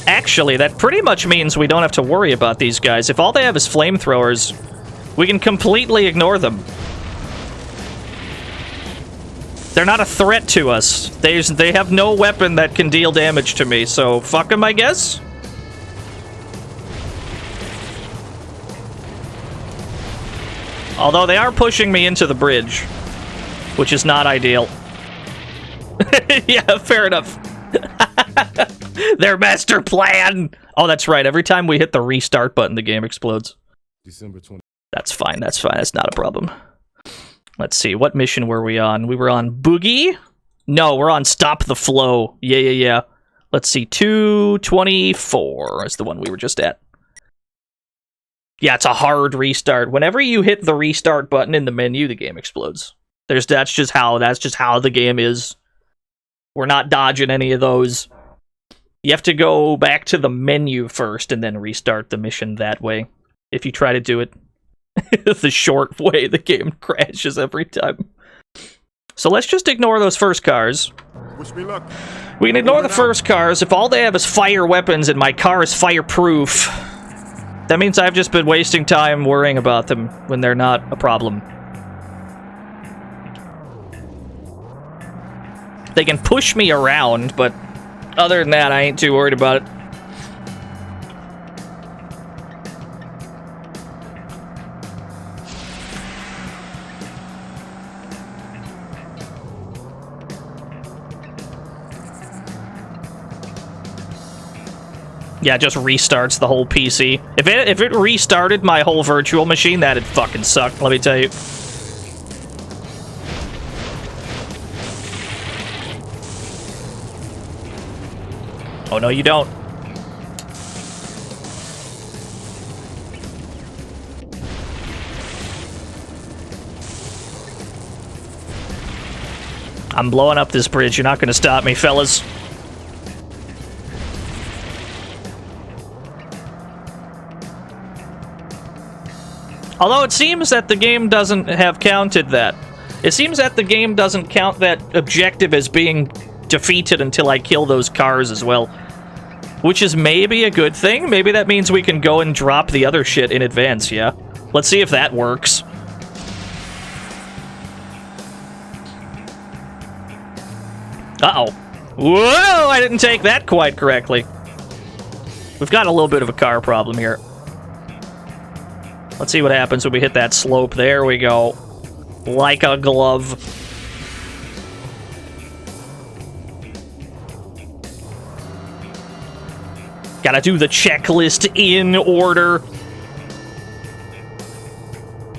Actually, that pretty much means we don't have to worry about these guys. If all they have is flamethrowers, we can completely ignore them. They're not a threat to us. They have no weapon that can deal damage to me, so fuck them, I guess? Although they are pushing me into the bridge, which is not ideal. Yeah, fair enough. Their master plan! Oh, that's right. Every time we hit the restart button, the game explodes. December 20. That's fine. That's fine. That's not a problem. Let's see. What mission were we on? We were on Boogie? No, we're on Stop the Flow. Yeah. Let's see. 224 is the one we were just at. Yeah, it's a hard restart. Whenever you hit the restart button in the menu, the game explodes. That's just how the game is. We're not dodging any of those. You have to go back to the menu first and then restart the mission that way. If you try to do it the short way, the game crashes every time. So let's just ignore those first cars. Wish me luck. We can ignore the first cars. If all they have is fire weapons and my car is fireproof, that means I've just been wasting time worrying about them when they're not a problem. They can push me around, but other than that, I ain't too worried about it. Yeah, it just restarts the whole PC. If it restarted my whole virtual machine, that'd fucking suck, let me tell you. Oh, no, you don't. I'm blowing up this bridge. You're not gonna stop me, fellas. Although it seems that the game doesn't have counted that. It seems that the game doesn't count that objective as being defeated until I kill those cars as well. Which is maybe a good thing. Maybe that means we can go and drop the other shit in advance, yeah? Let's see if that works. Uh-oh. Whoa! I didn't take that quite correctly. We've got a little bit of a car problem here. Let's see what happens when we hit that slope. There we go. Like a glove. Gotta do the checklist in order.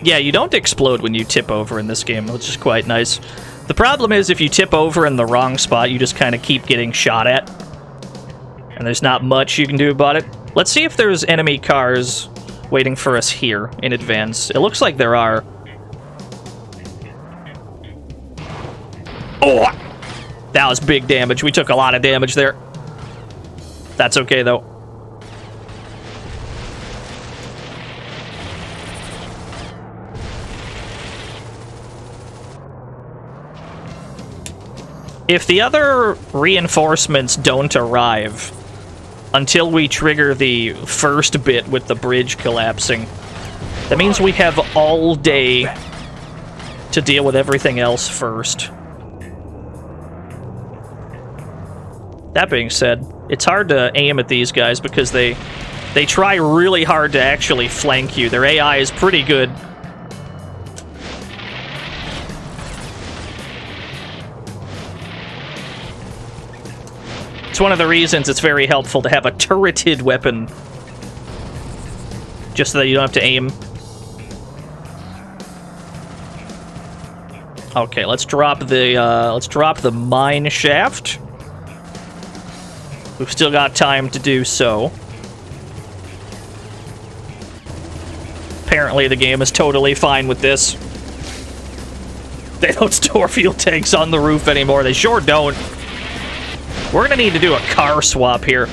Yeah, you don't explode when you tip over in this game, which is quite nice. The problem is if you tip over in the wrong spot, you just kind of keep getting shot at. And there's not much you can do about it. Let's see if there's enemy cars waiting for us here in advance. It looks like there are. Oh! That was big damage. We took a lot of damage there. That's okay, though. If the other reinforcements don't arrive until we trigger the first bit with the bridge collapsing, that means we have all day to deal with everything else first. That being said, it's hard to aim at these guys because they try really hard to actually flank you. Their AI is pretty good. It's one of the reasons it's very helpful to have a turreted weapon, just so that you don't have to aim. Okay, let's drop the mine shaft. We've still got time to do so. Apparently the game is totally fine with this. They don't store fuel tanks on the roof anymore. They sure don't. We're gonna need to do a car swap here.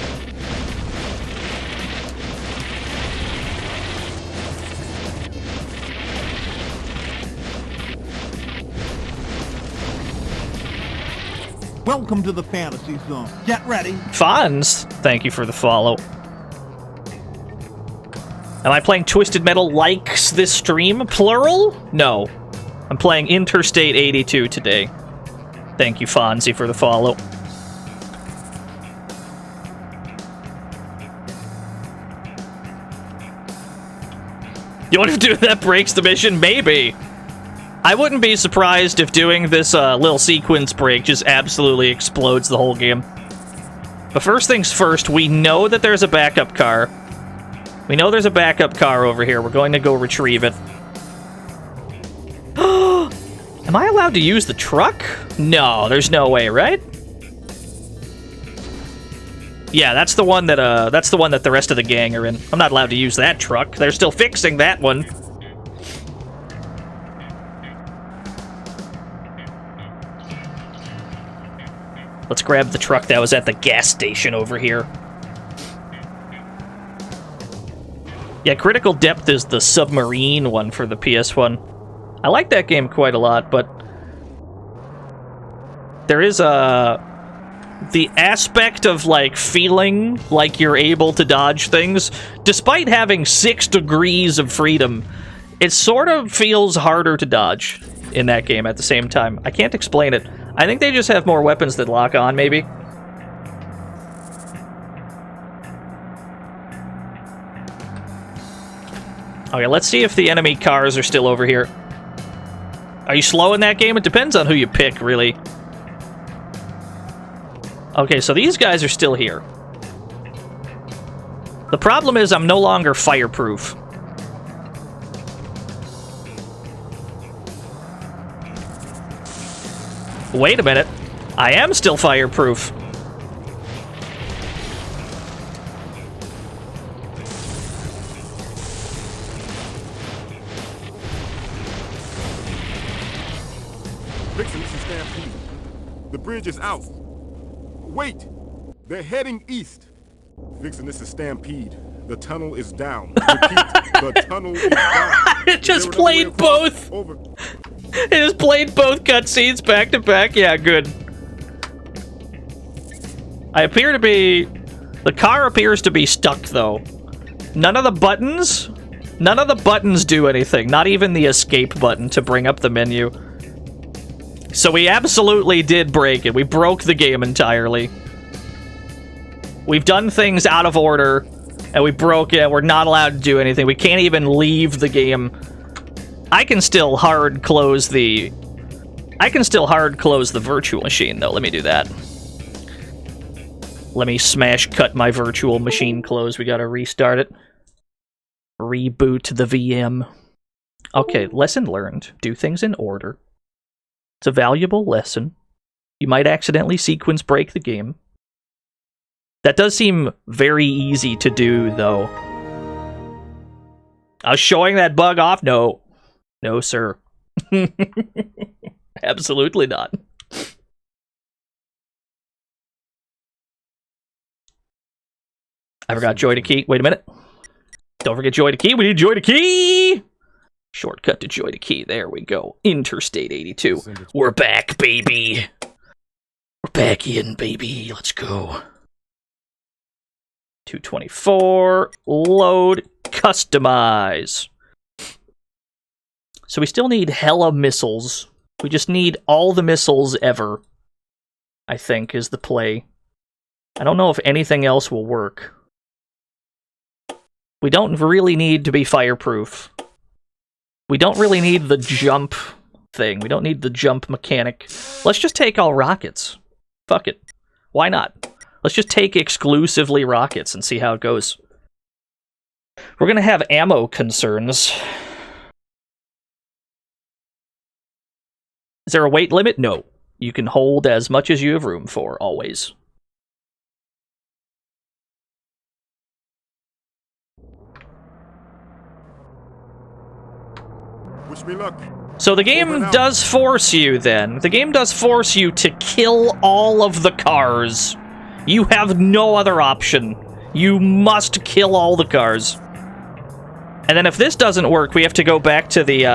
Welcome to the fantasy zone. Get ready. Fonz, thank you for the follow. Am I playing Twisted Metal likes this stream? Plural? No. I'm playing Interstate 82 today. Thank you, Fonzie, for the follow. You want to do that breaks the mission? Maybe. I wouldn't be surprised if doing this little sequence break just absolutely explodes the whole game. But first things first, we know that there's a backup car. We know there's a backup car over here. We're going to go retrieve it. Am I allowed to use the truck? No, there's no way, right? Yeah, that's the one that the rest of the gang are in. I'm not allowed to use that truck. They're still fixing that one. Let's grab the truck that was at the gas station over here. Yeah, Critical Depth is the submarine one for the PS1. I like that game quite a lot, but there is the aspect of, like, feeling like you're able to dodge things. Despite having 6 degrees of freedom, it sort of feels harder to dodge in that game at the same time. I can't explain it. I think they just have more weapons that lock on, maybe. Okay, let's see if the enemy cars are still over here. Are you slow in that game? It depends on who you pick, really. Okay, so these guys are still here. The problem is I'm no longer fireproof. Wait a minute. I am still fireproof. Vixen, this is Stampede. The bridge is out. Wait! They're heading east. Vixen, this is Stampede. The tunnel is down. Repeat, the tunnel is down. It just played both. Over. It just played both cutscenes back to back. Yeah, good. I appear to be... The car appears to be stuck, though. None of the buttons do anything. Not even the escape button to bring up the menu. So we absolutely did break it. We broke the game entirely. We've done things out of order, and we broke it. We're not allowed to do anything. We can't even leave the game. I can still hard close the virtual machine, though. Let me do that. Let me smash cut my virtual machine close. We gotta restart it. Reboot the VM. Okay, lesson learned. Do things in order. It's a valuable lesson. You might accidentally sequence break the game. That does seem very easy to do, though. I was showing that bug off? No. No, sir. Absolutely not. I forgot Joy to Key. Wait a minute. Don't forget Joy to Key. We need Joy to Key! Shortcut to Joy to Key. There we go. Interstate 82. We're back, baby. We're back in, baby. Let's go. 224. Load. Customize. So we still need hella missiles. We just need all the missiles ever, I think, is the play. I don't know if anything else will work. We don't really need to be fireproof. We don't really need the jump thing. We don't need the jump mechanic. Let's just take all rockets. Fuck it. Why not? Let's just take exclusively rockets and see how it goes. We're gonna have ammo concerns. Is there a weight limit? No. You can hold as much as you have room for, always. Wish me luck. So the game does force you, then. The game does force you to kill all of the cars. You have no other option. You must kill all the cars. And then if this doesn't work, we have to go back to the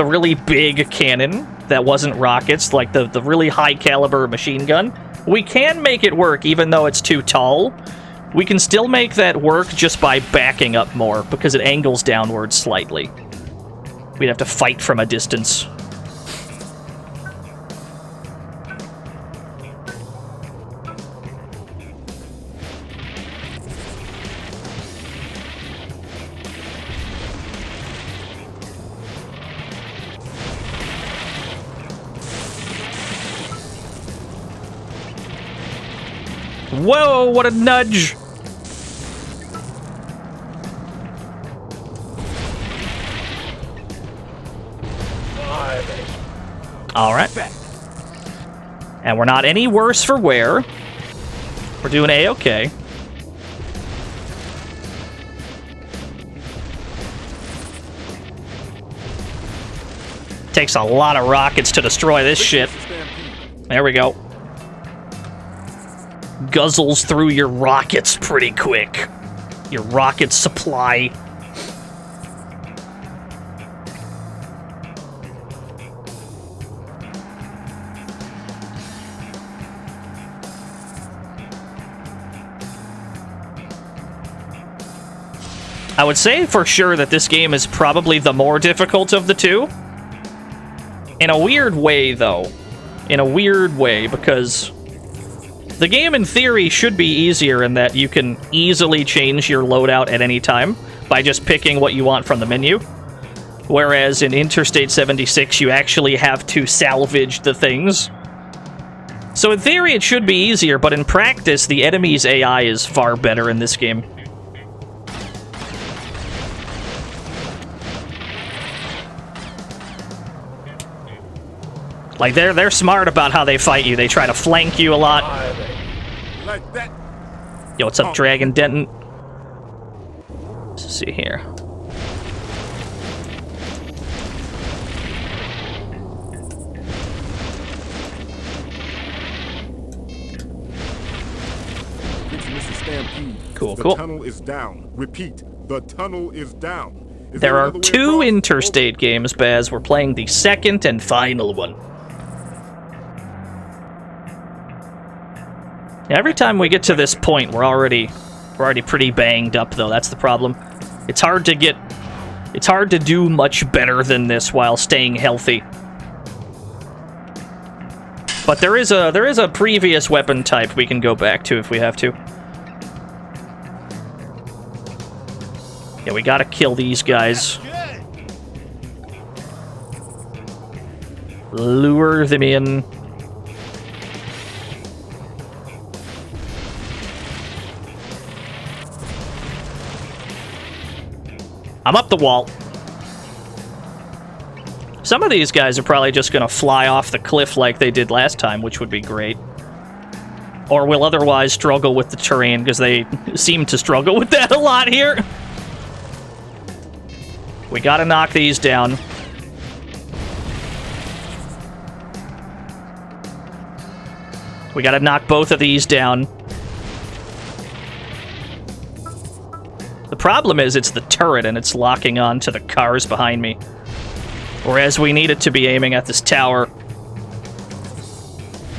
really big cannon that wasn't rockets, like the really high caliber machine gun. We can make it work even though it's too tall. We can still make that work just by backing up more because it angles downwards slightly. We'd have to fight from a distance. Whoa, what a nudge! Alright. And we're not any worse for wear. We're doing A-okay. Takes a lot of rockets to destroy this shit. There we go. Guzzles through your rockets pretty quick. Your rocket supply. I would say for sure that this game is probably the more difficult of the two. In a weird way, though. In a weird way, because the game, in theory, should be easier in that you can easily change your loadout at any time by just picking what you want from the menu. Whereas in Interstate 76, you actually have to salvage the things. So in theory, it should be easier, but in practice, the enemy's AI is far better in this game. Like, they're smart about how they fight you. They try to flank you a lot. Like that. Yo, what's up, Dragon Denton? Let's see here. Cool, The cool. tunnel is down. Repeat, the tunnel is down. Is There are another way 2 across? Interstate games, Baz. We're playing the second and final one. Every time we get to this point, we're already pretty banged up, though. That's the problem. It's hard to do much better than this while staying healthy. But there is a previous weapon type we can go back to if we have to. Yeah, we gotta kill these guys. Lure them in. I'm up the wall. Some of these guys are probably just gonna fly off the cliff like they did last time, which would be great. Or will otherwise struggle with the terrain, because they seem to struggle with that a lot here. We gotta knock these down. We gotta knock both of these down. The problem is it's the turret and it's locking on to the cars behind me. Whereas we need it to be aiming at this tower.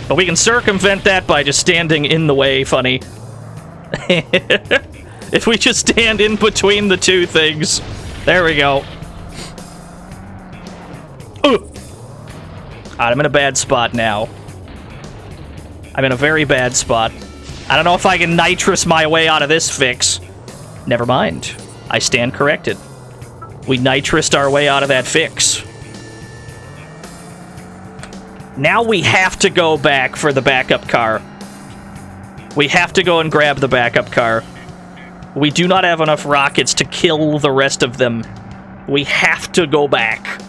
But we can circumvent that by just standing in the way, funny. If we just stand in between the two things. There we go. Alright, I'm in a bad spot now. I'm in a very bad spot. I don't know if I can nitrous my way out of this fix. Never mind. I stand corrected. We nitrused our way out of that fix. Now we have to go back for the backup car. We have to go and grab the backup car. We do not have enough rockets to kill the rest of them. We have to go back.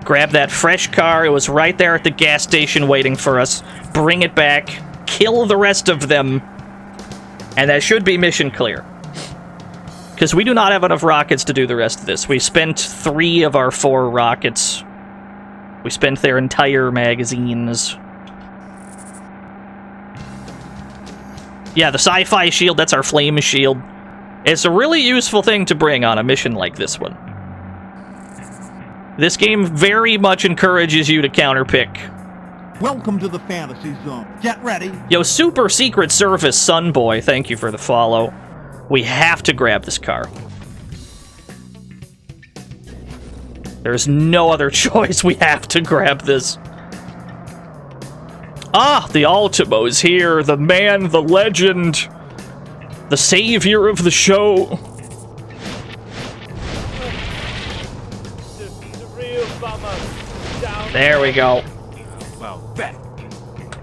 Grab that fresh car. It was right there at the gas station waiting for us. Bring it back. Kill the rest of them. And that should be mission clear. Because we do not have enough rockets to do the rest of this. We spent 3 of our 4 rockets. We spent their entire magazines. Yeah, the sci-fi shield, that's our flame shield. It's a really useful thing to bring on a mission like this one. This game very much encourages you to counterpick. Welcome to the fantasy zone. Get ready. Yo, Super Secret Service Sunboy, thank you for the follow. We have to grab this car. There's no other choice. We have to grab this. Ah, the Ultimo's here. The man, the legend, the savior of the show. There we go. Well, that.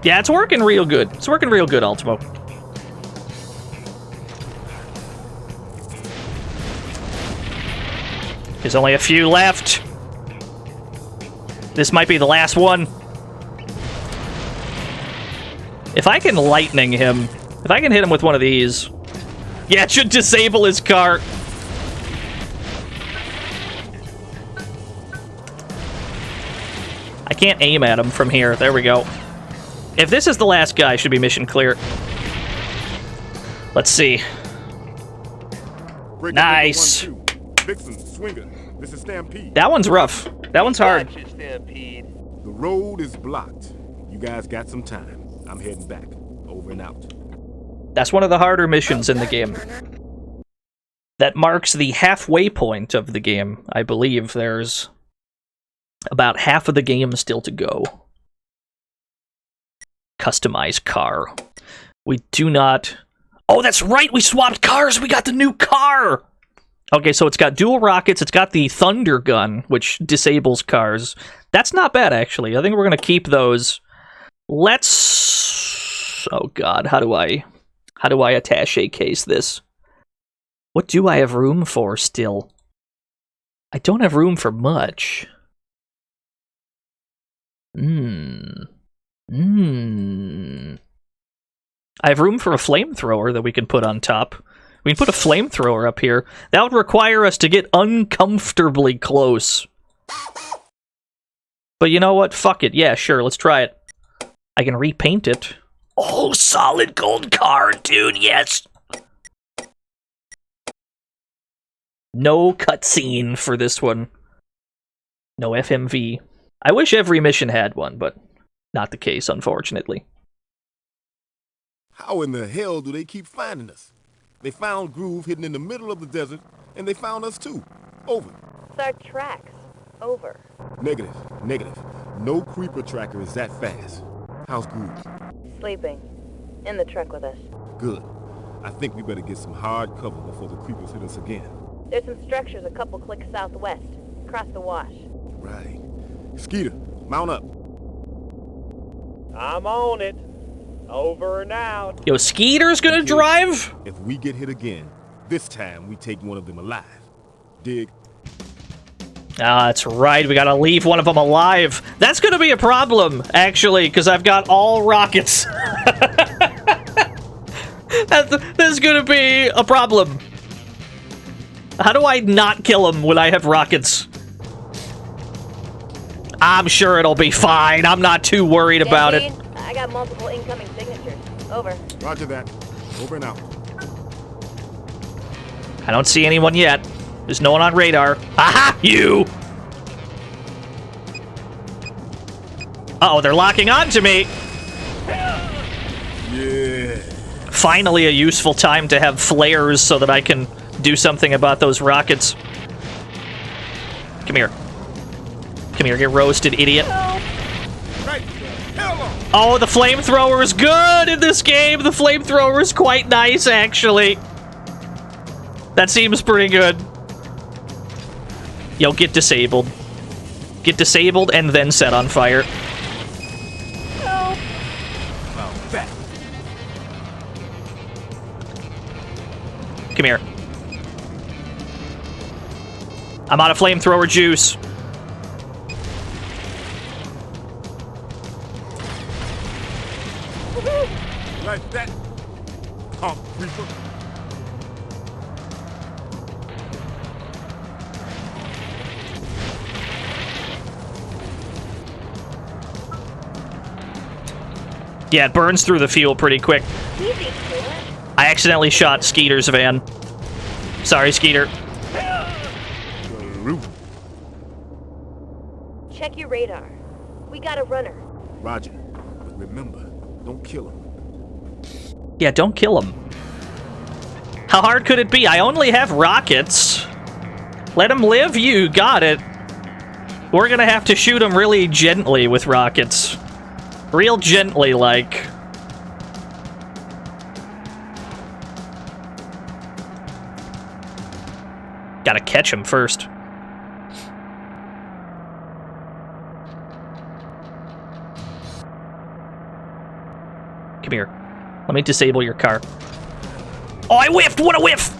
Yeah, it's working real good. It's working real good, Ultimo. There's only a few left. This might be the last one. If I can lightning him, if I can hit him with one of these... Yeah, it should disable his car. I can't aim at him from here. There we go. If this is the last guy, should be mission clear. Let's see. Nice. Vixen, Swinger, this is Stampede. That one's rough. That one's hard. The road is blocked. You guys got some time. I'm heading back. Over and out. That's one of the harder missions in the game. That marks the halfway point of the game. I believe there's about half of the game still to go. Customize car. We do not... Oh, that's right! We swapped cars! We got the new car! Okay, so it's got dual rockets. It's got the thunder gun, which disables cars. That's not bad, actually. I think we're going to keep those. Let's... Oh, God. How do I attaché case this? What do I have room for still? I don't have room for much. I have room for a flamethrower that we can put on top. We can put a flamethrower up here. That would require us to get uncomfortably close. But you know what? Fuck it. Yeah, sure. Let's try it. I can repaint it. Oh, solid gold car, dude. Yes. No cutscene for this one. No FMV. I wish every mission had one, but not the case, unfortunately. How in the hell do they keep finding us? They found Groove hidden in the middle of the desert, and they found us too. Over. It's our tracks. Over. Negative. No creeper tracker is that fast. How's Groove? Sleeping. In the truck with us. Good. I think we better get some hard cover before the creepers hit us again. There's some structures a couple clicks southwest. Across the wash. Right. Skeeter, mount up. I'm on it. Over and out. Yo, Skeeter's gonna drive? If we get hit again, this time we take one of them alive. Dig? Ah, that's right. We gotta leave one of them alive. That's gonna be a problem, actually, because I've got all rockets. That's gonna be a problem. How do I not kill him when I have rockets? I'm sure it'll be fine. I'm not too worried about it. I got multiple incoming signatures. Over. Roger that. Over and out. I don't see anyone yet. There's no one on radar. Aha! You! Uh-oh, they're locking onto me! Yeah. Finally a useful time to have flares so that I can do something about those rockets. Come here. Come here, get roasted, idiot. Oh, the flamethrower is good in this game! The flamethrower is quite nice, actually. That seems pretty good. Yo, get disabled. Get disabled and then set on fire. Come here. I'm out of flamethrower juice. Like that. Pump creeper. Yeah, it burns through the fuel pretty quick. I accidentally shot Skeeter's van. Sorry, Skeeter. Check your radar. We got a runner. Roger. But remember, don't kill him. Yeah, don't kill him. How hard could it be? I only have rockets. Let him live, you got it. We're gonna have to shoot him really gently with rockets. Real gently, like. Gotta catch him first. Come here. Let me disable your car. Oh, I whiffed! What a whiff!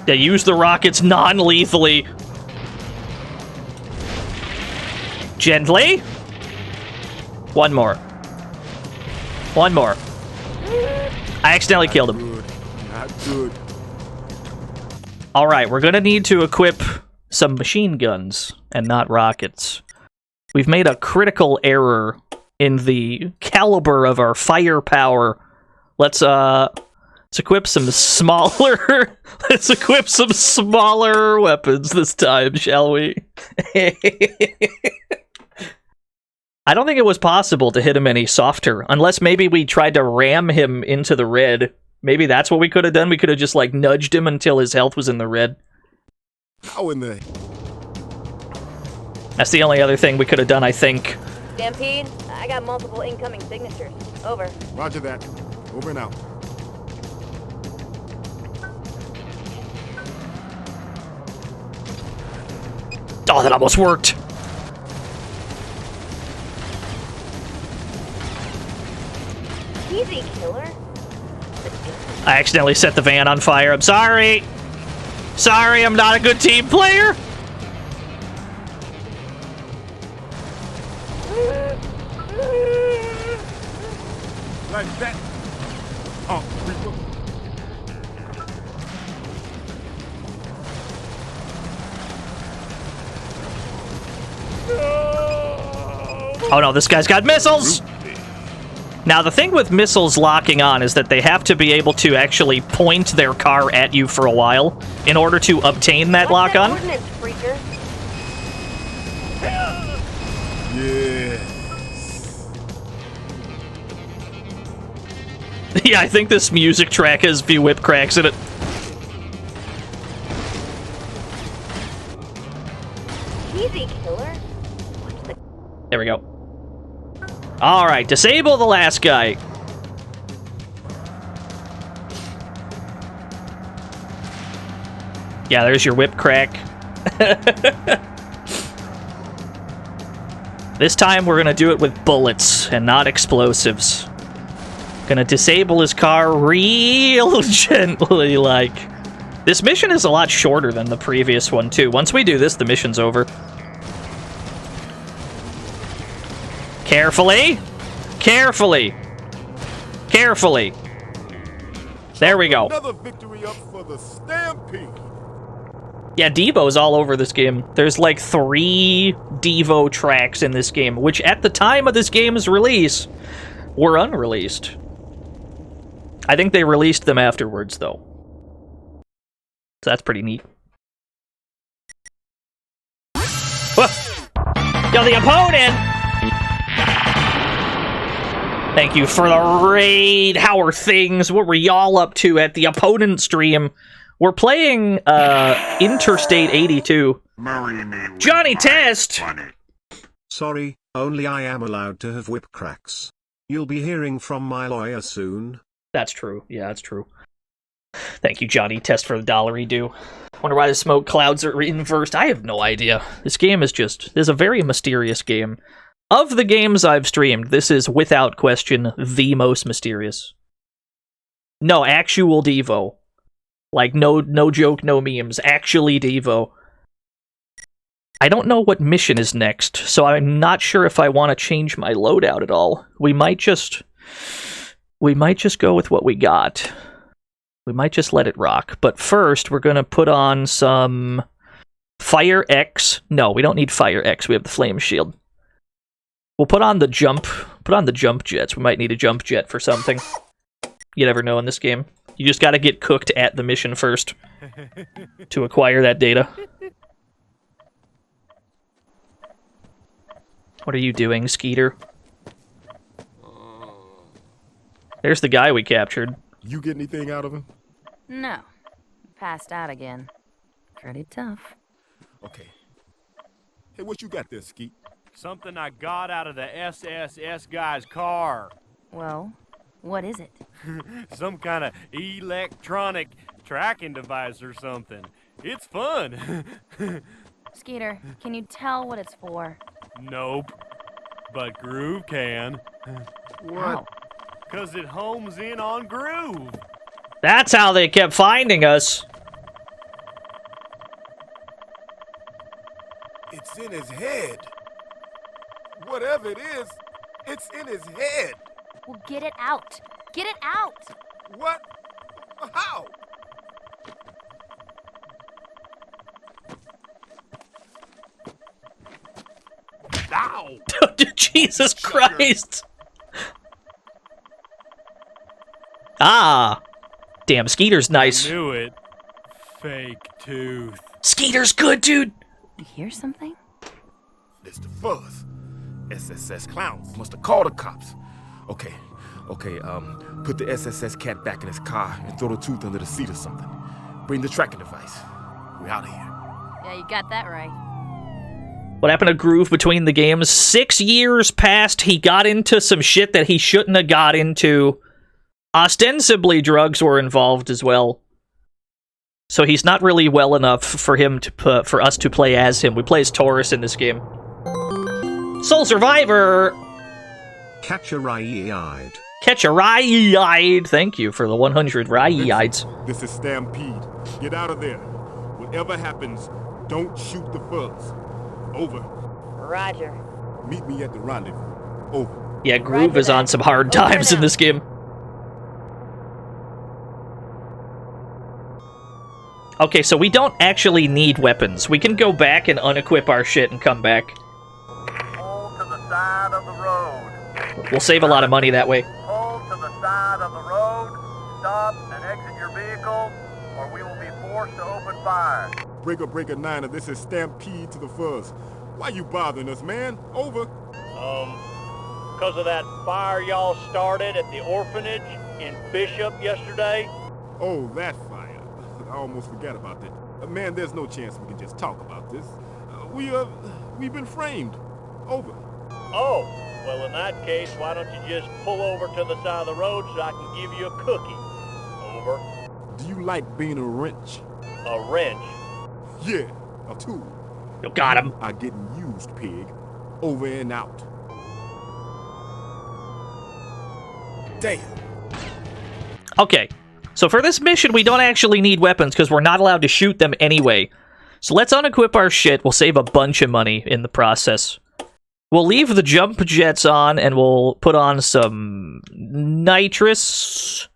Yeah, use the rockets non-lethally. Gently. One more. One more. I accidentally killed him. Not good. Alright, we're gonna need to equip some machine guns and not rockets. We've made a critical error in the caliber of our firepower. Let's equip some smaller let's equip some smaller weapons this time, shall we? I don't think it was possible to hit him any softer, unless maybe we tried to ram him into the red. Maybe that's what we could have done. We could have just, like, nudged him until his health was in the red. How in the... That's the only other thing we could have done, I think. Stampede, I got multiple incoming signatures. Over. Roger that. Over and out. Oh, that almost worked. Easy, killer. I accidentally set the van on fire. I'm sorry. Sorry, I'm not a good team player. Like that. Oh, Reaper. Oh no, this guy's got missiles! Now, the thing with missiles locking on is that they have to be able to actually point their car at you for a while in order to obtain that lock on. Yeah. Yeah, I think this music track has a few whip cracks in it. Easy, killer. There we go. Alright, disable the last guy. Yeah, there's your whip crack. This time we're gonna do it with bullets and not explosives. Gonna disable his car real gently, like. This mission is a lot shorter than the previous one, too. Once we do this, the mission's over. Carefully. Carefully. Carefully. There we go. Another victory up for the Stampede. Yeah, Devo's all over this game. There's like 3 Devo tracks in this game, which at the time of this game's release were unreleased. I think they released them afterwards, though. So that's pretty neat. Whoa. Yo, the opponent! Thank you for the raid. How are things? What were y'all up to at the opponent stream? We're playing Interstate 82. Johnny Test! Sorry, only I am allowed to have whip cracks. You'll be hearing from my lawyer soon. That's true. Yeah, that's true. Thank you, Johnny Test, for the $1 due. Wonder why the smoke clouds are inversed. I have no idea. This game is a very mysterious game. Of the games I've streamed, this is without question the most mysterious. No, actual Devo. Like, no joke, no memes. Actually Devo. I don't know what mission is next, so I'm not sure if I want to change my loadout at all. We might just go with what we got. We might just let it rock. But first, we're gonna put on some Fire X. No, we don't need Fire X. We have the Flame Shield. We'll put on the jump jets. We might need a jump jet for something. You never know in this game. You just gotta get cooked at the mission first to acquire that data. What are you doing, Skeeter? There's the guy we captured. You get anything out of him? No. Passed out again. Pretty tough. Okay. Hey, what you got there, Skeet? Something I got out of the SSS guy's car. Well, what is it? Some kind of electronic tracking device or something. It's fun. Skeeter, can you tell what it's for? Nope. But Groove can. What? Because it homes in on Groove. That's how they kept finding us. It's in his head. Whatever it is, it's in his head. Well, get it out. Get it out. What? How? Ow! Jesus Christ! Ah! Damn, Skeeter's nice. I knew it. Fake tooth. Skeeter's good, dude! You hear something? It's the fuzz. SSS clowns must have called the cops. Okay, put the SSS cat back in his car and throw the tooth under the seat or something. Bring the tracking device. We're out of here. Yeah, you got that right. What happened to Groove between the games? 6 years passed, he got into some shit that he shouldn't have got into. Ostensibly, drugs were involved as well. So he's not really well enough for him to for us to play as him. We play as Taurus in this game. Soul Survivor! Catch a rye-eyed. Catch a rye-eyed. Thank you for the 100 rye-eyeds. This is Stampede. Get out of there. Whatever happens, don't shoot the fuzz. Over. Roger. Meet me at the rendezvous. Over. Yeah, Groove is on some hard times in this game. Okay, so we don't actually need weapons. We can go back and unequip our shit and come back. Pull to the side of the road. We'll save a lot of money that way. Pull to the side of the road. Stop and exit your vehicle, or we will be forced to open fire. Breaker 9, this is Stampede to the fuzz. Why you bothering us, man? Over. Because of that fire y'all started at the orphanage in Bishop yesterday? Oh, that fire. I almost forgot about that. Man, there's no chance we can just talk about this. We've been framed. Over. Oh, well in that case, why don't you just pull over to the side of the road so I can give you a cookie? Over. Do you like being a wrench? A wrench? Yeah, a tool. You got him. I'm getting used, pig. Over and out. Damn. Okay, so for this mission, we don't actually need weapons because we're not allowed to shoot them anyway. So let's unequip our shit. We'll save a bunch of money in the process. We'll leave the jump jets on and we'll put on some nitrous.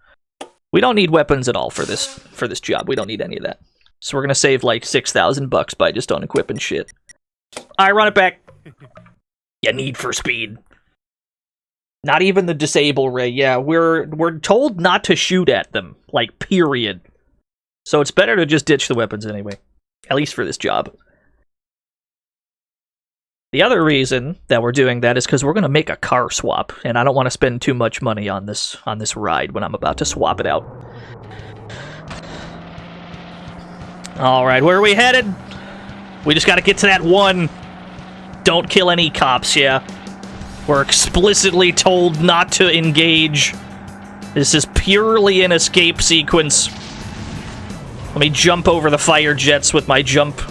We don't need weapons at all for this job. We don't need any of that. So we're gonna save like $6,000 by just unequipping shit. I run it back. You need for speed. Not even the disable ray. Yeah, we're told not to shoot at them. Like, period. So it's better to just ditch the weapons anyway. At least for this job. The other reason that we're doing that is because we're going to make a car swap. And I don't want to spend too much money on this ride when I'm about to swap it out. Alright, where are we headed? We just got to get to that one. Don't kill any cops, yeah. We're explicitly told not to engage. This is purely an escape sequence. Let me jump over the fire jets with my jump.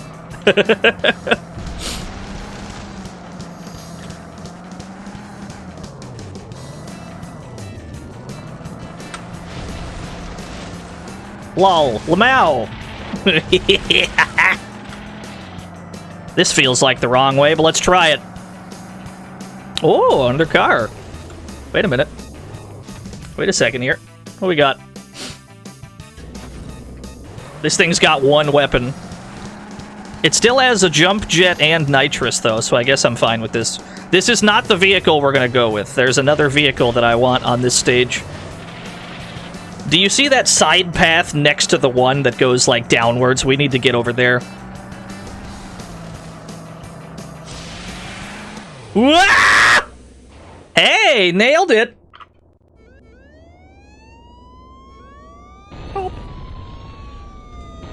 Lol, Lamau. This feels like the wrong way, but let's try it. Oh, under car. Wait a minute. Wait a second here. What we got? This thing's got one weapon. It still has a jump jet and nitrous, though, so I guess I'm fine with this. This is not the vehicle we're gonna go with. There's another vehicle that I want on this stage. Do you see that side path next to the one that goes, like, downwards? We need to get over there. Wah! Hey, nailed it!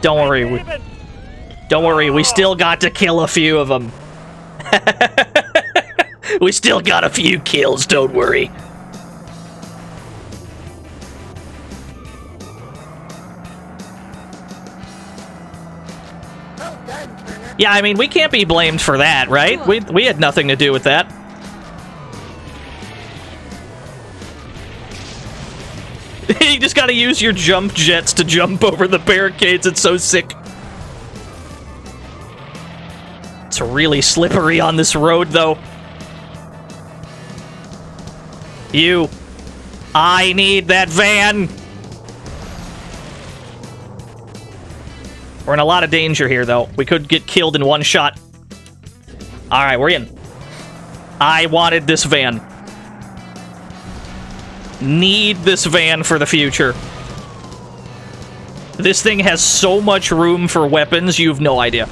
Don't worry, don't worry, we still got to kill a few of them. We still got a few kills, don't worry. Yeah, I mean, we can't be blamed for that, right? We had nothing to do with that. You just gotta use your jump jets to jump over the barricades. It's so sick. It's really slippery on this road, though. You. I need that van. We're in a lot of danger here, though. We could get killed in one shot. All right, we're in. I wanted this van. Need this van for the future. This thing has so much room for weapons, you've no idea.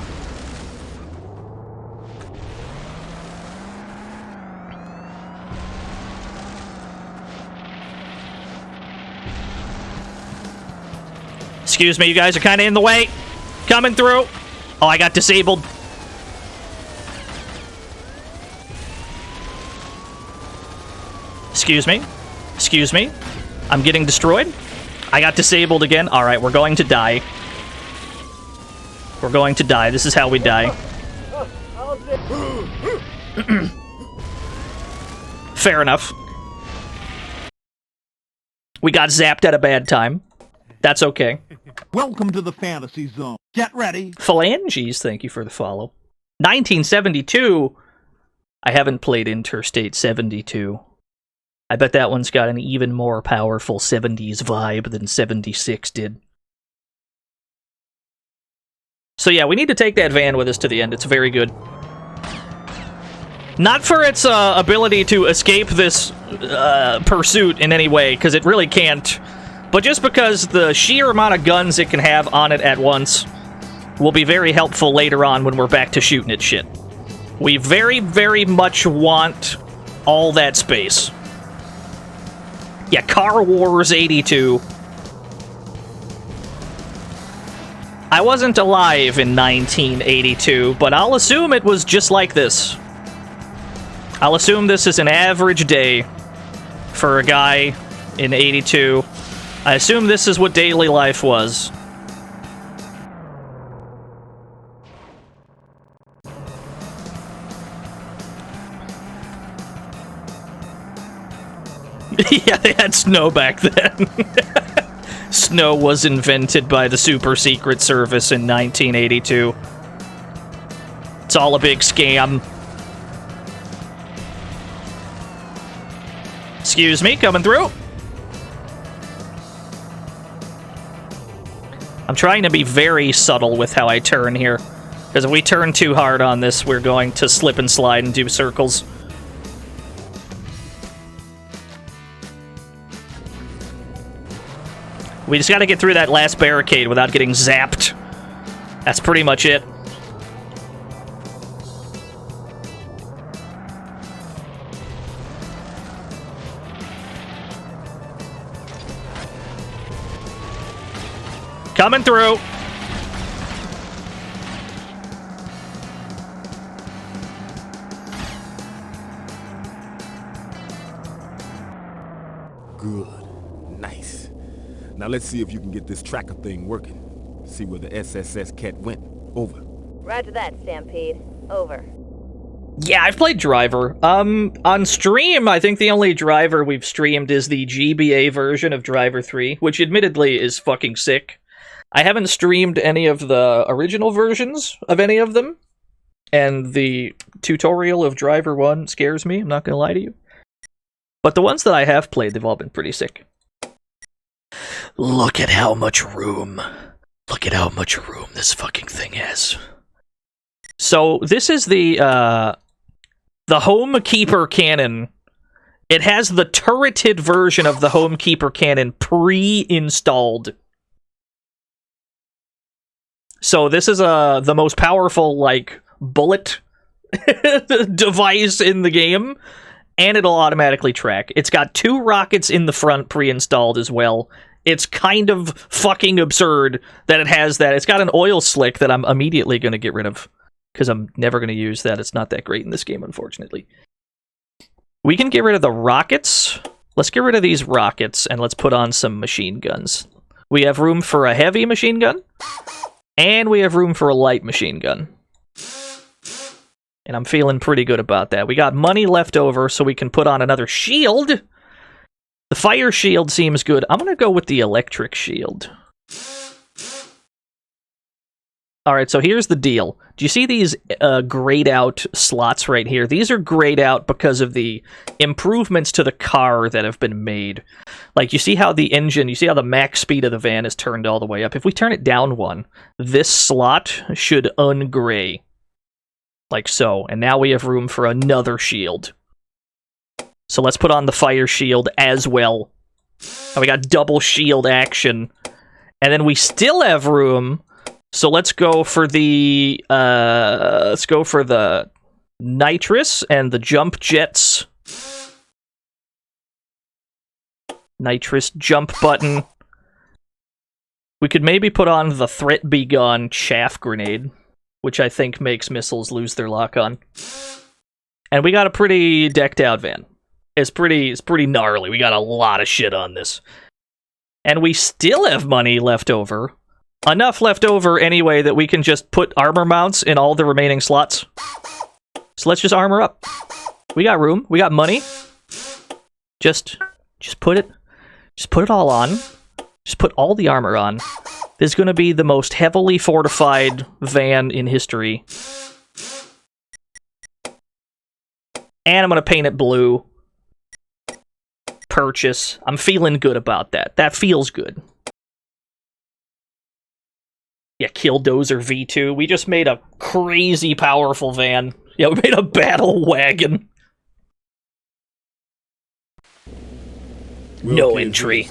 Excuse me, you guys are kind of in the way. Coming through. Oh, I got disabled. Excuse me. Excuse me. I'm getting destroyed. I got disabled again. All right, we're going to die. We're going to die. This is how we die. Fair enough. We got zapped at a bad time. That's okay. Welcome to the fantasy zone. Get ready. Phalanges, thank you for the follow. 1972. I haven't played Interstate 72. I bet that one's got an even more powerful 70s vibe than 76 did. So yeah, we need to take that van with us to the end. It's very good. Not for its ability to escape this pursuit in any way, because it really can't. But just because the sheer amount of guns it can have on it at once will be very helpful later on when we're back to shooting at shit. We very, very much want all that space. Yeah, Car Wars 82. I wasn't alive in 1982, but I'll assume it was just like this. I'll assume this is an average day for a guy in 82. I assume this is what daily life was. Yeah, they had snow back then. Snow was invented by the Super Secret Service in 1982. It's all a big scam. Excuse me, coming through. I'm trying to be very subtle with how I turn here, because if we turn too hard on this, we're going to slip and slide and do circles. We just gotta get through that last barricade without getting zapped. That's pretty much it. Coming through. Good. Nice. Now let's see if you can get this tracker thing working. See where the SSS cat went. Over. Roger that, Stampede. Over. Yeah, I've played Driver. On stream, I think the only Driver we've streamed is the GBA version of Driver 3, which admittedly is fucking sick. I haven't streamed any of the original versions of any of them, and the tutorial of Driver 1 scares me, I'm not gonna lie to you. But the ones that I have played, they've all been pretty sick. Look at how much room. Look at how much room this fucking thing has. So, this is the Homekeeper cannon. It has the turreted version of the Homekeeper cannon pre-installed. So this is the most powerful, like, bullet device in the game, and it'll automatically track. It's got 2 rockets in the front pre-installed as well. It's kind of fucking absurd that it has that. It's got an oil slick that I'm immediately going to get rid of, because I'm never going to use that. It's not that great in this game, unfortunately. We can get rid of the rockets. Let's get rid of these rockets, and let's put on some machine guns. We have room for a heavy machine gun. And we have room for a light machine gun. And I'm feeling pretty good about that. We got money left over so we can put on another shield. The fire shield seems good. I'm going to go with the electric shield. Alright, so here's the deal. Do you see these grayed out slots right here? These are grayed out because of the improvements to the car that have been made. Like, you see how the engine, you see how the max speed of the van is turned all the way up? If we turn it down one, this slot should ungray. Like so. And now we have room for another shield. So let's put on the fire shield as well. And we got double shield action. And then we still have room... So let's go for the nitrous and the jump jets. Nitrous jump button. We could maybe put on the threat begun chaff grenade, which I think makes missiles lose their lock on. And we got a pretty decked out van. It's pretty gnarly. We got a lot of shit on this. And we still have money left over. Enough left over anyway that we can just put armor mounts in all the remaining slots. So let's just armor up. We got room. We got money. Just put it all on. Just put all the armor on. This is going to be the most heavily fortified van in history. And I'm going to paint it blue. Purchase. I'm feeling good about that. That feels good. Yeah, Killdozer V2. We just made a crazy powerful van. Yeah, we made a battle wagon. No entry.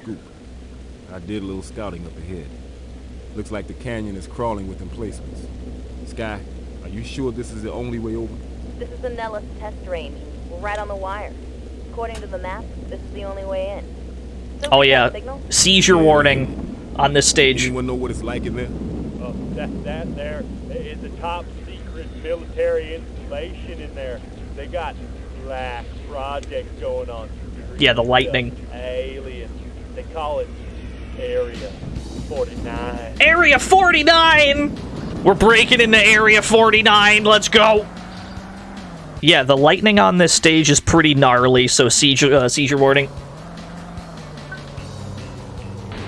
I did a little scouting up ahead. Looks like the canyon is crawling with emplacements. Sky, are you sure this is the only way over? This is the Nellis test range. We're right on the wire. According to the map, this is the only way in. So oh yeah, seizure warning on this stage. Anyone know what it's like in there? That there is a top secret military installation in there. They got black projects going on. Yeah, the lightning. Aliens. They call it Area 49. Area 49! We're breaking into Area 49. Let's go. Yeah, the lightning on this stage is pretty gnarly, so seizure warning.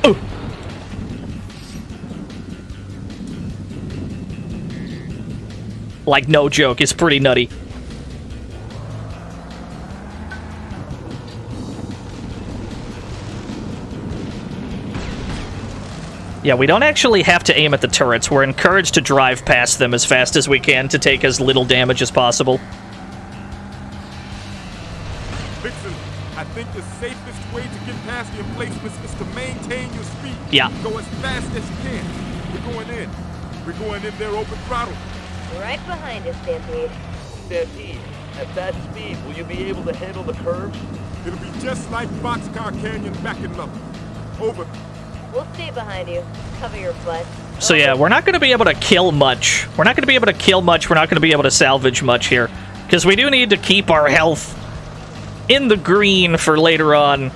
Ooh. Like, no joke, it's pretty nutty. Yeah, we don't actually have to aim at the turrets. We're encouraged to drive past them as fast as we can to take as little damage as possible. Vixen, I think the safest way to get past the emplacements is to maintain your speed. Yeah. Go as fast as you can. We're going in. We're going in there open throttle. Right behind us, Stampede. Stampede, at that speed, will you be able to handle the curves? It'll be just like Boxcar Canyon back in London. Over. We'll stay behind you. Cover your butt. So yeah, we're not going to be able to kill much. We're not going to be able to kill much. We're not going to be able to salvage much here. Because we do need to keep our health in the green for later on.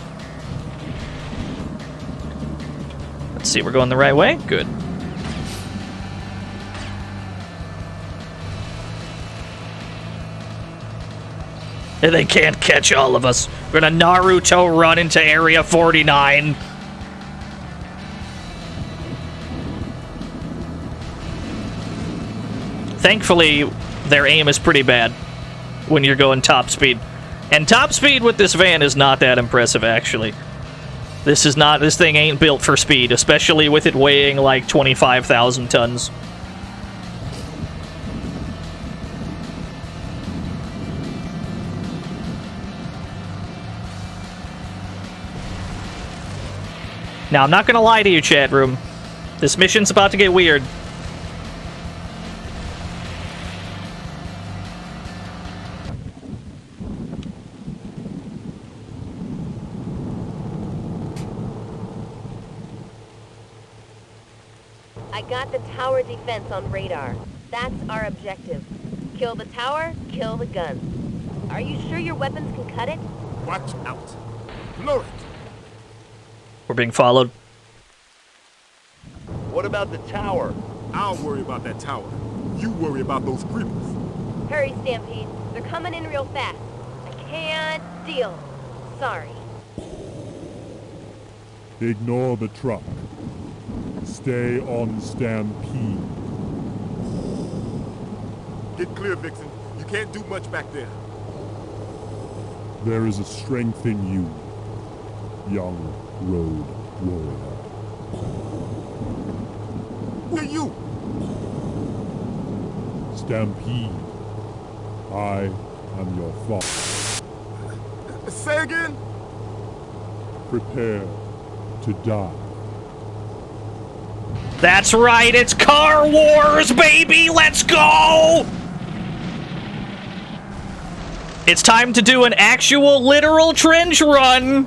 Let's see, we're going the right way? Good. They can't catch all of us. We're gonna Naruto run into Area 49. Thankfully, their aim is pretty bad when you're going top speed. And top speed with this van is not that impressive, actually. This thing ain't built for speed, especially with it weighing like 25,000 tons. Now, I'm not gonna lie to you, chat room. This mission's about to get weird. I got the tower defense on radar. That's our objective. Kill the tower, kill the guns. Are you sure your weapons can cut it? Watch out. Blow it. We're being followed. What about the tower? I'll worry about that tower. You worry about those creepers. Hurry, Stampede. They're coming in real fast. I can't deal. Sorry. Ignore the truck. Stay on Stampede. Get clear, Vixen. You can't do much back there. There is a strength in you, young road warrior. Who are you? Stampede, I am your father. Say again? Prepare to die. That's right, it's Car Wars, baby! Let's go! It's time to do an actual, literal trench run!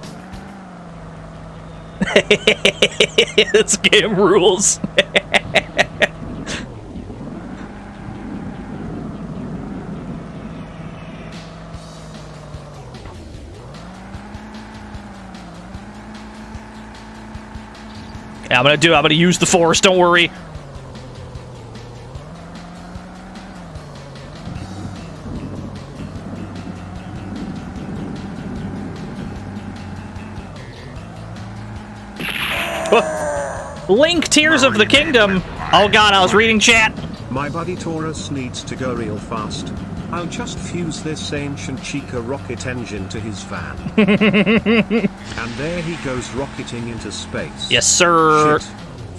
This game rules. Yeah, I'm gonna use the force, don't worry. Link, Tears of the Kingdom. Oh god, I was reading chat. My buddy Taurus needs to go real fast. I'll just fuse this ancient Chica rocket engine to his van. And there he goes rocketing into space. Yes, sir. Shit.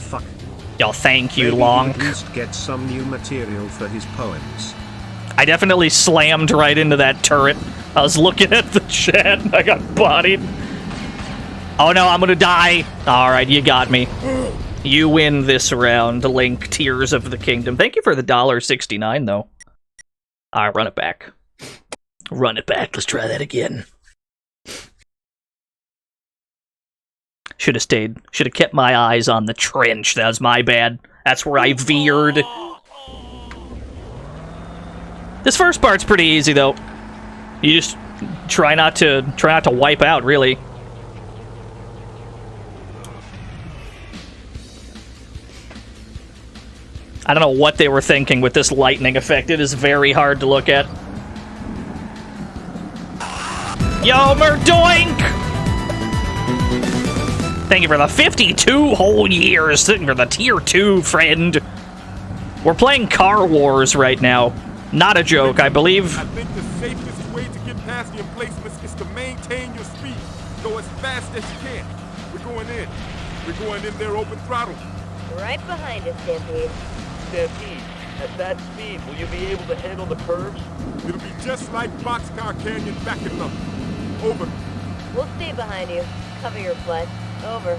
Fuck. Yo, thank you, Maybe Long. he'll at least get some new material for his poems. I definitely slammed right into that turret. I was looking at the chat and I got bodied. Oh no, I'm gonna die. Alright, you got me. You win this round, Link, Tears of the Kingdom. Thank you for the $1.69 though. Alright, run it back. Run it back, let's try that again. Should have stayed. Should have kept my eyes on the trench. That was my bad. That's where I veered. This first part's pretty easy though. You just try not to wipe out, really. I don't know what they were thinking with this lightning effect. It is very hard to look at. Yo, Murdoink! Thank you for the 52 whole years. Thank you for the tier 2, friend. We're playing Car Wars right now. Not a joke, I believe. I think the safest way to get past the emplacements is to maintain your speed. Go as fast as you can. We're going in. We're going in there open throttle. Right behind us, Stampede. Stampede, at that speed, will you be able to handle the curves? It'll be just like Boxcar Canyon backing up. Over. We'll stay behind you. Cover your flight. Over.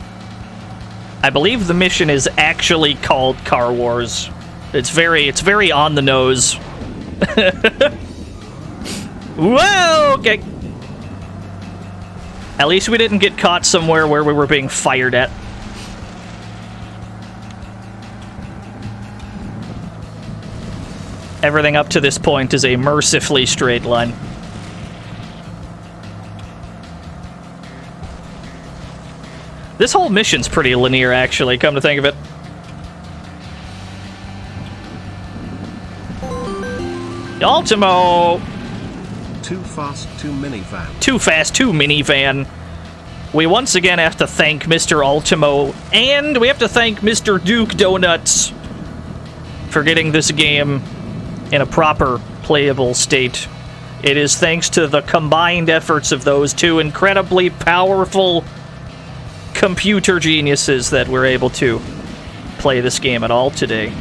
I believe the mission is actually called Car Wars. It's very on the nose. Whoa, okay. At least we didn't get caught somewhere where we were being fired at. Everything up to this point is a mercifully straight line. This whole mission's pretty linear, actually, come to think of it. Ultimo! Too fast, too minivan. Too fast, too minivan. We once again have to thank Mr. Ultimo, and we have to thank Mr. Duke Donuts for getting this game in a proper playable state. It is thanks to the combined efforts of those two incredibly powerful computer geniuses that we're able to play this game at all today.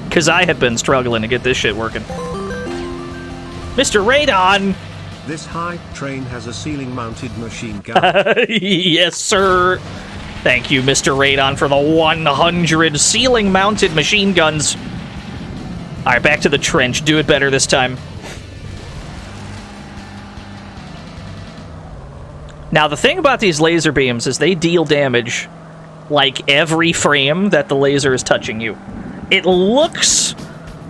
Because I have been struggling to get this shit working. Mr. Radon! This hype train has a ceiling-mounted machine gun. Yes, sir! Thank you, Mr. Radon, for the 100 ceiling-mounted machine guns. Alright, back to the trench. Do it better this time. Now, the thing about these laser beams is they deal damage like every frame that the laser is touching you. It looks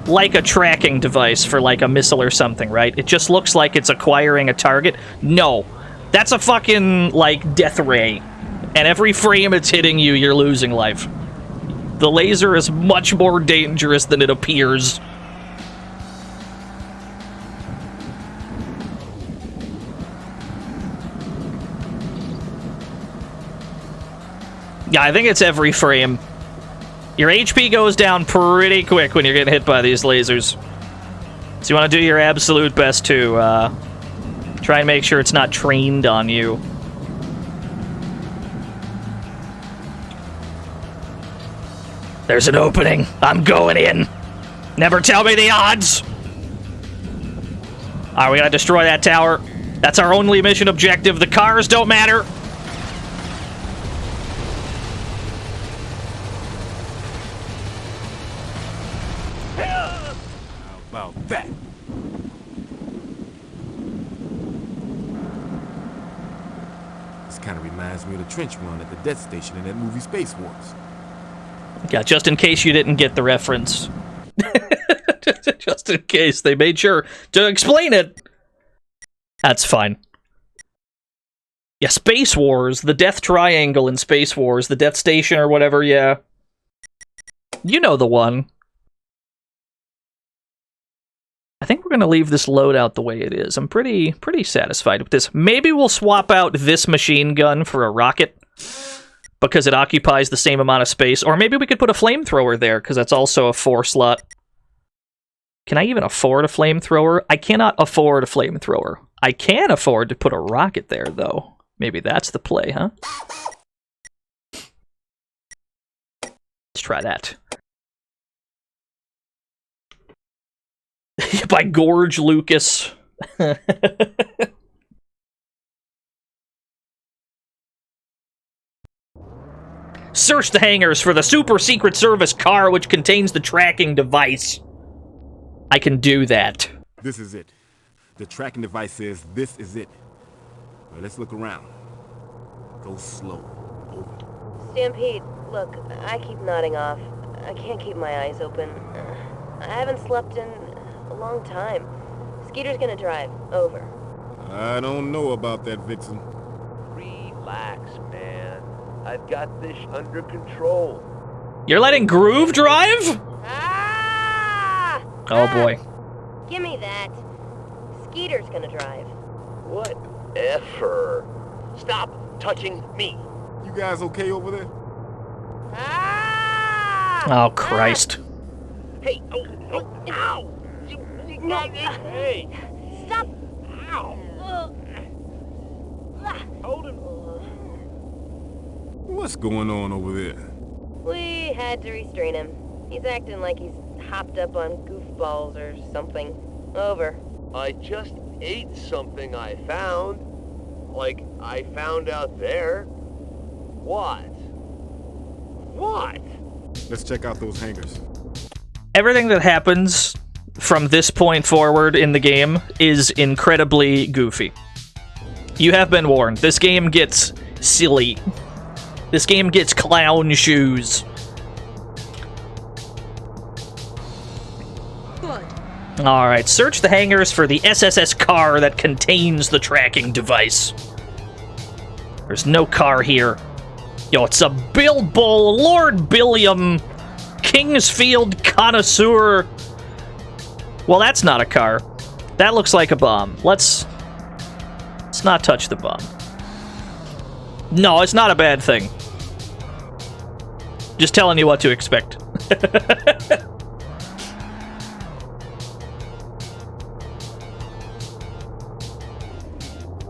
like a tracking device for like a missile or something, right? It just looks like it's acquiring a target. No. That's a fucking, like, death ray. And every frame it's hitting you, you're losing life. The laser is much more dangerous than it appears. Yeah, I think it's every frame. Your HP goes down pretty quick when you're getting hit by these lasers. So you want to do your absolute best to try and make sure it's not trained on you. There's an opening. I'm going in. Never tell me the odds. Alright, we gotta destroy that tower. That's our only mission objective. The cars don't matter. How about that? This kind of reminds me of the trench run at the death station in that movie Space Wars. Yeah, just in case you didn't get the reference. Just in case. They made sure to explain it. That's fine. Yeah, Space Wars. The Death Triangle in Space Wars. The Death Station or whatever, yeah. You know the one. I think we're going to leave this loadout the way it is. I'm pretty satisfied with this. Maybe we'll swap out this machine gun for a rocket, because it occupies the same amount of space. Or maybe we could put a flamethrower there, because that's also a 4-slot. Can I even afford a flamethrower? I cannot afford a flamethrower. I can afford to put a rocket there, though. Maybe that's the play, huh? Let's try that. By Gorge Lucas. Search the hangars for the super secret service car which contains the tracking device. I can do that. This is it. The tracking device says this is it. Well, let's look around. Go slow. Over. Stampede, look, I keep nodding off. I can't keep my eyes open. I haven't slept in a long time. Skeeter's gonna drive. Over. I don't know about that, Vixen. Relax, man. I've got this under control. You're letting Groove drive? Oh boy. Give me that. Skeeter's gonna drive. Whatever. Stop touching me. You guys okay over there? Oh, Christ. Hey, ow! Hey! Stop! Ow! Hold him. What's going on over there? We had to restrain him. He's acting like he's hopped up on goofballs or something. Over. I just ate something I found. Like I found out there. What? Let's check out those hangars. Everything that happens from this point forward in the game is incredibly goofy. You have been warned. This game gets silly. This game gets clown shoes. Alright, search the hangars for the SSS car that contains the tracking device. There's no car here. Yo, it's a Bilbo, Lord Billiam, Kingsfield connoisseur. Well, that's not a car. That looks like a bomb. Let's not touch the bomb. No, it's not a bad thing. Just telling you what to expect.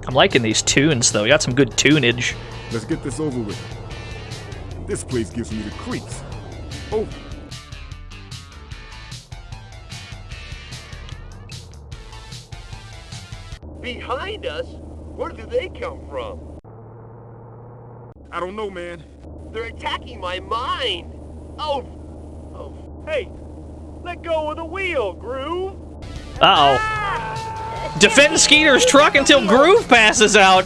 I'm liking these tunes, though. You got some good tunage. Let's get this over with. This place gives me the creeps. Oh. Behind us? Where do they come from? I don't know, man. They're attacking my mind. Oh. Hey, let go of the wheel, Groove. Uh-oh. Defend Skeeter's truck until Groove passes out.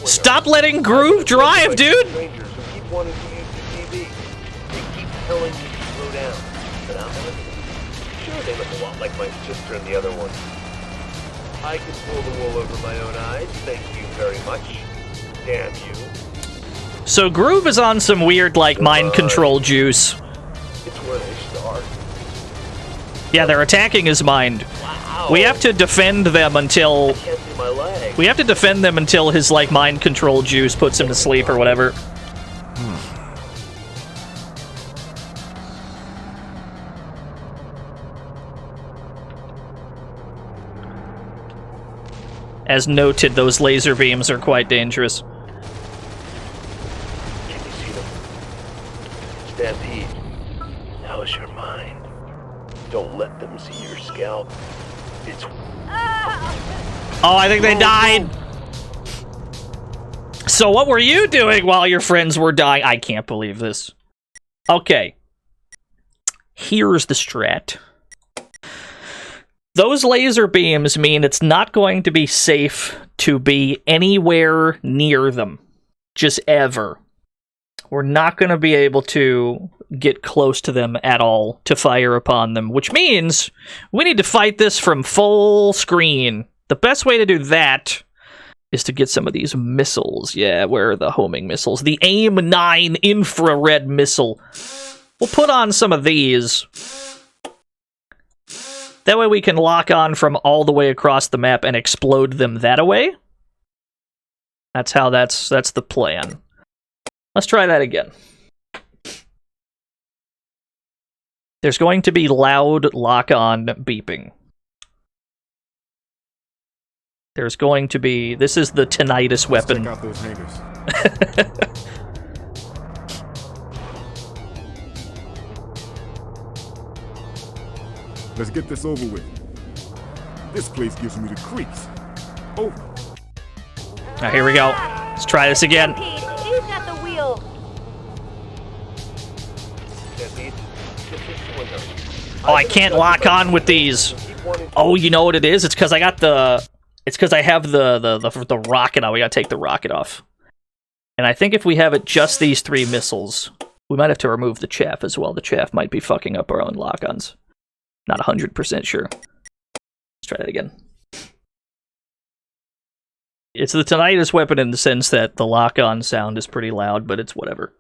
Stop letting Groove drive, dude! Strangers who keep wanting to use the TV. They keep telling me to slow down, but I'm not listening. Sure, they look a lot like my sister and the other one. I can pull the wool over my own eyes, thank you very much. Damn you. So Groove is on some weird, like, mind control juice. It's where they start. Yeah, they're attacking his mind. Wow. We have to defend them until... I can't see my leg. We have to defend them until his, like, mind control juice puts him to sleep or whatever. As noted, those laser beams are quite dangerous. Can you see them? Stampede. How's your mind? Don't let them see your scalp. It's... Oh, I think they died! So what were you doing while your friends were dying? I can't believe this. Okay. Here's the strat. Those laser beams mean it's not going to be safe to be anywhere near them. Just ever. We're not going to be able to get close to them at all to fire upon them, which means we need to fight this from full screen. The best way to do that is to get some of these missiles. Yeah, where are the homing missiles? The AIM-9 infrared missile. We'll put on some of these. That way we can lock on from all the way across the map and explode them that way. That's how that's the plan. Let's try that again. There's going to be loud lock-on beeping. There's going to be... This is the tinnitus weapon. Let's check out those hangars. Let's get this over with. This place gives me the creeps. Over. Now here we go. Let's try this again. Who's got the wheel? Oh, I can't lock on with these. Oh, you know what it is? It's because I got the... It's because I have the rocket on. We gotta take the rocket off. And I think if we have it just these 3 missiles, we might have to remove the chaff as well. The chaff might be fucking up our own lock-ons. Not 100% sure. Let's try that again. It's the tinnitus weapon in the sense that the lock-on sound is pretty loud, but it's whatever.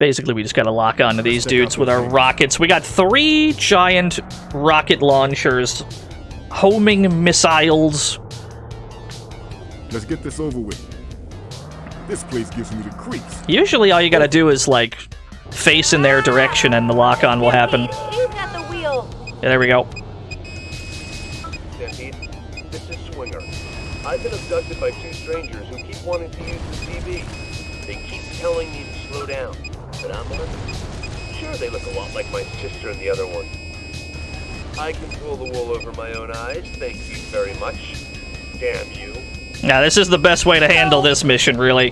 Basically, we just gotta lock onto these dudes with our rockets. We got 3 giant rocket launchers, homing missiles. Let's get this over with. This place gives me the creeps. Usually all you gotta do is, like, face in their direction and the lock-on will happen. Who's got the wheel? Yeah, there we go. Stampede, this is Swinger. I've been abducted by 2 strangers who keep wanting to use the TV. They keep telling me to slow down, but I'm on. Sure, they look a lot like my sister and the other one. I can pull the wool over my own eyes, thank you very much. Damn you. Now, this is the best way to handle this mission, really.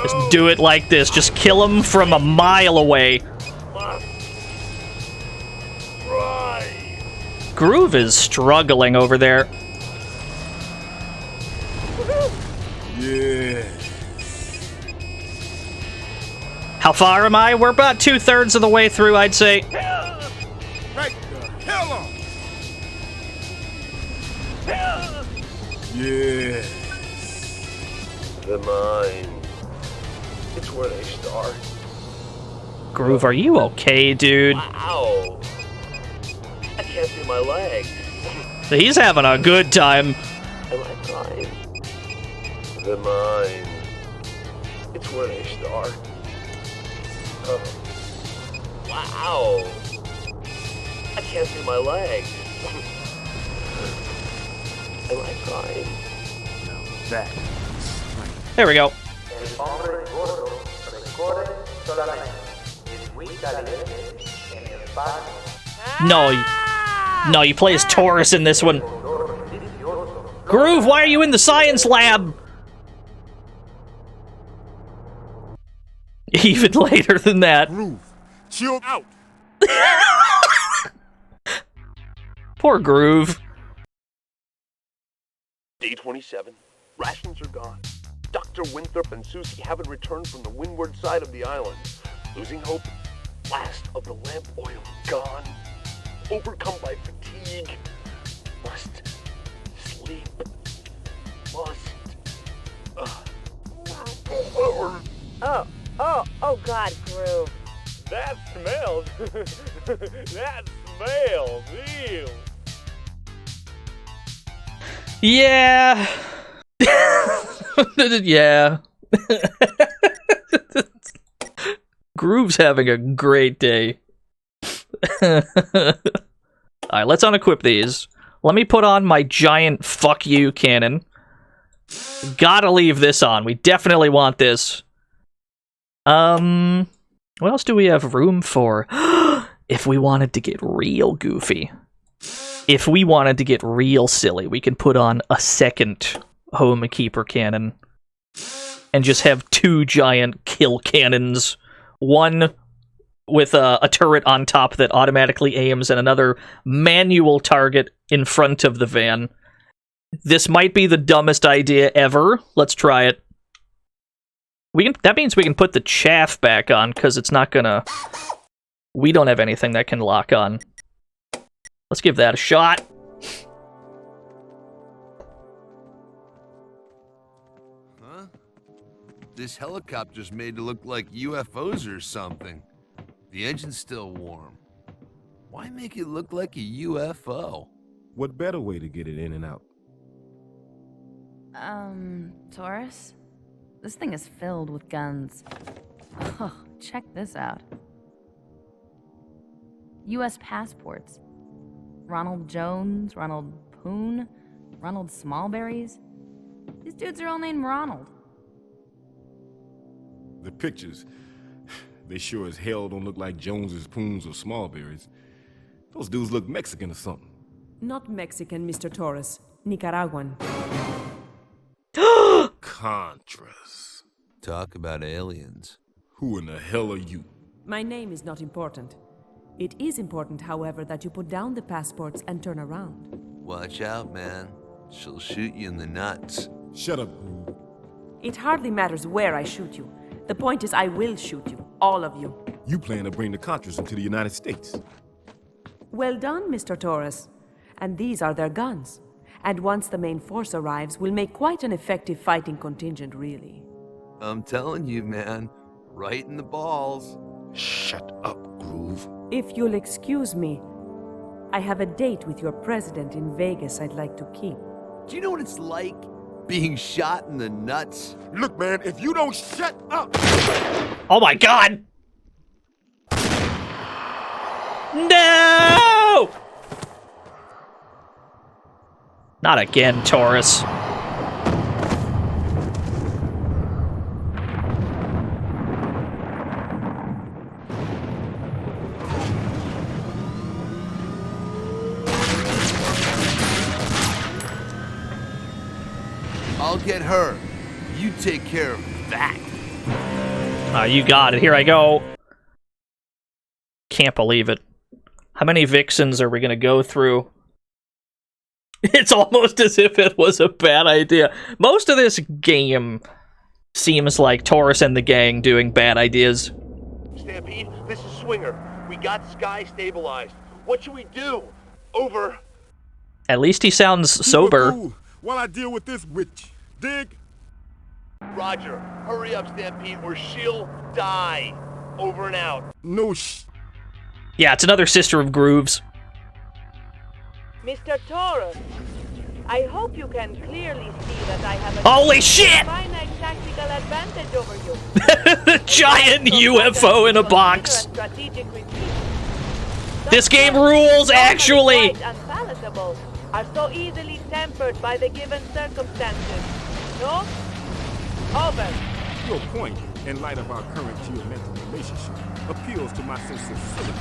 Just do it like this. Just kill them from a mile away. Groove is struggling over there. Yeah. How far am I? We're about 2/3 of the way through, I'd say. Right the hell on. Yeah. The mine. It's where they start. Groove, are you okay, dude? Wow. I can't see my legs. He's having a good time. Am I fine? The mine. It's where they start. Oh. Wow. I can't see my legs. Am I fine? No, that. There we go. No, you play as Taurus in this one. Groove, why are you in the science lab? Even later than that. Groove, chill out. Poor Groove. Day 27. Rations are gone. Dr. Winthrop and Susie haven't returned from the windward side of the island. Losing hope. Last of the lamp oil gone. Overcome by fatigue. Must sleep. Must. Oh, God, Groove. That smells. That smells. Ew. Yeah. Yeah. Groove's having a great day. Alright, let's unequip these. Let me put on my giant fuck you cannon. Gotta leave this on. We definitely want this. What else do we have room for? If we wanted to get real goofy. If we wanted to get real silly, we can put on a second Home Keeper cannon. And just have 2 giant kill cannons. One with a turret on top that automatically aims, and another manual target in front of the van. This might be the dumbest idea ever. Let's try it. That means we can put the chaff back on, because it's not gonna... We don't have anything that can lock on. Let's give that a shot. Huh? This helicopter's made to look like UFOs or something. The engine's still warm. Why make it look like a UFO? What better way to get it in and out? Taurus? This thing is filled with guns. Oh, check this out. U.S. passports. Ronald Jones, Ronald Poon, Ronald Smallberries. These dudes are all named Ronald. The pictures, they sure as hell don't look like Joneses, Poons, or Smallberries. Those dudes look Mexican or something. Not Mexican, Mr. Torres. Nicaraguan. Contras. Talk about aliens. Who in the hell are you? My name is not important. It is important, however, that you put down the passports and turn around. Watch out, man. She'll shoot you in the nuts. Shut up, Groove. It hardly matters where I shoot you. The point is I will shoot you. All of you. You plan to bring the Contras into the United States. Well done, Mr. Torres. And these are their guns. And once the main force arrives, we'll make quite an effective fighting contingent, really. I'm telling you, man. Right in the balls. Shut up, Groove. If you'll excuse me, I have a date with your president in Vegas I'd like to keep. Do you know what it's like? Being shot in the nuts? Look, man, if you don't shut up... Oh my god! No! Not again, Taurus. I'll get her. You take care of that. You got it. Here I go. Can't believe it. How many Vixens are we gonna go through? It's almost as if it was a bad idea. Most of this game seems like Taurus and the gang doing bad ideas. Stampede, this is Swinger. We got Sky stabilized. What should we do? Over. At least he sounds sober. While I deal with this witch. Dig? Roger. Hurry up, Stampede, or she'll die. Over and out. No Yeah, it's another Sister of Grooves. Mr. Taurus, I hope you can clearly see that I have a Holy shit! finite tactical advantage over you. The giant UFO in a box. This game rules, actually! Unpalatable, are so easily tempered by the given circumstances. No? Over. Your point, in light of our current geometric relationship, appeals to my sense of civility.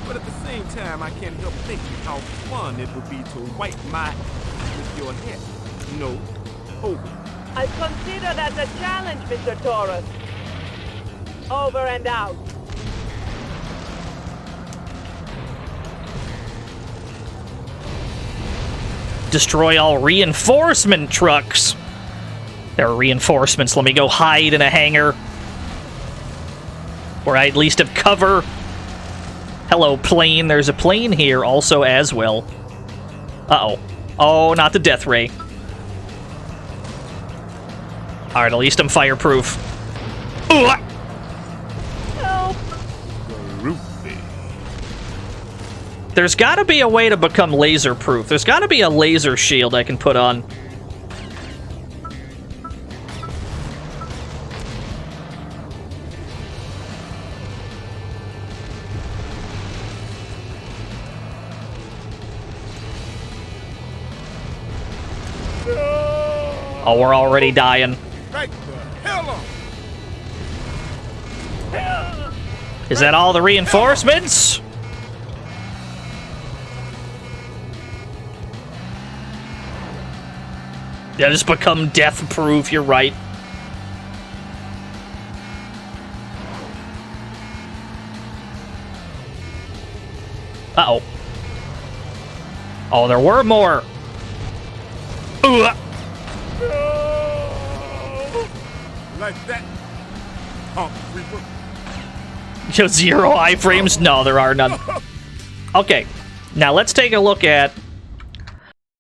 But at the same time, I can't help thinking how fun it would be to wipe my with your head. No, over. I consider that a challenge, Mr. Taurus. Over and out. Destroy all reinforcement trucks. There are reinforcements. Let me go hide in a hangar. Where I at least have cover. Hello, plane. There's a plane here also as well. Uh-oh. Oh, not the death ray. Alright, at least I'm fireproof. Ugh! Help! There's gotta be a way to become laser-proof. There's gotta be a laser shield I can put on. Oh, we're already dying. Right the hell on. Is that all the reinforcements? Yeah, just become death-proof, you're right. Uh-oh. Oh, there were more. Ugh. Like that. Reaper. Yo, 0 iframes? No, there are none. Okay, now let's take a look at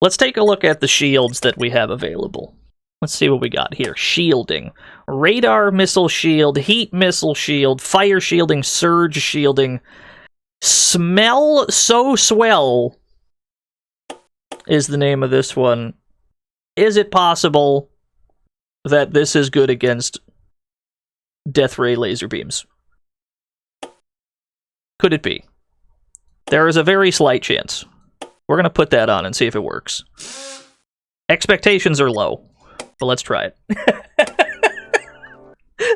the shields that we have available. Let's see what we got here. Shielding. Radar missile shield, heat missile shield, fire shielding, surge shielding. Smell so swell is the name of this one. Is it possible that this is good against death ray laser beams? Could it be? There is a very slight chance. We're going to put that on and see if it works. Expectations are low, but let's try it.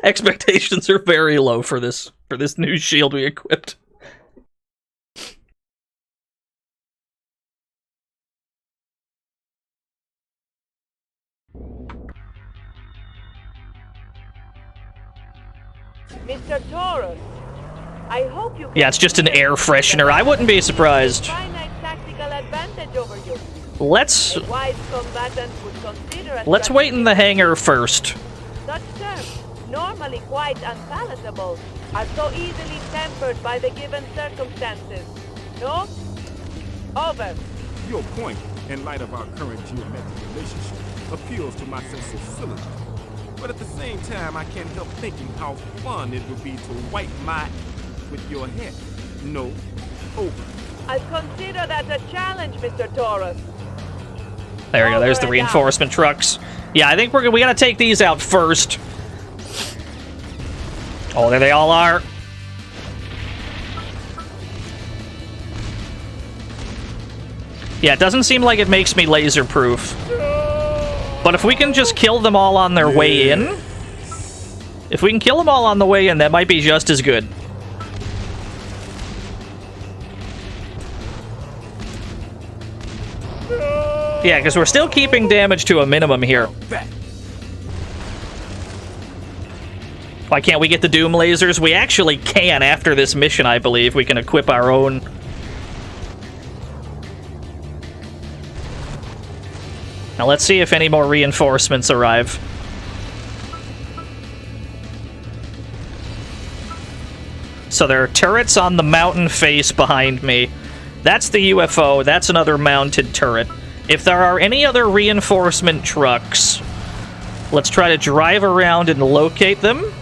Expectations are very low for this new shield we equipped. Mr. Taurus, I hope you. Yeah, it's just an air freshener. I wouldn't be surprised. Tactical advantage over you. Let's Wise combatant would consider a wait in the hangar first. Such terms, normally quite unpalatable, are so easily tempered by the given circumstances. No? Over. Your point, in light of our current geometric relationship, appeals to my sense of syllogism. But at the same time, I can't help thinking how fun it would be to wipe my with your head. No, over. I consider that a challenge, Mr. Taurus. There we go. There's the reinforcement trucks. Yeah, I think we gotta take these out first. Oh, there they all are. Yeah, it doesn't seem like it makes me laser proof. But if we can just kill them all on their way in, if we can kill them all on the way in, that might be just as good. Yeah, because we're still keeping damage to a minimum here. Why can't we get the Doom lasers? We actually can after this mission, I believe. We can equip our own. Now let's see if any more reinforcements arrive. So there are turrets on the mountain face behind me. That's the UFO. That's another mounted turret. If there are any other reinforcement trucks, let's try to drive around and locate them.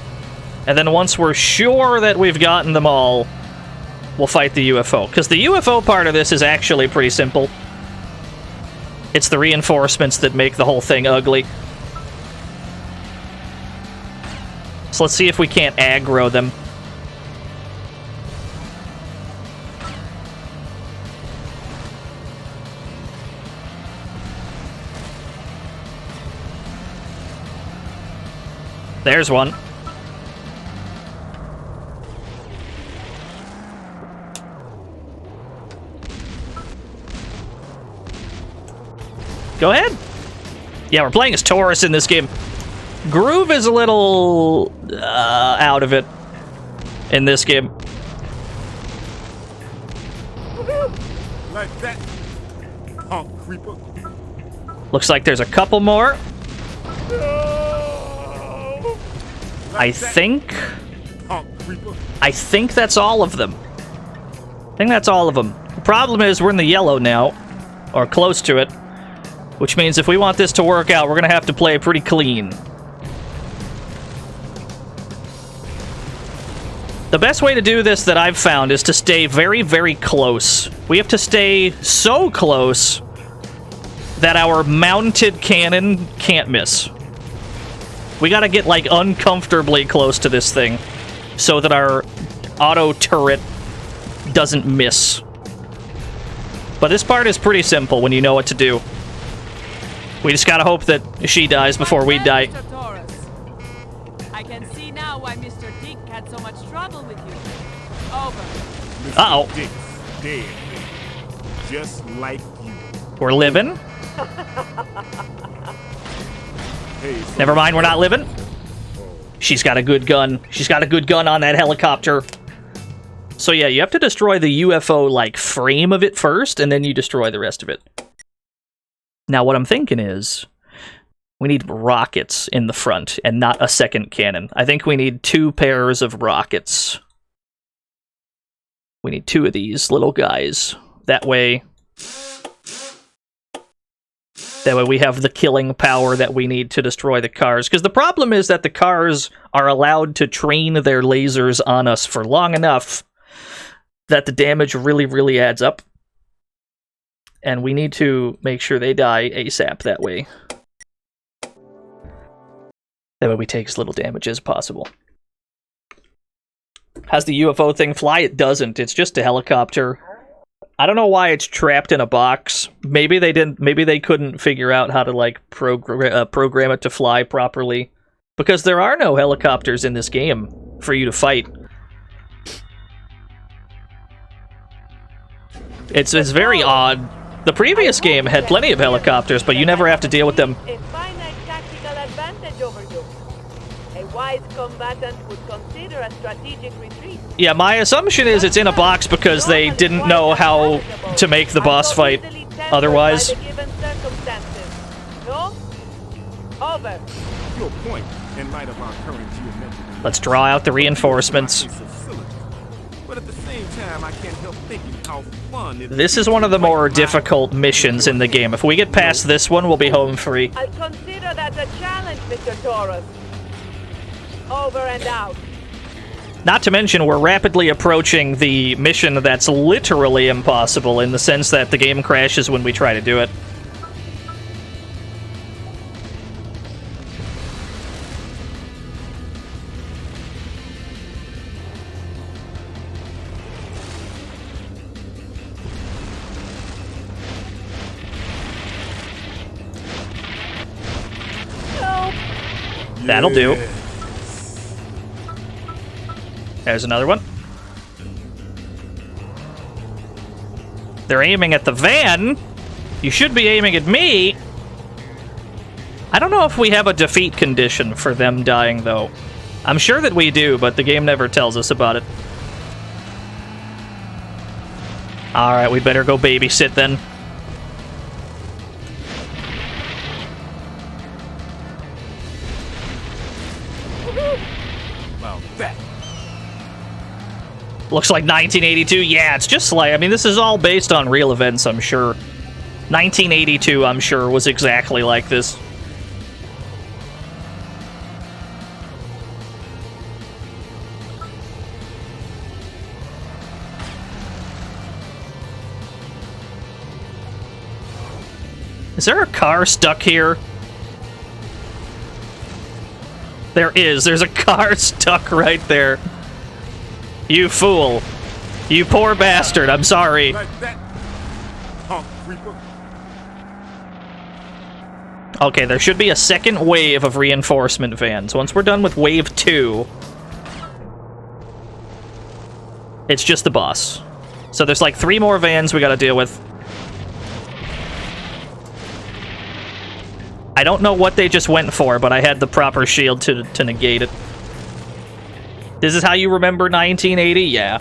And then once we're sure that we've gotten them all, we'll fight the UFO. Because the UFO part of this is actually pretty simple. It's the reinforcements that make the whole thing ugly. So let's see if we can't aggro them. There's one. Go ahead. Yeah, we're playing as Taurus in this game. Groove is a little out of it in this game. Like that. Creeper. Looks like there's a couple more. I think that's all of them. I think that's all of them. The problem is we're in the yellow now, or close to it, which means if we want this to work out, we're gonna have to play pretty clean. The best way to do this that I've found is to stay very, very close. We have to stay so close that our mounted cannon can't miss. We gotta get, like, uncomfortably close to this thing so that our auto turret doesn't miss. But this part is pretty simple when you know what to do. We just gotta hope that she dies before we die. Mr. Taurus. I can see now why Mr. Dick had so much trouble with you. Over. Uh-oh. Dick's dead. Just like you. We're living. Hey, so Never mind, we're not living. She's got a good gun. She's got a good gun on that helicopter. So yeah, you have to destroy the UFO, like, frame of it first, and then you destroy the rest of it. Now, what I'm thinking is, we need rockets in the front, and not a second cannon. I think we need 2 pairs of rockets. We need 2 of these little guys. That way we have the killing power that we need to destroy the cars. Because the problem is that the cars are allowed to train their lasers on us for long enough that the damage really, really adds up. And we need to make sure they die ASAP that way. That way we take as little damage as possible. Has the UFO thing fly? It doesn't. It's just a helicopter. I don't know why it's trapped in a box. Maybe they didn't. Maybe they couldn't figure out how to like program it to fly properly, because there are no helicopters in this game for you to fight. It's very odd. The previous game had plenty of helicopters, but you never have to deal with them. A finite tactical advantage over you. A wise combatant would consider a strategic retreat. Yeah, my assumption is it's in a box because they didn't know how to make the boss fight otherwise. No? Over. Your point, in light of our current geometric. Let's draw out the reinforcements. But at the same time, I can't help thinking how fun it This is one of the more difficult missions in the game. If we get past this one, we'll be home free. I'll consider that a challenge, Mr. Taurus. Over and out. Not to mention, we're rapidly approaching the mission that's literally impossible in the sense that the game crashes when we try to do it. That'll do. There's another one. They're aiming at the van. You should be aiming at me. I don't know if we have a defeat condition for them dying, though. I'm sure that we do, but the game never tells us about it. Alright, we better go babysit then. Looks like 1982. Yeah, it's just like... I mean, this is all based on real events, I'm sure. 1982, I'm sure, was exactly like this. Is there a car stuck here? There is. There's a car stuck right there. You fool. You poor bastard. I'm sorry. Okay, there should be a second wave of reinforcement vans. Once we're done with wave 2, it's just the boss. So there's like 3 more vans we gotta deal with. I don't know what they just went for, but I had the proper shield to negate it. This is how you remember 1980? Yeah.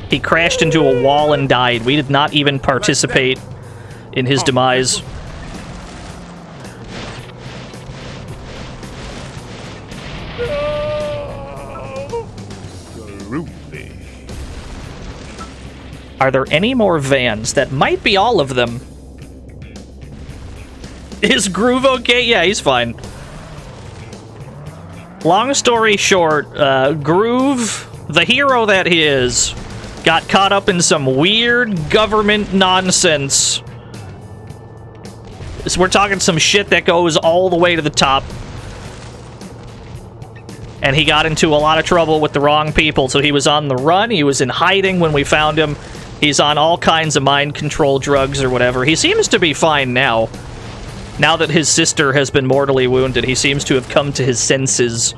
He crashed into a wall and died. We did not even participate in his demise. Are there any more vans? That might be all of them. Is Groove okay? Yeah, he's fine. Long story short, Groove, the hero that he is, got caught up in some weird government nonsense. So we're talking some shit that goes all the way to the top. and he got into a lot of trouble with the wrong people, so he was on the run, he was in hiding when we found him, he's on all kinds of mind control drugs or whatever. He seems to be fine now. Now that his sister has been mortally wounded, he seems to have come to his senses.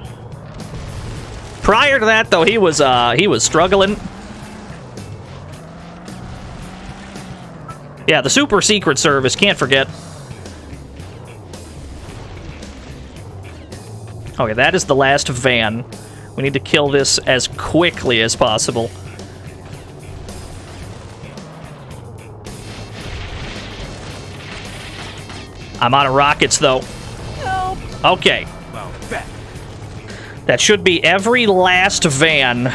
Prior to that, though, he was struggling. Yeah, the super secret service, can't forget. Okay, that is the last van. We need to kill this as quickly as possible. I'm out of rockets, though. No. Okay. That should be every last van.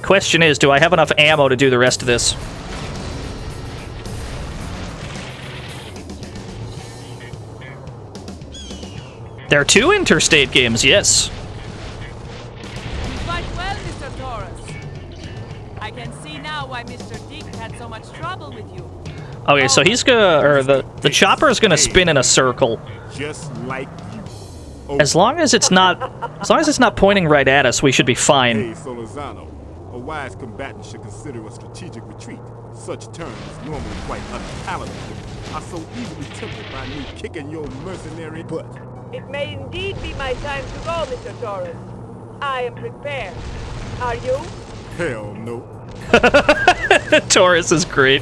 Question is, do I have enough ammo to do the rest of this? There are 2 Interstate games, yes. You fight well, Mr. Torres. I can see now why Mr. Dick had so much trouble with you. Okay, so he's gonna, or the chopper is gonna spin in a circle. Just like you. As long as it's not pointing right at us, we should be fine. Hey, Solozano. A wise combatant should consider a strategic retreat. Such terms, normally quite unpalatable, are so easily tempered by me kicking your mercenary butt. It may indeed be my time to go, Mr. Torres. I am prepared. Are you? Hell no. Torres is great.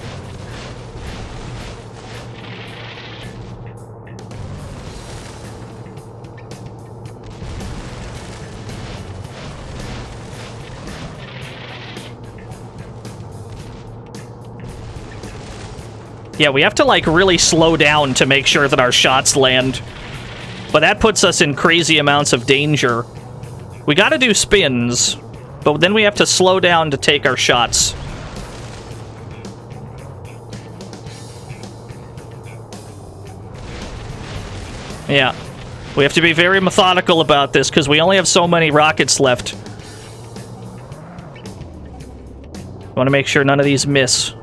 Yeah, we have to, like, really slow down to make sure that our shots land. But that puts us in crazy amounts of danger. We gotta do spins, but then we have to slow down to take our shots. Yeah. We have to be very methodical about this, because we only have so many rockets left. I want to make sure none of these miss.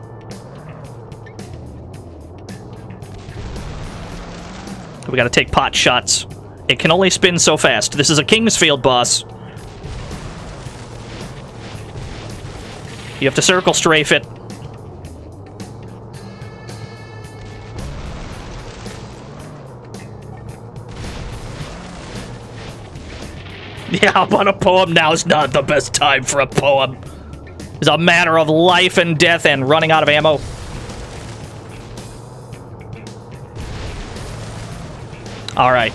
We gotta take pot shots. It can only spin so fast. This is a Kingsfield boss. You have to circle strafe it. Yeah, I'm on a poem. Now's not the best time for a poem. It's a matter of life and death and running out of ammo. Alright.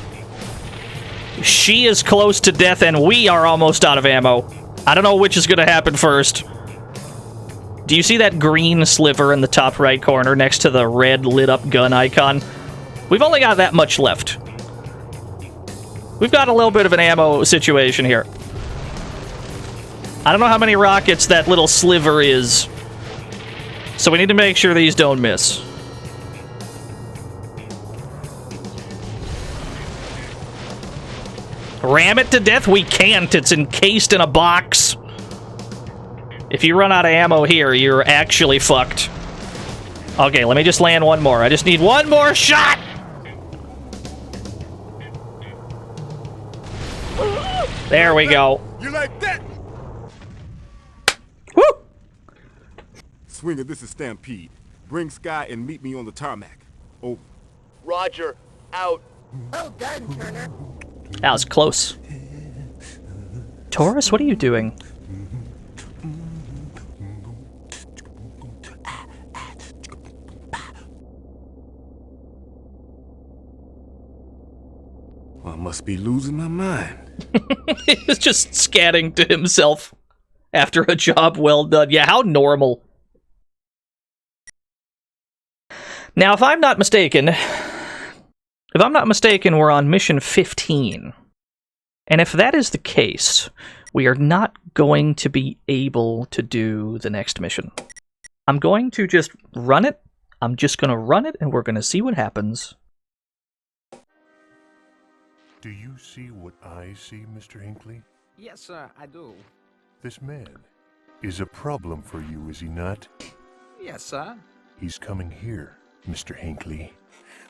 She is close to death and we are almost out of ammo. I don't know which is going to happen first. Do you see that green sliver in the top right corner next to the red lit up gun icon? We've only got that much left. We've got a little bit of an ammo situation here. I don't know how many rockets that little sliver is. So we need to make sure these don't miss. Ram it to death? We can't. It's encased in a box. If you run out of ammo here, you're actually fucked. Okay, let me just land one more. I just need one more shot! There we go. You like that? Woo! Swinger, this is Stampede. Bring Sky and meet me on the tarmac. Over. Roger. Out. Well done, Turner. That was close. Taurus, what are you doing? Well, I must be losing my mind. He was just scatting to himself after a job well done. Yeah, how normal. Now, if I'm not mistaken, we're on mission 15. And if that is the case, we are not going to be able to do the next mission. I'm going to just run it. I'm just going to run it, and we're going to see what happens. Do you see what I see, Mr. Hinckley? Yes, sir, I do. This man is a problem for you, is he not? Yes, sir. He's coming here, Mr. Hinckley.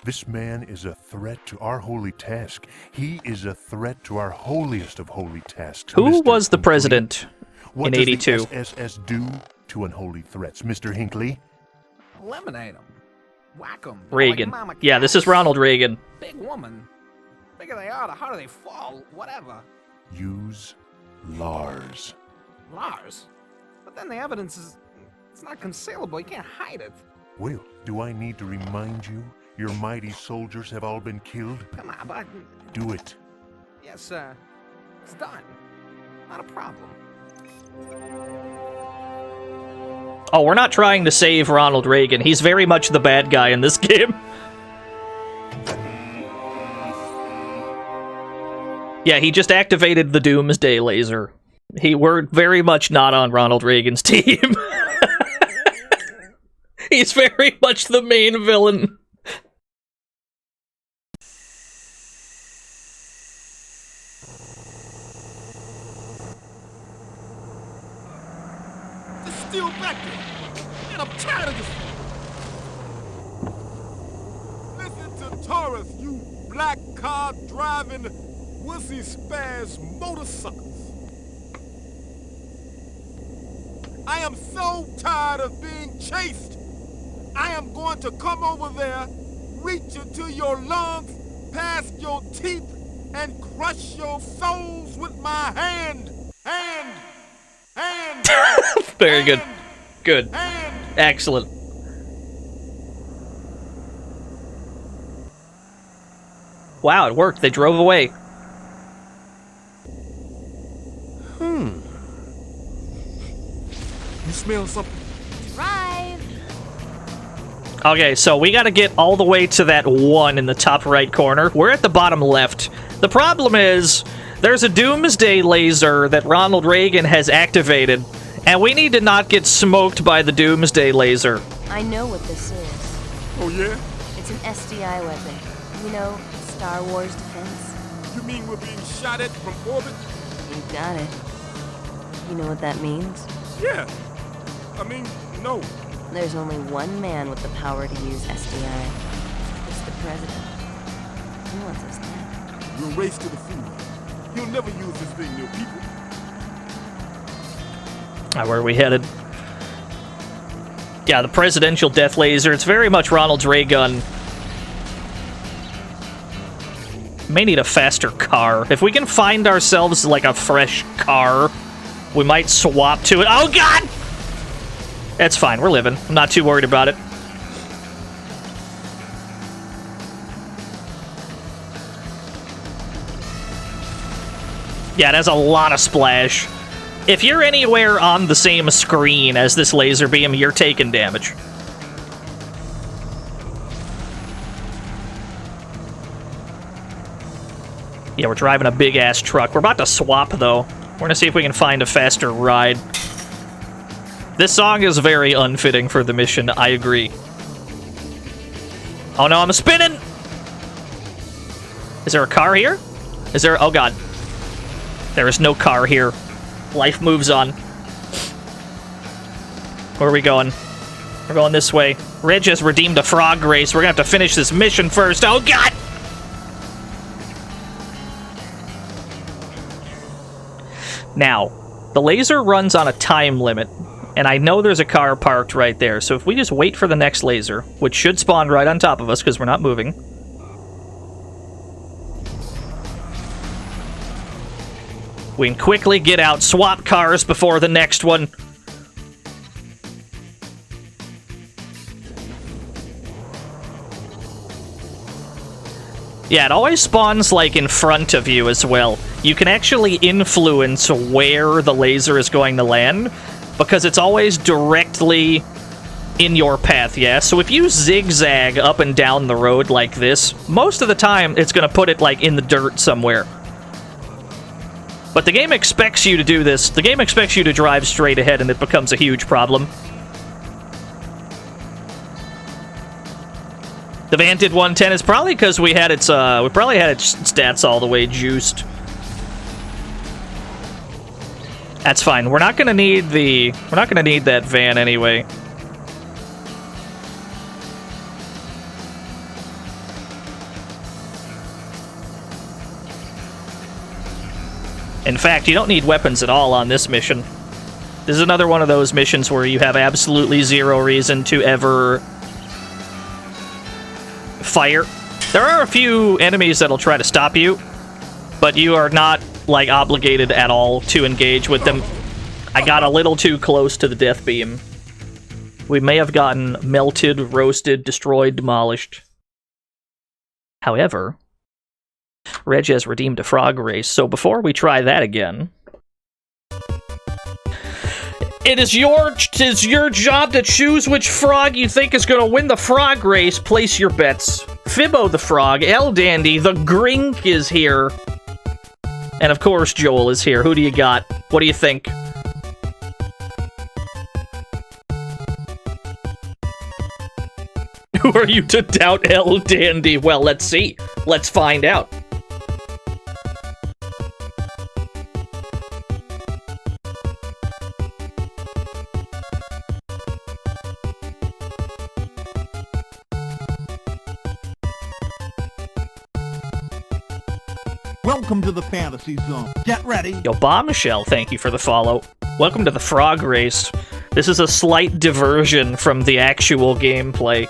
This man is a threat to our holy task. He is a threat to our holiest of holy tasks. Who Mr. was the Hinckley. president What in does 82? the SSS do to unholy threats, Mr. Hinckley? Eliminate them. Whack them. Reagan. Like Mama Yeah, this is Cats. Ronald Reagan. Big woman. Bigger they are, the harder they fall. Whatever. Use Lars. Lars. But then the evidence is... It's not concealable. You can't hide it. Well, do I need to remind you your mighty soldiers have all been killed? Come on, but... Do it. Yes, sir. It's done. Not a problem. Oh, we're not trying to save Ronald Reagan. He's very much the bad guy in this game. Yeah, he just activated the Doomsday laser. We're very much not on Ronald Reagan's team. He's very much the main villain. It's still back there. And I'm tired of this. Listen to Taurus, you black car driving wussy spaz motorcycles. I am so tired of being chased. I am going to come over there, reach into your lungs, past your teeth, and crush your souls with my hand. Very good. Good. Excellent. Wow, it worked. They drove away. You smell something? Drive. Okay, so we gotta get all the way to that one in the top right corner. We're at the bottom left. The problem is, there's a Doomsday laser that Ronald Reagan has activated, and we need to not get smoked by the Doomsday laser. I know what this is. Oh, yeah? It's an SDI weapon. You know, Star Wars defense. You mean we're being shot at from orbit? You got it. You know what that means? Yeah. I mean, no. There's only one man with the power to use SDI. It's the president. He wants us dead. We'll race to the food. He'll never use this thing near people. Where are we headed? Yeah, the presidential death laser. It's very much Ronald's ray gun. May need a faster car. If we can find ourselves, like, a fresh car, we might swap to it. Oh, God! That's fine. We're living. I'm not too worried about it. Yeah, it has a lot of splash. If you're anywhere on the same screen as this laser beam, you're taking damage. Yeah, we're driving a big-ass truck. We're about to swap, though. We're gonna see if we can find a faster ride. This song is very unfitting for the mission, I agree. Oh no, I'm spinning! Is there a car here? Is there... Oh god. There is no car here. Life moves on. Where are we going? We're going this way. Ridge has redeemed a frog race. We're gonna have to finish this mission first. Oh god! Now, the laser runs on a time limit, and I know there's a car parked right there, so if we just wait for the next laser, which should spawn right on top of us because we're not moving. We can quickly get out, swap cars before the next one. Yeah, it always spawns, like, in front of you as well. You can actually influence where the laser is going to land, because it's always directly in your path, yeah? So if you zigzag up and down the road like this, most of the time it's going to put it, like, in the dirt somewhere. But the game expects you to do this. The game expects you to drive straight ahead, and it becomes a huge problem. The van did 110. It's probably because we had its we probably had its stats all the way juiced. That's fine. We're not gonna need that van anyway. In fact, you don't need weapons at all on this mission. This is another one of those missions where you have absolutely zero reason to ever fire. There are a few enemies that'll try to stop you, but you are not, like, obligated at all to engage with them. I got a little too close to the death beam. We may have gotten melted, roasted, destroyed, demolished. However, Reg has redeemed a frog race, so before we try that again... It is your job to choose which frog you think is going to win the frog race. Place your bets. Fibbo the frog, El Dandy, the Grink is here. And of course, Joel is here. Who do you got? What do you think? Who are you to doubt, El Dandy? Well, let's see. Let's find out. Welcome to the fantasy zone. Get ready. Yo, Bombshell, thank you for the follow. Welcome to the frog race. This is a slight diversion from the actual gameplay.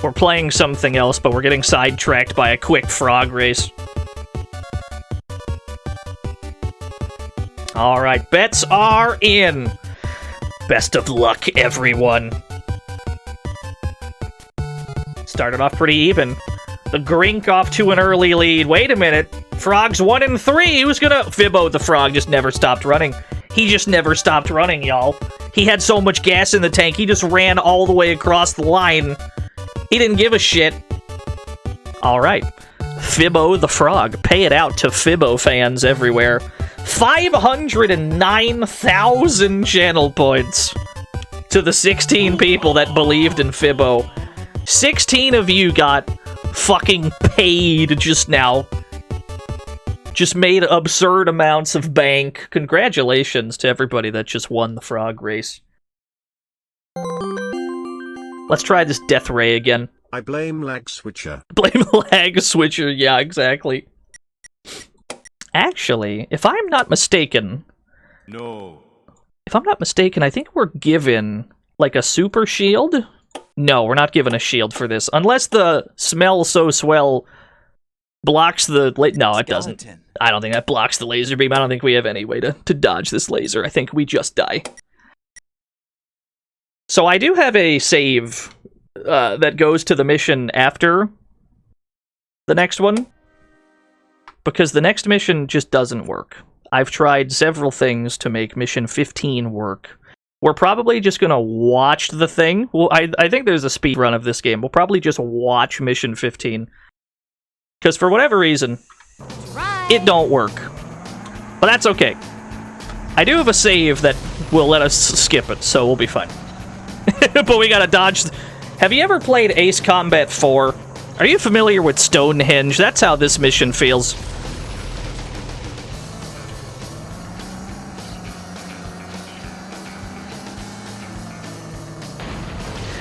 We're playing something else, but we're getting sidetracked by a quick frog race. Alright, bets are in. Best of luck, everyone. Started off pretty even. The Grink off to an early lead. Wait a minute. Frog's 1 and 3. Who's gonna... Fibbo the frog just never stopped running. He just never stopped running, y'all. He had so much gas in the tank, he just ran all the way across the line. He didn't give a shit. Alright. Fibbo the frog. Pay it out to Fibbo fans everywhere. 509,000 channel points to the 16 people that believed in Fibbo. 16 of you got fucking paid just now. Just made absurd amounts of bank. Congratulations to everybody that just won the frog race. Let's try this death ray again. I blame lag switcher. Blame lag switcher, yeah, exactly. Actually, if I'm not mistaken... No. If I'm not mistaken, I think we're given, like, a super shield? No, we're not given a shield for this. Unless the smell so swell blocks the... No, it doesn't. I don't think that blocks the laser beam. I don't think we have any way to dodge this laser. I think we just die. So I do have a save that goes to the mission after the next one. Because the next mission just doesn't work. I've tried several things to make mission 15 work. We're probably just gonna watch the thing. Well, I think there's a speed run of this game. We'll probably just watch mission 15. Because for whatever reason, it don't work. But that's okay. I do have a save that will let us skip it, so we'll be fine. But we gotta dodge... Have you ever played Ace Combat 4? Are you familiar with Stonehenge? That's how this mission feels.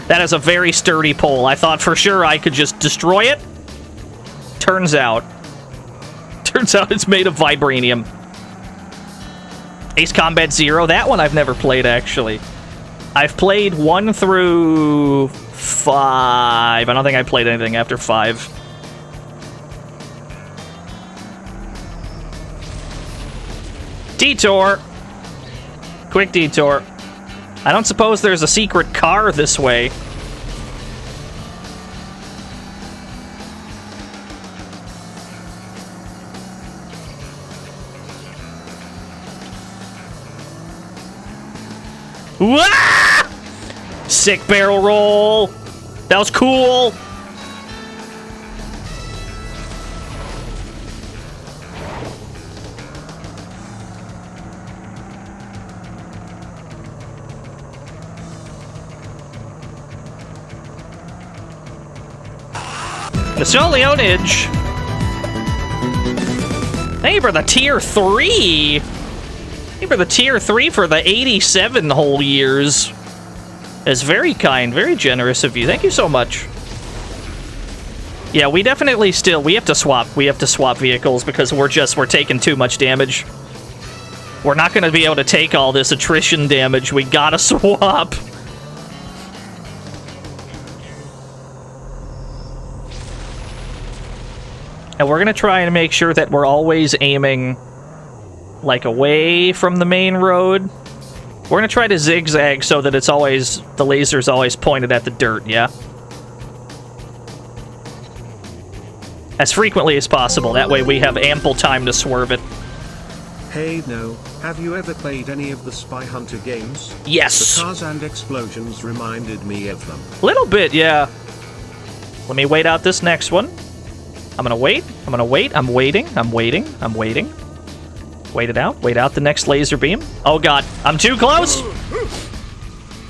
That is a very sturdy pole. I thought for sure I could just destroy it. Turns out it's made of vibranium. Ace Combat 0, that one I've never played, actually. I've played 1 through 5. I don't think I played anything after 5. Detour! Quick detour. I don't suppose there's a secret car this way. Wah! Sick barrel roll. That was cool. Napoleonage. Thank you for the tier 3. Thank you for the tier 3 for the 87 whole years. That's very kind, very generous of you. Thank you so much. Yeah, we definitely we have to swap. We have to swap vehicles because we're taking too much damage. We're not going to be able to take all this attrition damage. We gotta swap. And we're going to try and make sure that we're always aiming, like, away from the main road. We're going to try to zigzag so that it's always, the laser's always pointed at the dirt, yeah? As frequently as possible. That way we have ample time to swerve it. Hey, no. Have you ever played any of the Spy Hunter games? Yes. The cars and explosions reminded me of them. Little bit, yeah. Let me wait out this next one. I'm gonna wait. I'm gonna wait. I'm waiting. I'm waiting. I'm waiting. Wait it out. Wait out the next laser beam. Oh god, I'm too close!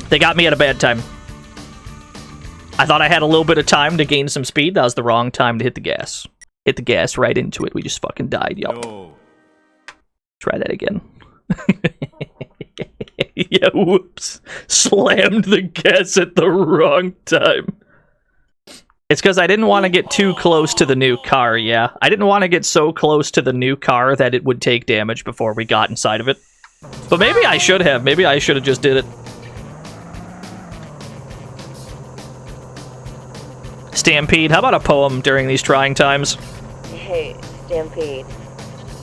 They got me at a bad time. I thought I had a little bit of time to gain some speed. That was the wrong time to hit the gas. Hit the gas right into it. We just fucking died, yo. No. Try that again. Yeah, whoops. Slammed the gas at the wrong time. It's because I didn't want to get too close to the new car, yeah. I didn't want to get so close to the new car that it would take damage before we got inside of it. But maybe I should have. Maybe I should have just did it. Stampede, how about a poem during these trying times? Hey, Stampede,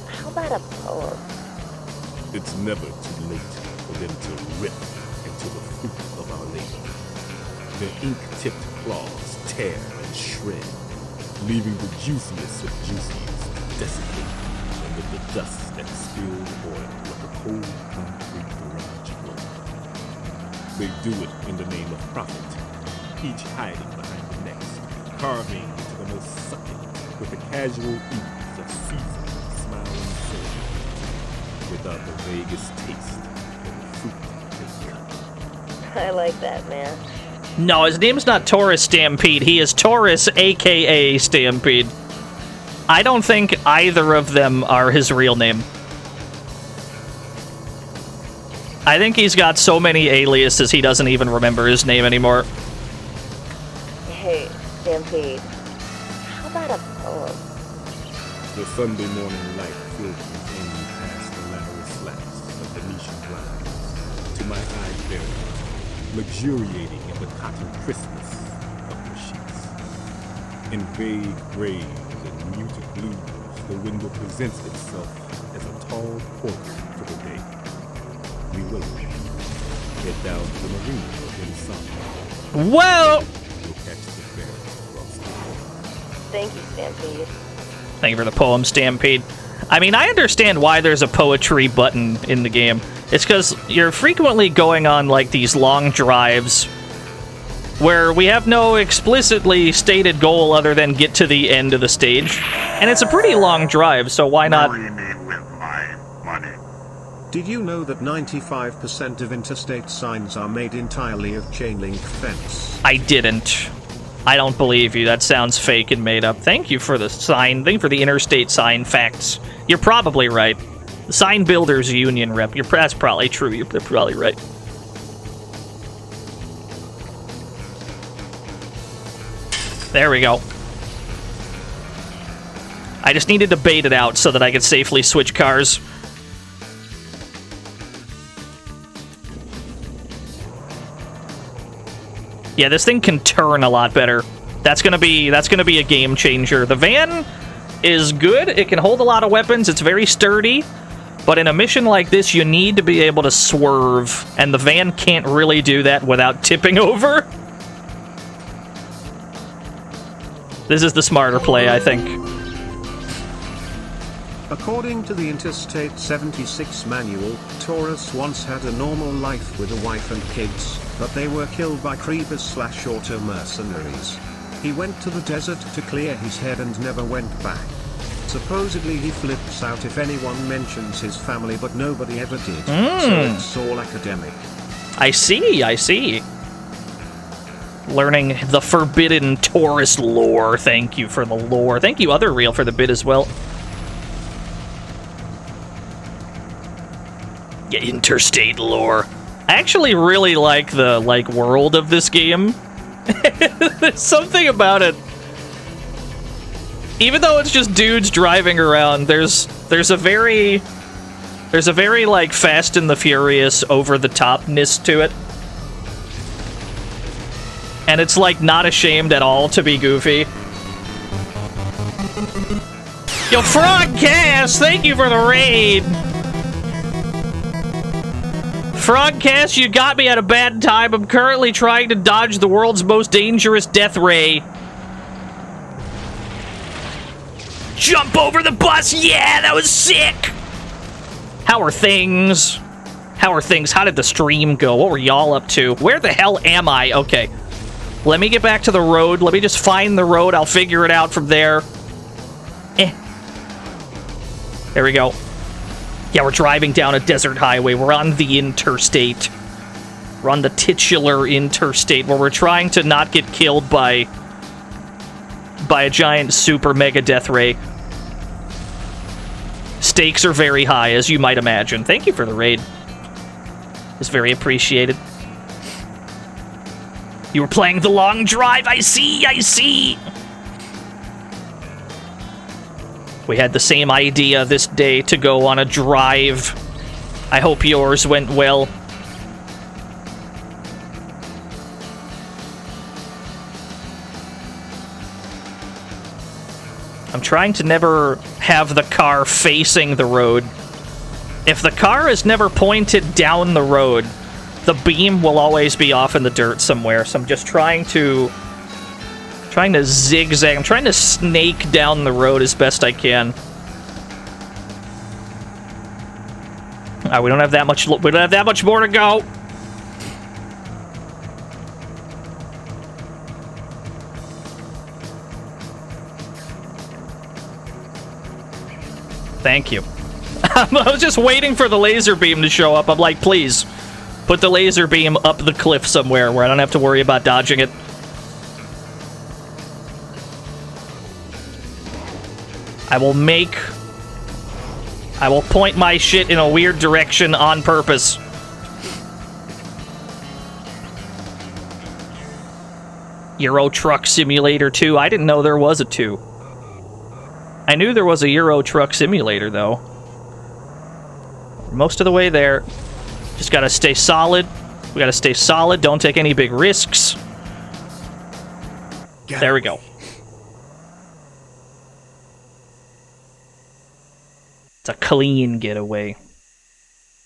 how about a poem? It's never too late for them to rip into the fruit of our labor. Their ink-tipped claws tear and shred, leaving the juiciest of juiciest desiccate under the dust that spilled oil like a cold concrete garage floor. They do it in the name of profit, each hiding behind the next, carving into the most succulent with the casual ease of seasoned, smiling soul, without the vaguest taste of the fruit they cut. I like that, man. No, his name's not Taurus Stampede. He is Taurus, a.k.a. Stampede. I don't think either of them are his real name. I think he's got so many aliases he doesn't even remember his name anymore. Hey, Stampede, how about a poem? The Sunday morning light filters in past the lateral slats of Venetian blinds to my eye buried, luxuriating in the cotton crispness of the sheets. In vague grays and muted blues, the window presents itself as a tall portal to the day. We wait, head down to the marina in summer. Well, we'll catch the ferry across the water. Thank you, Stampede. Thank you for the poem, Stampede. I mean, I understand why there's a poetry button in the game. It's because you're frequently going on, like, these long drives where we have no explicitly stated goal other than get to the end of the stage. And it's a pretty long drive, so why not... Did you know that 95% of interstate signs are made entirely of chain link fence? I didn't. I don't believe you. That sounds fake and made up. Thank you for the sign. Thank you for the interstate sign facts. You're probably right. The Sign Builders Union rep. That's probably true. You're probably right. There we go. I just needed to bait it out so that I could safely switch cars. Yeah, this thing can turn a lot better. That's gonna be a game changer. The van is good. It can hold a lot of weapons. It's very sturdy. But in a mission like this, you need to be able to swerve, and the van can't really do that without tipping over. This is the smarter play, I think. According to the Interstate 76 manual, Taurus once had a normal life with a wife and kids, but they were killed by creepers/auto mercenaries. He went to the desert to clear his head and never went back. Supposedly he flips out if anyone mentions his family, but nobody ever did. So it's all academic. I see, I see. Learning the forbidden Taurus lore. Thank you for the lore. Thank you, Other Real, for the bit as well. Yeah, interstate lore. I actually really like the world of this game. There's something about it even though it's just dudes driving around, there's a very like Fast and the Furious over the topness to it. And it's like not ashamed at all to be goofy. Yo, Frogcast, thank you for the raid. Frogcast, you got me at a bad time. I'm currently trying to dodge the world's most dangerous death ray. Jump over the bus! Yeah, that was sick! How are things? How are things? How did the stream go? What were y'all up to? Where the hell am I? Okay. Let me get back to the road. Let me just find the road. I'll figure it out from there. There we go. Yeah, we're driving down a desert highway. We're on the interstate. We're on the titular interstate where we're trying to not get killed by a giant super mega death ray. Stakes are very high, as you might imagine. Thank you for the raid. It's very appreciated. You were playing the long drive. I see, I see. We had the same idea this day to go on a drive. I hope yours went well. I'm trying to never have the car facing the road. If the car is never pointed down the road, the beam will always be off in the dirt somewhere. So I'm just trying to zigzag. I'm trying to snake down the road as best I can. We don't have that much. We don't have that much more to go. Thank you. I was just waiting for the laser beam to show up. I'm like, please, put the laser beam up the cliff somewhere where I don't have to worry about dodging it. I will point my shit in a weird direction on purpose. Euro Truck Simulator 2. I didn't know there was a 2. I knew there was a Euro Truck Simulator, though. Most of the way there. Just gotta stay solid. We gotta stay solid. Don't take any big risks. There we go. It's a clean getaway.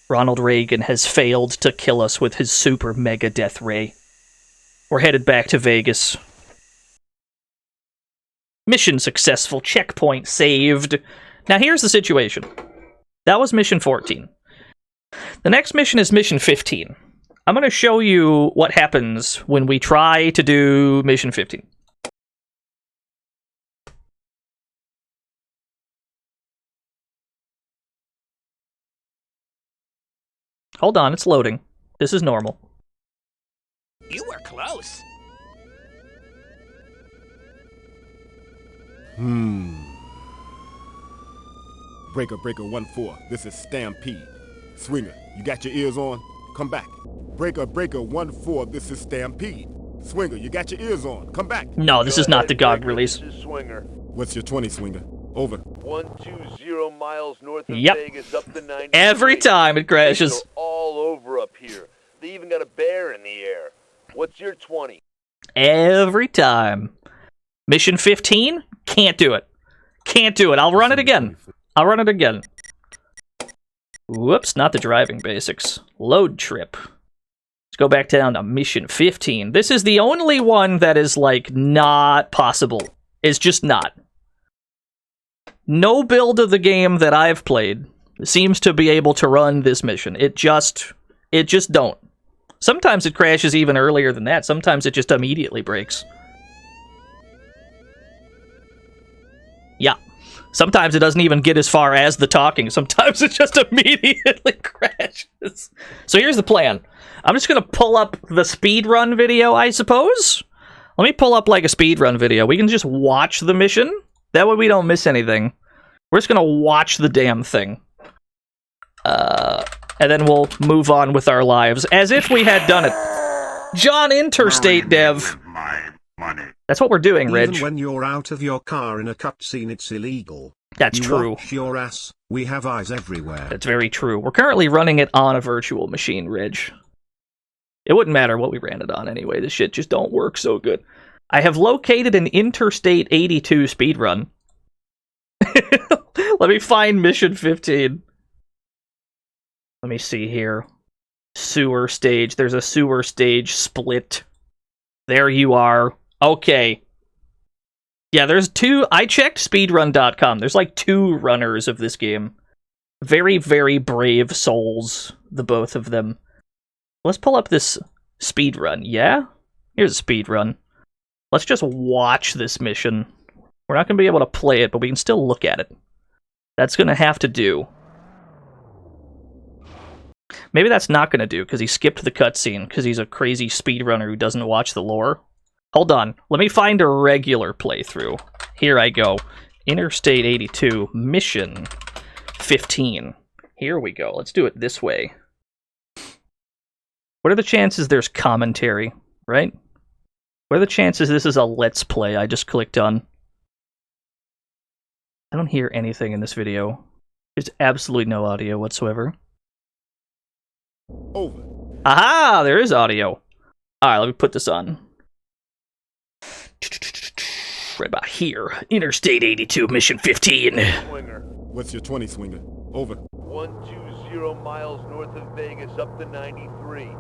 Ronald Reagan has failed to kill us with his super mega death ray. We're headed back to Vegas. Mission successful. Checkpoint saved. Now here's the situation. That was mission 14. The next mission is mission 15. I'm going to show you what happens when we try to do mission 15. Hold on, it's loading. This is normal. You were close. Breaker 1-4, this is Stampede. Swinger, you got your ears on? Come back. Breaker 1-4, this is Stampede. Swinger, you got your ears on? Come back. No, this is not the GOG release. This is Swinger. What's your 20, Swinger? Over. 120 miles north of Yep. Vegas, up the 90. Every time it crashes. All over up here. They even got a bear in the air. What's your 20? Every time. Mission 15? Can't do it. Can't do it. I'll run it again. I'll run it again. Whoops, not the driving basics. Load trip. Let's go back down to mission 15. This is the only one that is, like, not possible. It's just not. No build of the game that I've played seems to be able to run this mission. It just don't. Sometimes it crashes even earlier than that. Sometimes it just immediately breaks. Yeah. Sometimes it doesn't even get as far as the talking. Sometimes it just immediately crashes. So here's the plan. I'm just going to pull up the speedrun video, I suppose. Let me pull up like a speedrun video. We can just watch the mission. That way we don't miss anything. We're just going to watch the damn thing. And then we'll move on with our lives as if we had done it. John Interstate Dev. That's what we're doing, Reg. Even when you're out of your car in a cutscene, it's illegal. That's You true. watch your ass. We have eyes everywhere. That's very true. We're currently running it on a virtual machine, Reg. It wouldn't matter what we ran it on anyway. This shit just don't work so good. I have located an Interstate 82 speedrun. Let me find mission 15. Let me see here. Sewer stage. There's a sewer stage split. There you are. Okay. Yeah, there's two. I checked speedrun.com. There's like 2 runners of this game. Very, very brave souls, the both of them. Let's pull up this speedrun, yeah? Here's a speedrun. Let's just watch this mission. We're not going to be able to play it, but we can still look at it. That's going to have to do. Maybe that's not going to do, because he skipped the cutscene, because he's a crazy speedrunner who doesn't watch the lore. Hold on. Let me find a regular playthrough. Here I go. Interstate 82, mission 15. Here we go. Let's do it this way. What are the chances there's commentary, right? What are the chances this is a Let's Play I just clicked on? I don't hear anything in this video. There's absolutely no audio whatsoever. Over. Aha! There is audio. Alright, let me put this on. Right about here. Interstate 82, mission 15. Swinger. What's your 20, Swinger? Over. 120 miles north of Vegas up to 93.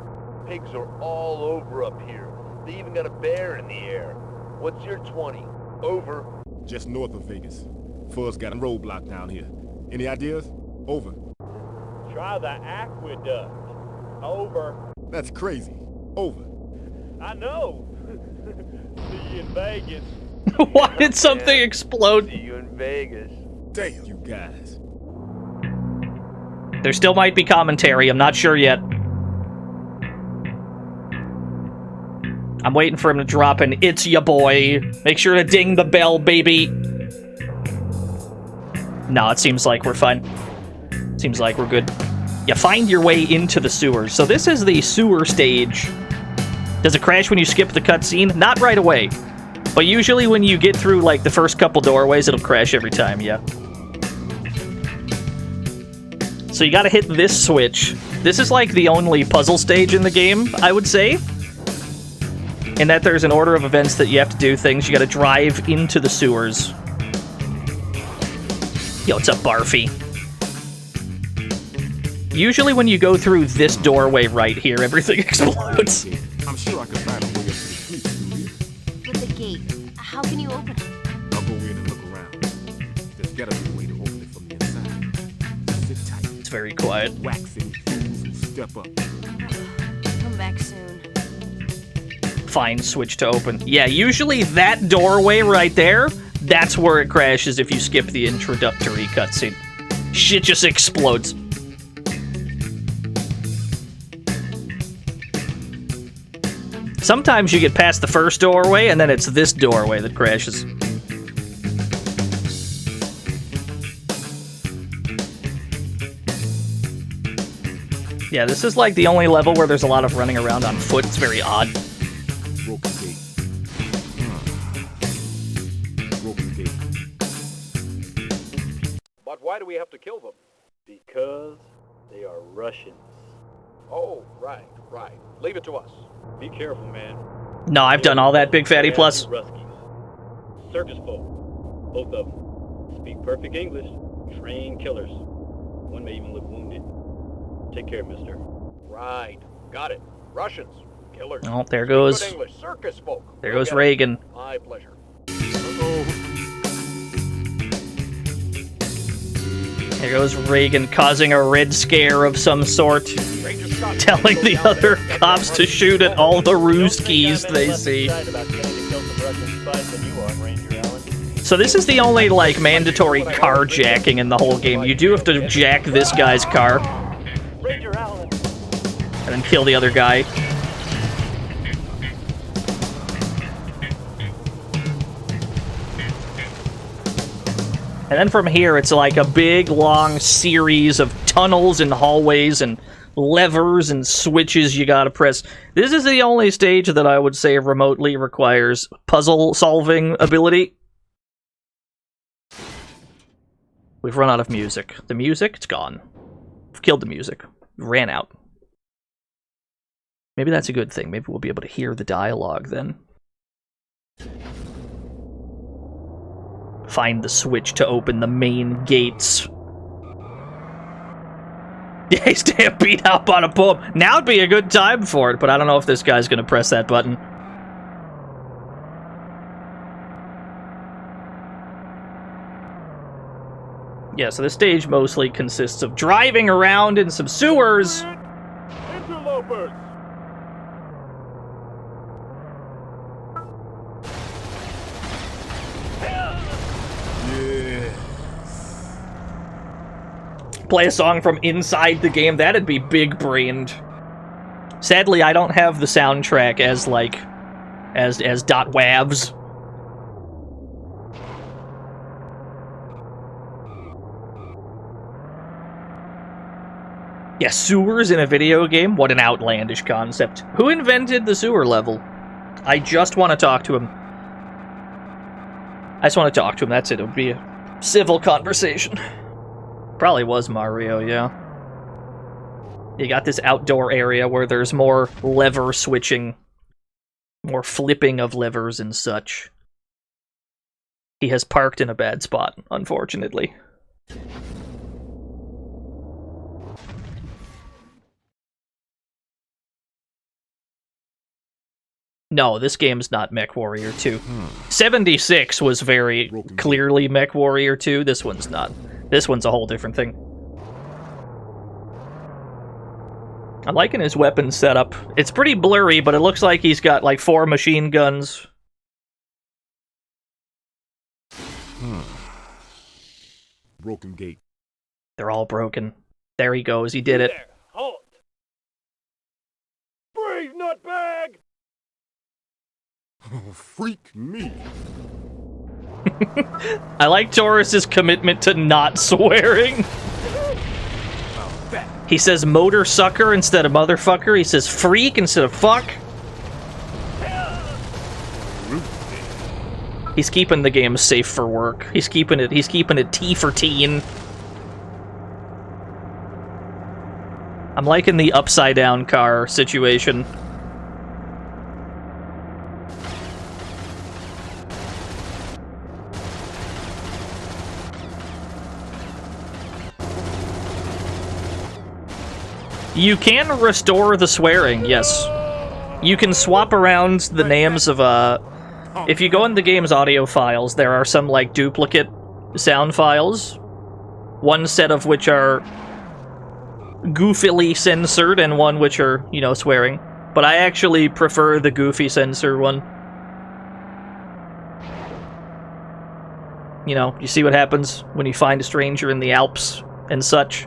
Pigs are all over up here. They even got a bear in the air. What's your 20? Over. Just north of Vegas. Fuzz got a roadblock down here. Any ideas? Over. Try the aqueduct. Over. That's crazy. Over. I know. See you in Vegas. Why did something explode? See you in Vegas. Damn, you guys. There still might be commentary. I'm not sure yet. I'm waiting for him to drop an "It's ya boy." Make sure to ding the bell, baby. No, it seems like we're fine. Seems like we're good. You find your way into the sewers. So this is the sewer stage. Does it crash when you skip the cutscene? Not right away. But usually when you get through, like, the first couple doorways, it'll crash every time, yeah. So you gotta hit this switch. This is, like, the only puzzle stage in the game, I would say. In that there's an order of events that you have to do things. You gotta drive into the sewers. Yo, what's up, Barfy? Usually when you go through this doorway right here, everything explodes. I'm sure I can find a way up to the street through here. But the gate, how can you open it? I'll go in and look around. There's gotta be a way to open it from the inside. Sit tight. It's very quiet. Wax any fools who step up. Come back soon. Find switch to open. Yeah, usually that doorway right there, that's where it crashes if you skip the introductory cutscene. Shit just explodes. Sometimes you get past the first doorway, and then it's this doorway that crashes. Yeah, this is like the only level where there's a lot of running around on foot. It's very odd. Broken gate. Broken gate. But why do we have to kill them? Because they are Russians. Oh, right. Leave it to us. Be careful, man. No, I've done all that, Big Fatty Plus. Ruskies. Circus folk. Both of them. Speak perfect English. Trained killers. One may even look wounded. Take care, mister. Right. Got it. Russians. Killers. Oh, there goes. Good English. Circus folk. There goes Reagan. My pleasure. There goes Reagan causing a red scare of some sort. Telling the other cops to shoot at all the Rooskies they see. So this is the only, like, mandatory carjacking in the whole game. You do have to jack this guy's car. And then kill the other guy. And then from here, it's like a big, long series of tunnels and hallways and levers and switches you gotta press. This is the only stage that I would say remotely requires puzzle-solving ability. We've run out of music. The music, it's gone. We've killed the music. Ran out. Maybe that's a good thing. Maybe we'll be able to hear the dialogue then. Find the switch to open the main gates. Yeah, he's damn beat up on a poem. Now would be a good time for it, but I don't know if this guy's gonna press that button. Yeah, so this stage mostly consists of driving around in some sewers. Interlopers! Play a song from inside the game, that'd be big-brained. Sadly, I don't have the soundtrack as, like, as .wavs. Yeah, sewers in a video game? What an outlandish concept. Who invented the sewer level? I just want to talk to him. I just want to talk to him, that's it. It would be a civil conversation. Probably was Mario, yeah. You got this outdoor area where there's more lever switching. More flipping of levers and such. He has parked in a bad spot, unfortunately. No, this game's not MechWarrior 2. 76 was very clearly MechWarrior 2. This one's not. This one's a whole different thing. I'm liking his weapon setup. It's pretty blurry, but it looks like he's got like 4 machine guns. Broken gate. They're all broken. There he goes. He did it. There, halt! Breathe, nutbag! Oh, freak me. I like Taurus's commitment to not swearing. He says motor sucker instead of motherfucker. He says freak instead of fuck. He's keeping the game safe for work. He's keeping it T for teen. I'm liking the upside down car situation. You can restore the swearing, yes. You can swap around the names of, if you go in the game's audio files, there are some, like, duplicate sound files. One set of which are goofily censored, and one which are, you know, swearing. But I actually prefer the goofy censor one. You know, you see what happens when you find a stranger in the Alps and such.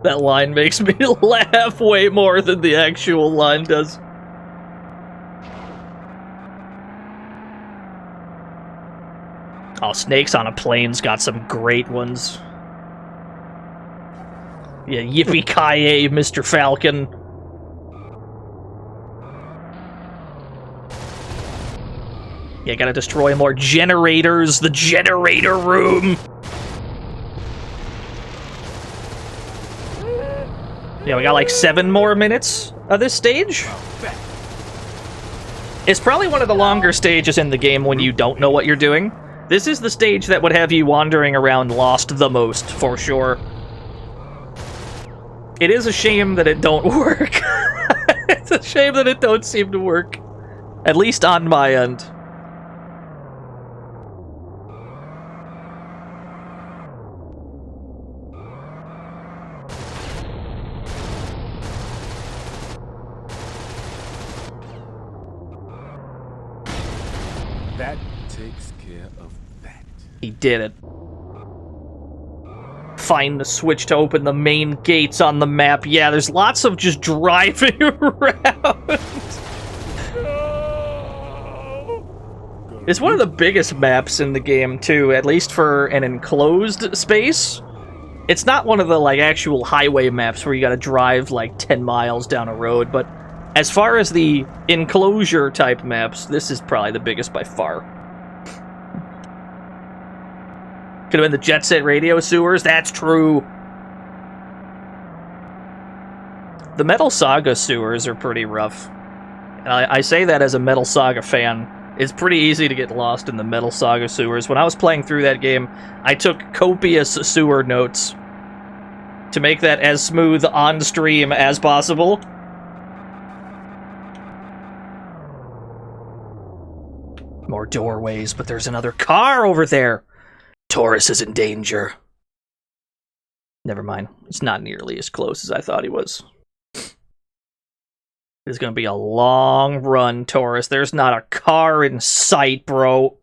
That line makes me laugh way more than the actual line does. Oh, Snakes on a Plane's got some great ones. Yeah, yippee-ki-yay, Mr. Falcon. Yeah, gotta destroy more generators, the generator room! Yeah, we got like 7 more minutes of this stage. It's probably one of the longer stages in the game when you don't know what you're doing. This is the stage that would have you wandering around lost the most, for sure. It is a shame that it don't work. It's a shame that it don't seem to work. At least on my end. That takes care of that. He did it. Find the switch to open the main gates on the map. Yeah, there's lots of just driving around. It's one of the biggest maps in the game, too, at least for an enclosed space. It's not one of the, like, actual highway maps where you gotta drive, like, 10 miles down a road, but as far as the enclosure-type maps, this is probably the biggest by far. Could have been the Jet Set Radio sewers, that's true. The Metal Saga sewers are pretty rough. And I say that as a Metal Saga fan. It's pretty easy to get lost in the Metal Saga sewers. When I was playing through that game, I took copious sewer notes to make that as smooth on stream as possible. More doorways, but there's another car over there. Taurus is in danger. Never mind. It's not nearly as close as I thought he was. It's gonna be a long run, Taurus. There's not a car in sight, bro.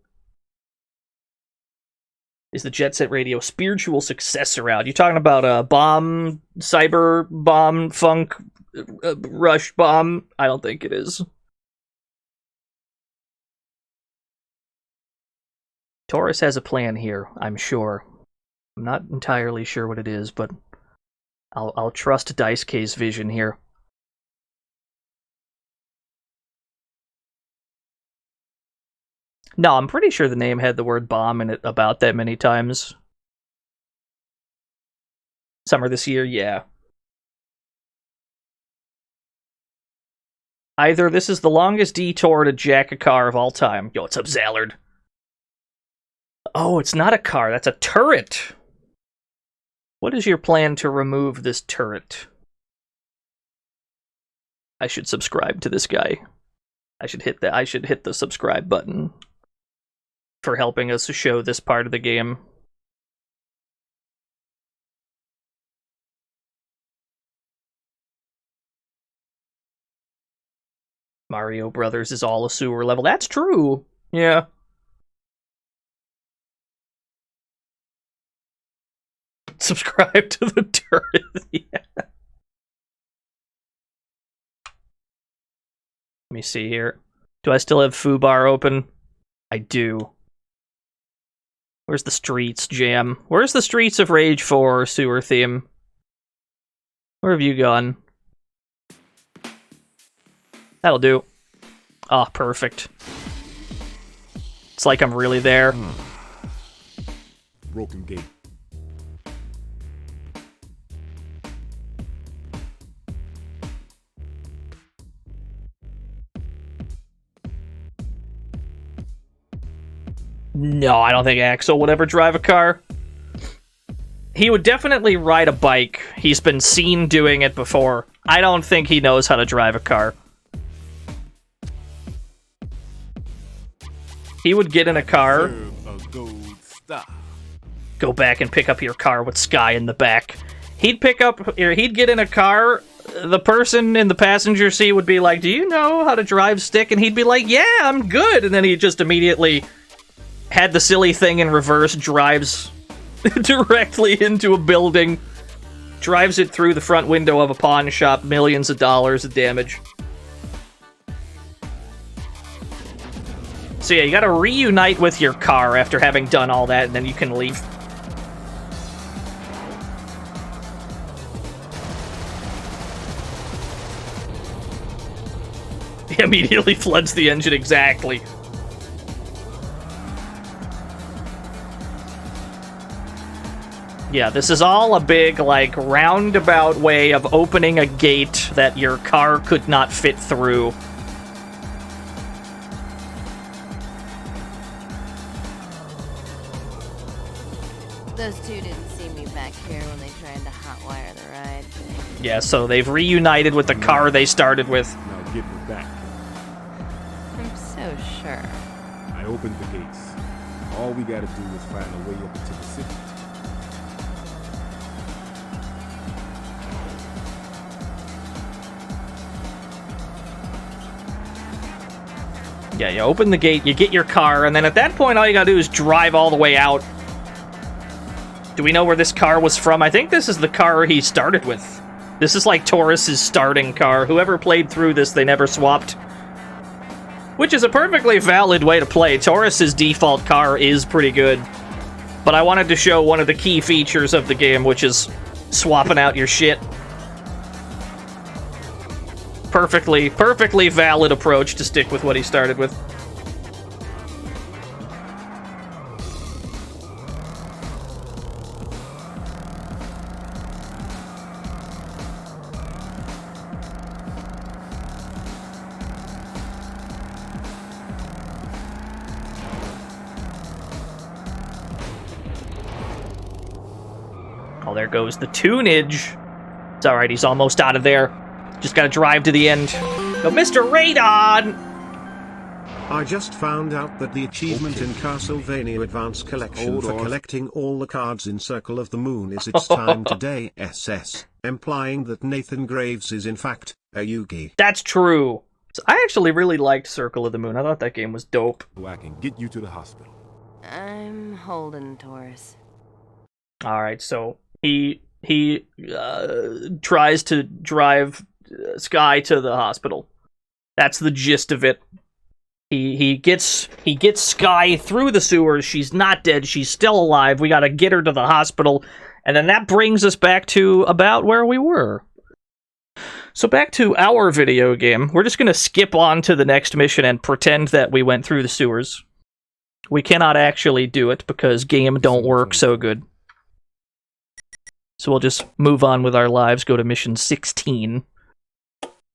Is the Jet Set Radio spiritual successor out? You talking about a bomb, cyber bomb, funk, rush bomb? I don't think it is. Taurus has a plan here, I'm sure. I'm not entirely sure what it is, but I'll trust Dice K's vision here. No, I'm pretty sure the name had the word bomb in it about that many times. Summer this year, yeah. Either this is the longest detour to jack a car of all time. Yo, what's up, Zallard? Oh, it's not a car, that's a turret! What is your plan to remove this turret? I should subscribe to this guy. I should hit the subscribe button for helping us show this part of the game. Mario Brothers is all a sewer level. That's true. Yeah. Subscribe to the turret. Yeah. Let me see here. Do I still have Foobar open? I do. Where's the Streets jam? Where's the Streets of Rage 4 sewer theme? Where have you gone? That'll do. Ah, perfect. It's like I'm really there. Broken gate. No, I don't think Axel would ever drive a car. He would definitely ride a bike. He's been seen doing it before. I don't think he knows how to drive a car. He would get in a car, go back and pick up your car with Sky in the back. He'd get in a car, the person in the passenger seat would be like, "Do you know how to drive stick?" And he'd be like, "Yeah, I'm good." And then he just immediately had the silly thing in reverse, drives directly into a building, drives it through the front window of a pawn shop, millions of dollars of damage. So yeah, you gotta reunite with your car after having done all that, and then you can leave. He immediately floods the engine, exactly. Yeah, this is all a big, like, roundabout way of opening a gate that your car could not fit through. Those two didn't see me back here when they tried to hotwire the ride. Yeah, so they've reunited with the car they started with. Now give me back. I'm so sure. I opened the gates. All we gotta do is find a way up into the city. Yeah, you open the gate, you get your car, and then at that point all you gotta do is drive all the way out. Do we know where this car was from? I think this is the car he started with. This is like Taurus's starting car. Whoever played through this, they never swapped. Which is a perfectly valid way to play. Taurus's default car is pretty good. but I wanted to show one of the key features of the game, which is swapping out your shit. Perfectly valid approach to stick with what he started with. Oh, there goes the tunage. It's alright, he's almost out of there. Just gotta drive to the end. Go, Mr. Radon! I just found out that the achievement in Castlevania Advance Collection for collecting all the cards in Circle of the Moon is It's Time Today SS, implying that Nathan Graves is in fact a Yugi. That's true. So I actually really liked Circle of the Moon. I thought that game was dope. I can get you to the hospital. I'm holding, Taurus. Alright, so he tries to drive Sky to the hospital. That's the gist of it. He gets Sky through the sewers. She's not dead. She's still alive. We gotta get her to the hospital. And then that brings us back to about where we were. So back to our video game. We're just gonna skip on to the next mission and pretend that we went through the sewers. We cannot actually do it because game don't work so good. So we'll just move on with our lives, go to mission 16.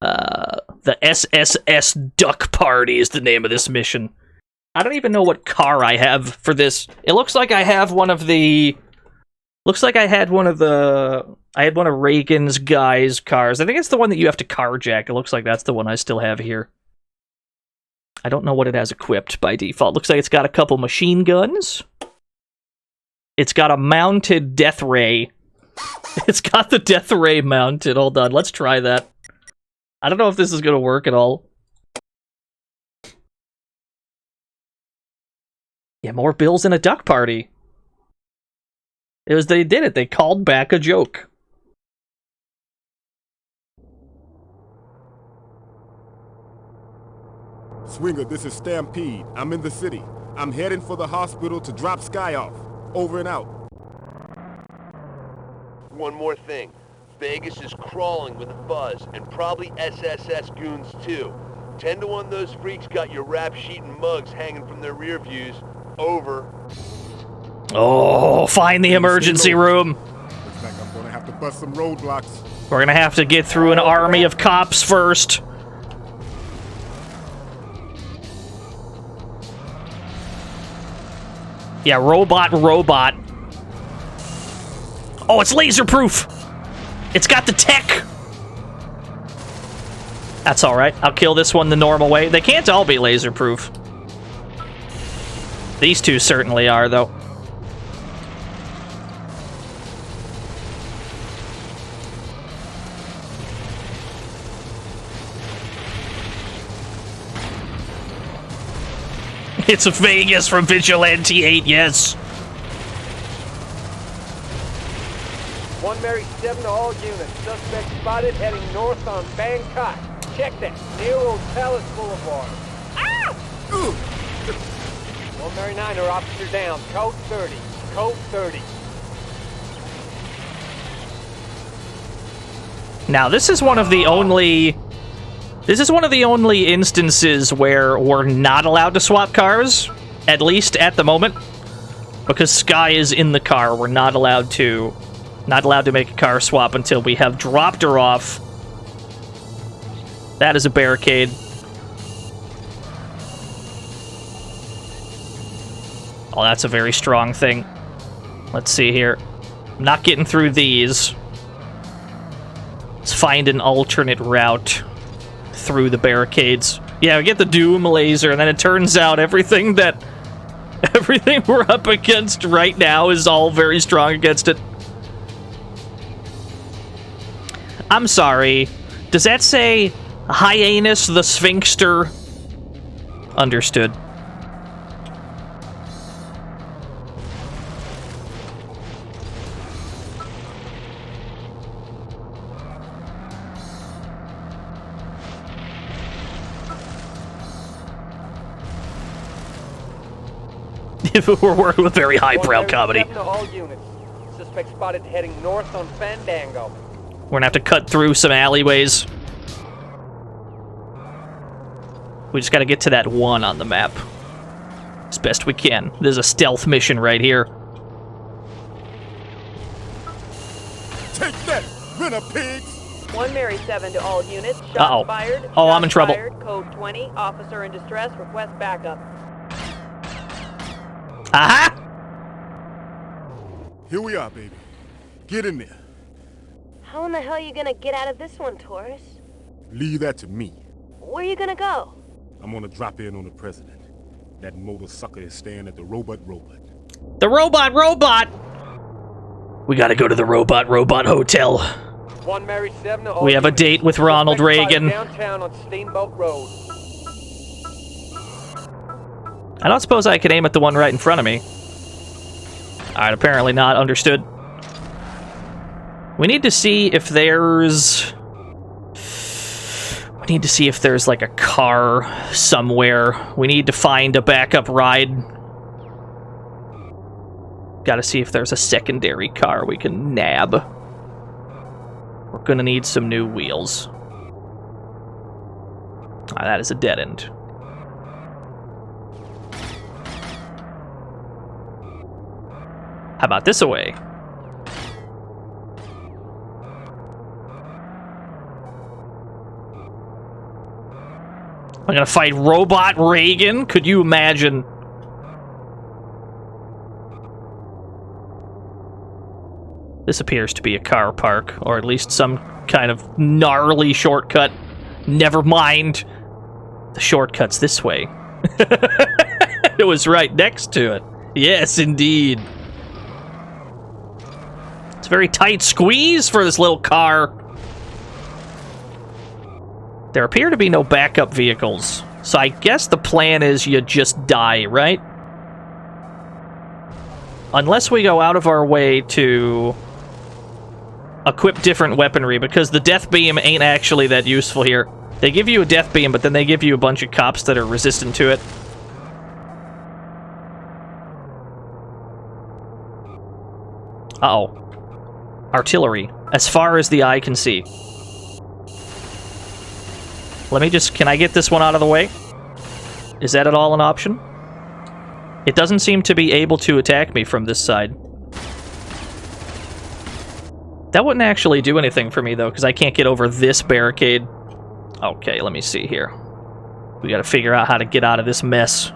The SSS Duck Party is the name of this mission. I don't even know what car I have for this. It looks like I have one of the... Looks like I had one of Reagan's guys' cars. I think it's the one that you have to carjack. It looks like that's the one I still have here. I don't know what it has equipped by default. Looks like it's got a couple machine guns. It's got a mounted death ray. It's got the death ray mounted. Hold on, let's try that. I don't know if this is gonna work at all. Yeah, more bills in a duck party. They did it. They called back a joke. Swinger, this is Stampede. I'm in the city. I'm heading for the hospital to drop Sky off. Over and out. One more thing. Vegas is crawling with a buzz, and probably SSS goons too. 10 to 1 those freaks got your rap sheet and mugs hanging from their rear views. Over. Oh, find the emergency room. Looks like I'm gonna have to bust some roadblocks. We're gonna have to get through an army of cops first. Yeah, robot. Oh, it's laser-proof! It's got the tech! That's alright. I'll kill this one the normal way. They can't all be laser-proof. These two certainly are, though. It's Vegas from Vigilante 8, yes. 1 Mary 7 to all units. Suspect spotted heading north on Bangkok. Check that. Near Old Palace Boulevard. Ah! 1 Mary 9 or officer down. Code 30. Code 30. Now, this is one of the only instances where we're not allowed to swap cars, at least at the moment, because Sky is in the car. We're not allowed to make a car swap until we have dropped her off. That is a barricade. Oh, that's a very strong thing. Let's see here. I'm not getting through these. Let's find an alternate route through the barricades. Yeah, we get the Doom laser, and then it turns out everything we're up against right now is all very strong against it. I'm sorry. Does that say Hyannis the Sphinxter? Understood. We're working with very highbrow comedy. To all units. Suspect spotted heading north on Fandango. We're gonna have to cut through some alleyways. We just gotta get to that one on the map as best we can. There's a stealth mission right here. Take that, rent pigs! 1 Mary 7 to all units. Shots fired. Oh, I'm in trouble. Fired. Code 20. Officer in distress. Request backup. Aha! Here we are, baby. Get in there. How in the hell are you gonna get out of this one, Taurus? Leave that to me. Where are you gonna go? I'm gonna drop in on the president. That motor sucker is staying at the Robot. The robot! We gotta go to the robot hotel. 1 Mary 7 to all We have a units. date with Ronald Suspect spotted Reagan. Downtown on Steamboat Road. I don't suppose I can aim at the one right in front of me. Alright, apparently not. Understood. We need to see if there's... We need to see if there's like a car somewhere. We need to find a backup ride. Gotta see if there's a secondary car we can nab. We're gonna need some new wheels. Ah, that is a dead end. How about this away? I'm gonna fight Robot Reagan? Could you imagine? This appears to be a car park, or at least some kind of gnarly shortcut. Never mind. The shortcut's this way. It was right next to it. Yes, indeed. It's a very tight squeeze for this little car. There appear to be no backup vehicles, so I guess the plan is you just die, right? Unless we go out of our way to equip different weaponry, because the death beam ain't actually that useful here. They give you a death beam, but then they give you a bunch of cops that are resistant to it. Uh-oh. Artillery. As far as the eye can see. Let me just... Can I get this one out of the way? Is that at all an option? It doesn't seem to be able to attack me from this side. That wouldn't actually do anything for me, though, because I can't get over this barricade. Okay, let me see here. We gotta figure out how to get out of this mess.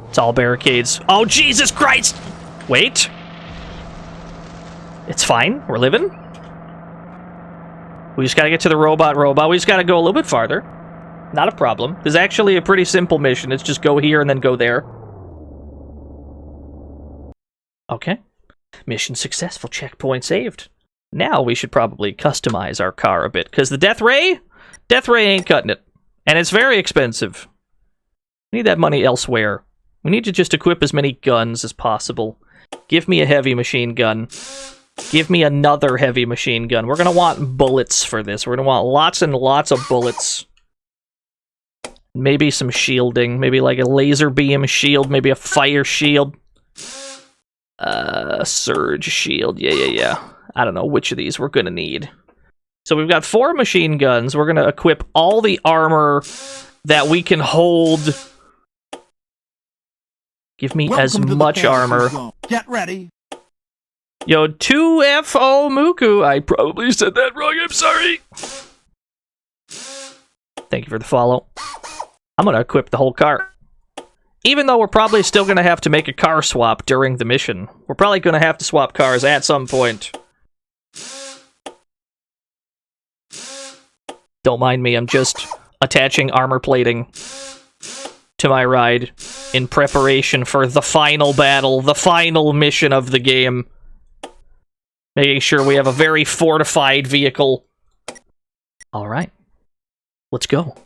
It's all barricades. Oh, Jesus Christ! Wait. It's fine. We're living. We just gotta get to the robot. We just gotta go a little bit farther. Not a problem. This is actually a pretty simple mission. It's just go here and then go there. Okay. Mission successful. Checkpoint saved. Now we should probably customize our car a bit, because the Death Ray ain't cutting it. And it's very expensive. We need that money elsewhere. We need to just equip as many guns as possible. Give me a heavy machine gun. Give me another heavy machine gun. We're going to want bullets for this. We're going to want lots and lots of bullets. Maybe some shielding. Maybe like a laser beam shield. Maybe a fire shield. Surge shield. Yeah. I don't know which of these we're going to need. So we've got 4 machine guns. We're going to equip all the armor that we can hold. Give me as much armor. Get ready. Yo, 2FO Muku. I probably said that wrong. I'm sorry. Thank you for the follow. I'm going to equip the whole car. Even though we're probably still going to have to make a car swap during the mission. We're probably going to have to swap cars at some point. Don't mind me, I'm just attaching armor plating to my ride in preparation for the final battle, the final mission of the game. Making sure we have a very fortified vehicle. Alright. Let's go.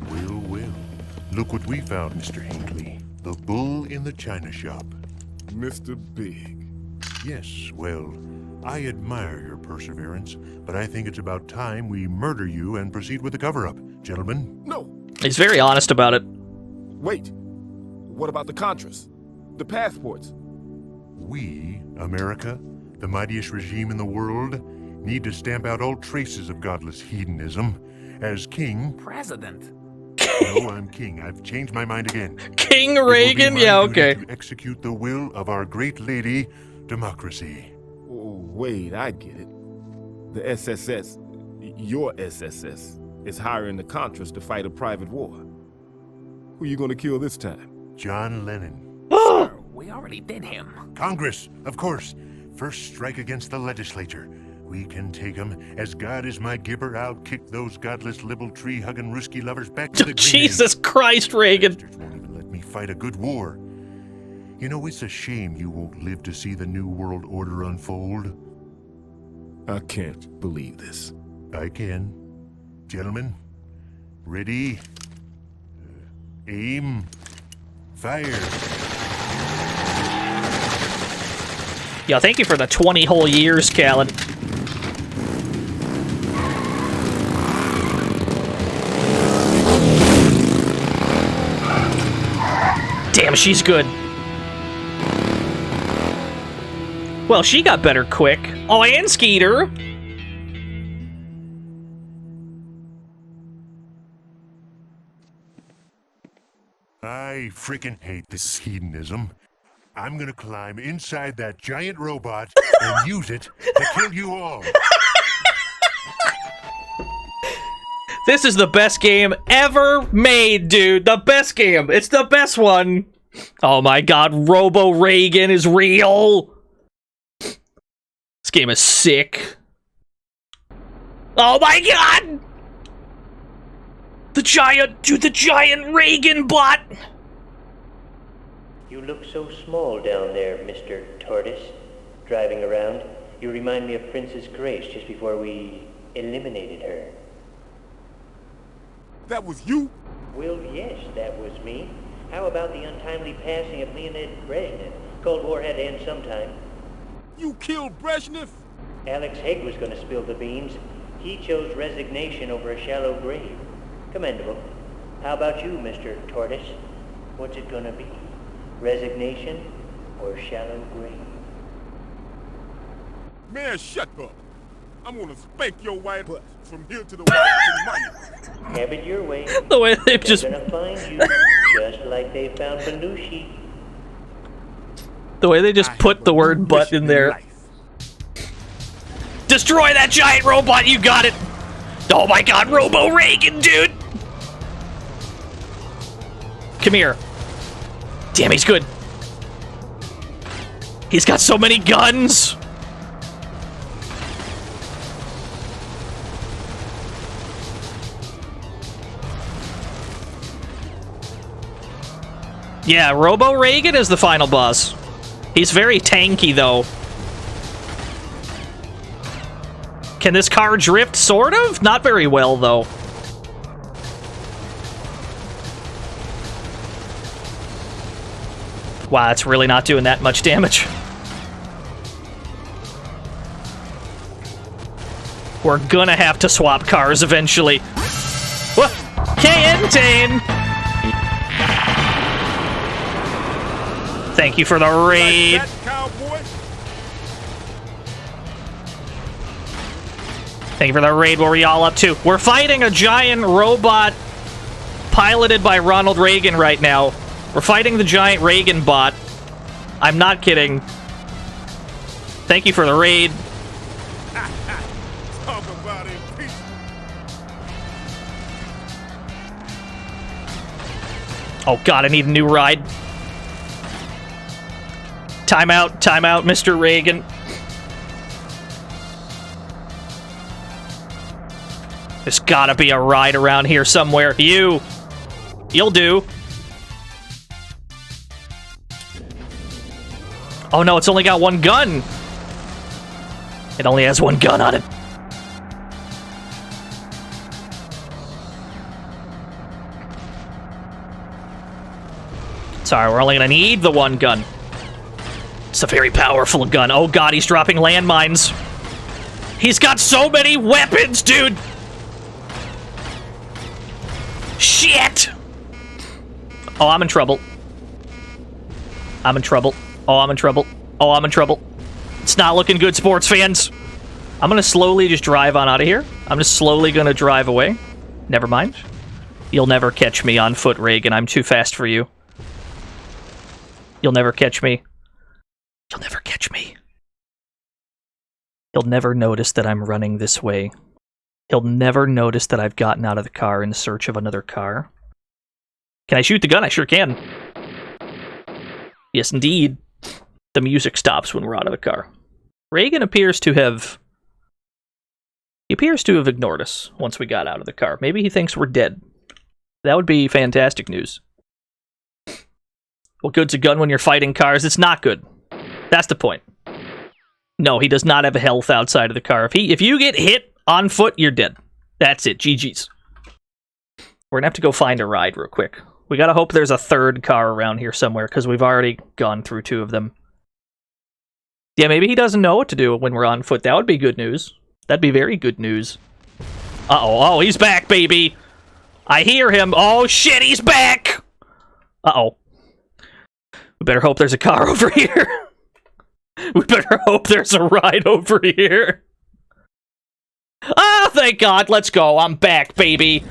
Well. Look what we found, Mr. Hinckley. The bull in the china shop. Mr. Big. Yes, well, I admire your perseverance, but I think it's about time we murder you and proceed with the cover-up, gentlemen. No. He's very honest about it. Wait. What about the Contras? The passports? We, America, the mightiest regime in the world, need to stamp out all traces of godless hedonism. As king... President. No, I'm king. I've changed my mind again. King Reagan? Yeah, okay. To execute the will of our great lady, democracy. Oh, wait, I get it. The SSS, your SSS, is hiring the Contras to fight a private war. Who you gonna kill this time? John Lennon. Sir, we already did him. Congress, of course. First strike against the legislature. We can take them. As God is my giver, I'll kick those godless liberal tree-hugging Ruski lovers back to the Jesus Christ, Reagan. Won't even let me fight a good war. You know, it's a shame you won't live to see the new world order unfold. I can't believe this. I can. Gentlemen, ready? Aim. Fire. Yeah, thank you for the 20 whole years, Callan. Damn, she's good. Well, she got better quick. Oh, and Skeeter. I freaking hate this hedonism. I'm gonna climb inside that giant robot and use it to kill you all. This is the best game ever made, dude. The best game. It's the best one. Oh my god, Robo Reagan is real. This game is sick. Oh my god! The giant Reagan bot! You look so small down there, Mr. Tortoise. Driving around, you remind me of Princess Grace just before we eliminated her. That was you? Well, yes, that was me. How about the untimely passing of Leonid Brezhnev? Cold War had to end sometime. You killed Brezhnev? Alex Haig was going to spill the beans. He chose resignation over a shallow grave. Commendable. How about you, Mr. Tortoise? What's it gonna be? Resignation or shallow grave? Man, shut up. I'm gonna spank your white butt from here to the Washington Monument. Have it your way. The way they just... They're gonna find you, just like they found Belushi. The way they just put the word butt in there. Destroy that giant robot, you got it! Oh my god, Robo Reagan, dude! Come here. Damn, he's good. He's got so many guns! Yeah, Robo Reagan is the final boss. He's very tanky, though. Can this car drift? Sort of? Not very well, though. Wow, it's really not doing that much damage. We're gonna have to swap cars eventually. What? K-N-Tane! Thank you for the raid. Thank you for the raid. What were y'all up to? We're fighting a giant robot piloted by Ronald Reagan right now. We're fighting the giant Reagan bot. I'm not kidding. Thank you for the raid. Talk about impeachment. Oh god, I need a new ride. Time out, Mr. Reagan. There's gotta be a ride around here somewhere. You'll do. Oh no, it's only got one gun. It only has one gun on it. Sorry, we're only gonna need the one gun. It's a very powerful gun. Oh god, he's dropping landmines. He's got so many weapons, dude! Shit! Oh, I'm in trouble. I'm in trouble. Oh, I'm in trouble. Oh, I'm in trouble. It's not looking good, sports fans. I'm gonna slowly just drive on out of here. I'm just slowly gonna drive away. Never mind. You'll never catch me on foot, Reagan. I'm too fast for you. You'll never catch me. You'll never catch me. He'll never notice that I'm running this way. He'll never notice that I've gotten out of the car in search of another car. Can I shoot the gun? I sure can. Yes, indeed. The music stops when we're out of the car. Reagan appears to have... He appears to have ignored us once we got out of the car. Maybe he thinks we're dead. That would be fantastic news. What good's a gun when you're fighting cars? It's not good. That's the point. No, he does not have a health outside of the car. If you get hit on foot, you're dead. That's it. GG's. We're gonna have to go find a ride real quick. We gotta hope there's a third car around here somewhere, because we've already gone through 2 of them. Yeah, maybe he doesn't know what to do when we're on foot. That would be good news. That'd be very good news. Uh-oh. Oh, he's back, baby! I hear him. Oh, shit, he's back! Uh-oh. We better hope there's a car over here. We better hope there's a ride over here. Ah, thank God. Let's go. I'm back, baby.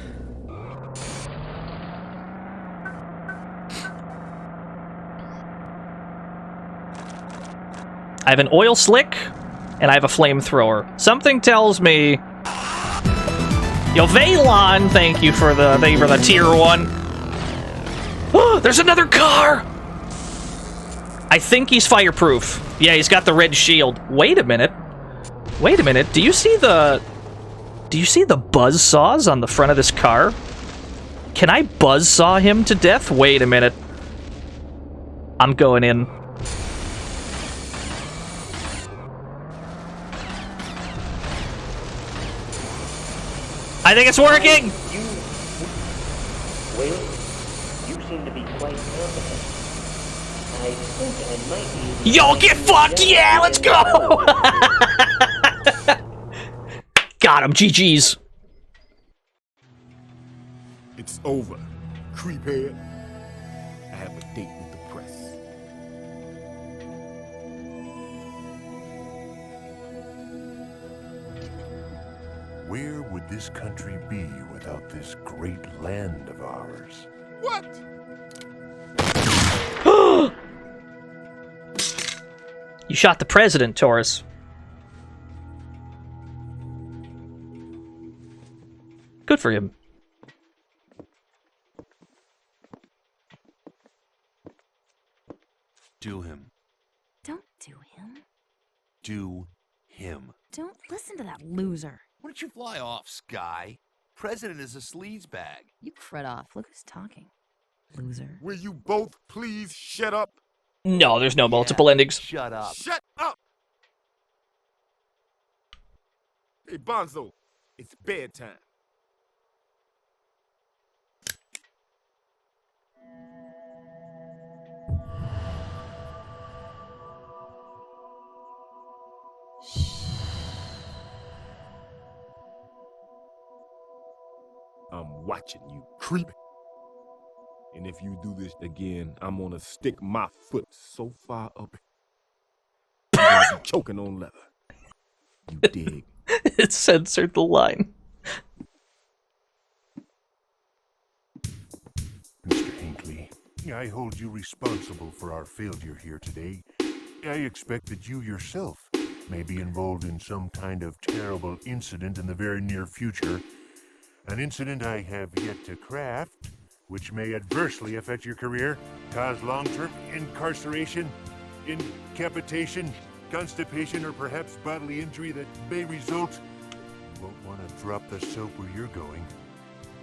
I have an oil slick, and I have a flamethrower. Something tells me... Yo, Valon, thank you for the tier 1. Oh, there's another car! I think he's fireproof. Yeah, he's got the red shield. Wait a minute. Wait a minute. Do you see the buzzsaws on the front of this car? Can I buzzsaw him to death? Wait a minute. I'm going in. I think it's working! You seem to be quite confident. I think I might be... Yo, get fucked! Yeah, let's go! Got him, GG's. It's over, creephead. I have a date with the press. Where would this country be without this great land of ours? What? You shot the president, Taurus. Good for him. Do him. Don't do him. Do him. Don't listen to that loser. Why don't you fly off, Sky? President is a sleazebag. You crud off. Look who's talking. Loser. Will you both please shut up? No, there's no multiple endings. Shut up. Shut up! Hey, Bonzo, it's bedtime. I'm watching you, creep. And if you do this again, I'm gonna stick my foot so far up, you're gonna be choking on leather. You dig? It censored the line. Mr. Hinckley, I hold you responsible for our failure here today. I expect that you yourself may be involved in some kind of terrible incident in the very near future. An incident I have yet to craft, which may adversely affect your career, cause long-term incarceration, incapitation, constipation, or perhaps bodily injury that may result. You won't want to drop the soap where you're going.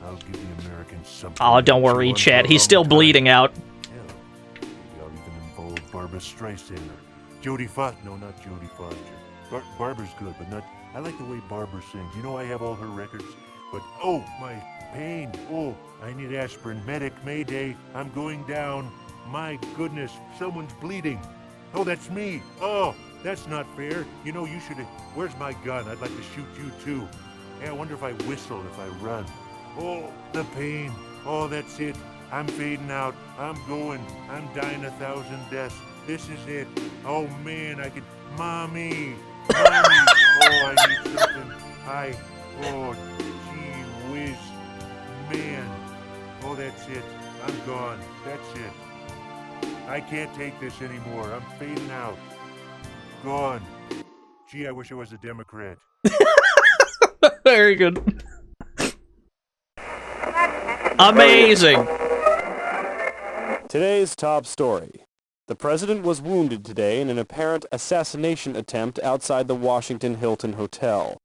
I'll give the Americans something. Oh, don't worry, Chad. He's still bleeding out. Hell, maybe I'll even involve Barbara Streisand or Jodie Foster. No, not Jodie Foster. Barbara's good, but not... I like the way Barbara sings. You know I have all her records. But, oh, my pain. Oh, I need aspirin. Medic, Mayday. I'm going down. My goodness, someone's bleeding. Oh, that's me. Oh, that's not fair. You know, you should have... Where's my gun? I'd like to shoot you too. Hey, I wonder if I whistle if I run. Oh, the pain. Oh, that's it. I'm fading out. I'm going. I'm dying 1,000 deaths. This is it. Oh, man, I could... Mommy! Mommy! Oh, I need something. Oh, gee whiz. Man. Oh, that's it. I'm gone. That's it. I can't take this anymore. I'm fading out. Gone. Gee, I wish I was a Democrat. Very good. Amazing. Today's top story. The president was wounded today in an apparent assassination attempt outside the Washington Hilton Hotel.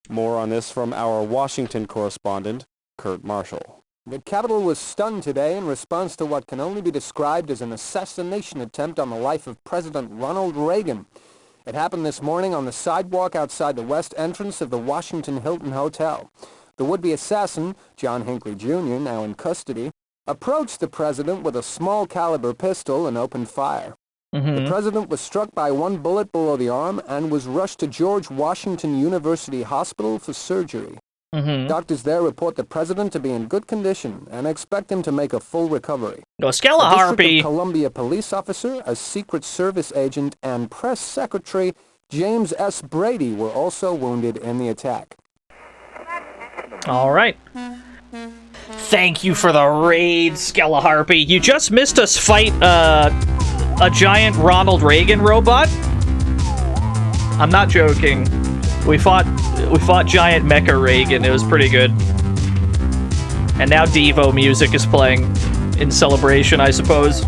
More on this from our Washington correspondent, Kurt Marshall. The Capitol was stunned today in response to what can only be described as an assassination attempt on the life of President Ronald Reagan. It happened this morning on the sidewalk outside the west entrance of the Washington Hilton Hotel. The would-be assassin, John Hinckley Jr., now in custody, approached the president with a small-caliber pistol and opened fire. The president was struck by one bullet below the arm and was rushed to George Washington University Hospital for surgery. Doctors there report the president to be in good condition and expect him to make a full recovery. No, Skella A Harpy. District of Columbia police officer, a Secret Service agent, and press secretary James S. Brady were also wounded in the attack. All right. Thank you for the raid, Skella Harpy. You just missed us fight a giant Ronald Reagan robot. I'm not joking. We fought giant Mecha Reagan. It was pretty good. And now Devo music is playing in celebration, I suppose.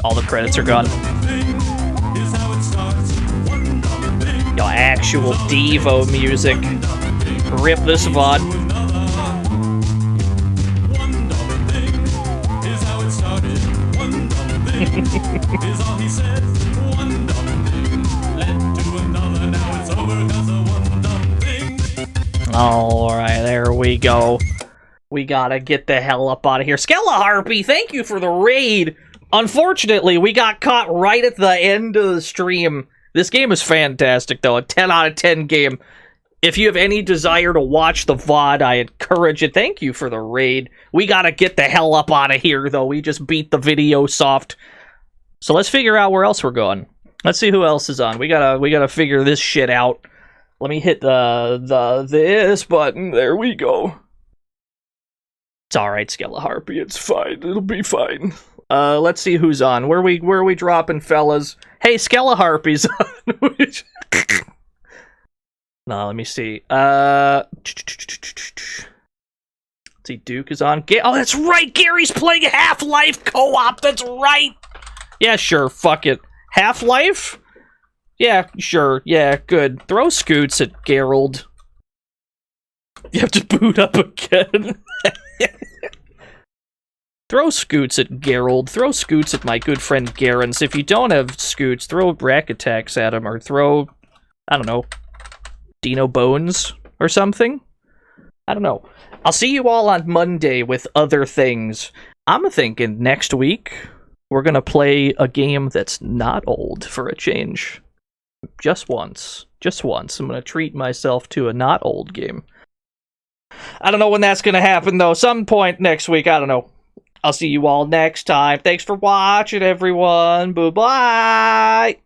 All the credits are gone. Yo, actual Devo music. Rip this VOD. Alright, there we go. We gotta get the hell up out of here. Skella Harpy, thank you for the raid. Unfortunately, we got caught right at the end of the stream. This game is fantastic, though. A 10 out of 10 game. If you have any desire to watch the VOD, I encourage it. Thank you for the raid. We gotta get the hell up out of here, though. We just beat the video soft. So let's figure out where else we're going. Let's see who else is on. We gotta figure this shit out. Let me hit this button. There we go. It's alright, Skella Harpy. It's fine. It'll be fine. Let's see who's on. Where are we dropping, fellas? Hey, Skella Harpy's on. No, let me see. Let's see, Duke is on. Oh, that's right! Gary's playing Half-Life co-op! That's right! Yeah, sure, fuck it. Half-Life? Yeah, sure, yeah, good. Throw scoots at Gerald. You have to boot up again. Throw scoots at Gerald. Throw scoots at my good friend Garens. If you don't have scoots, throw rack attacks at him, or throw, I don't know, Dino Bones or something? I don't know. I'll see you all on Monday with other things. I'm thinking next week we're gonna play a game that's not old for a change. Just once. Just once. I'm gonna treat myself to a not old game. I don't know when that's gonna happen, though. Some point next week. I don't know. I'll see you all next time. Thanks for watching, everyone. Bye-bye.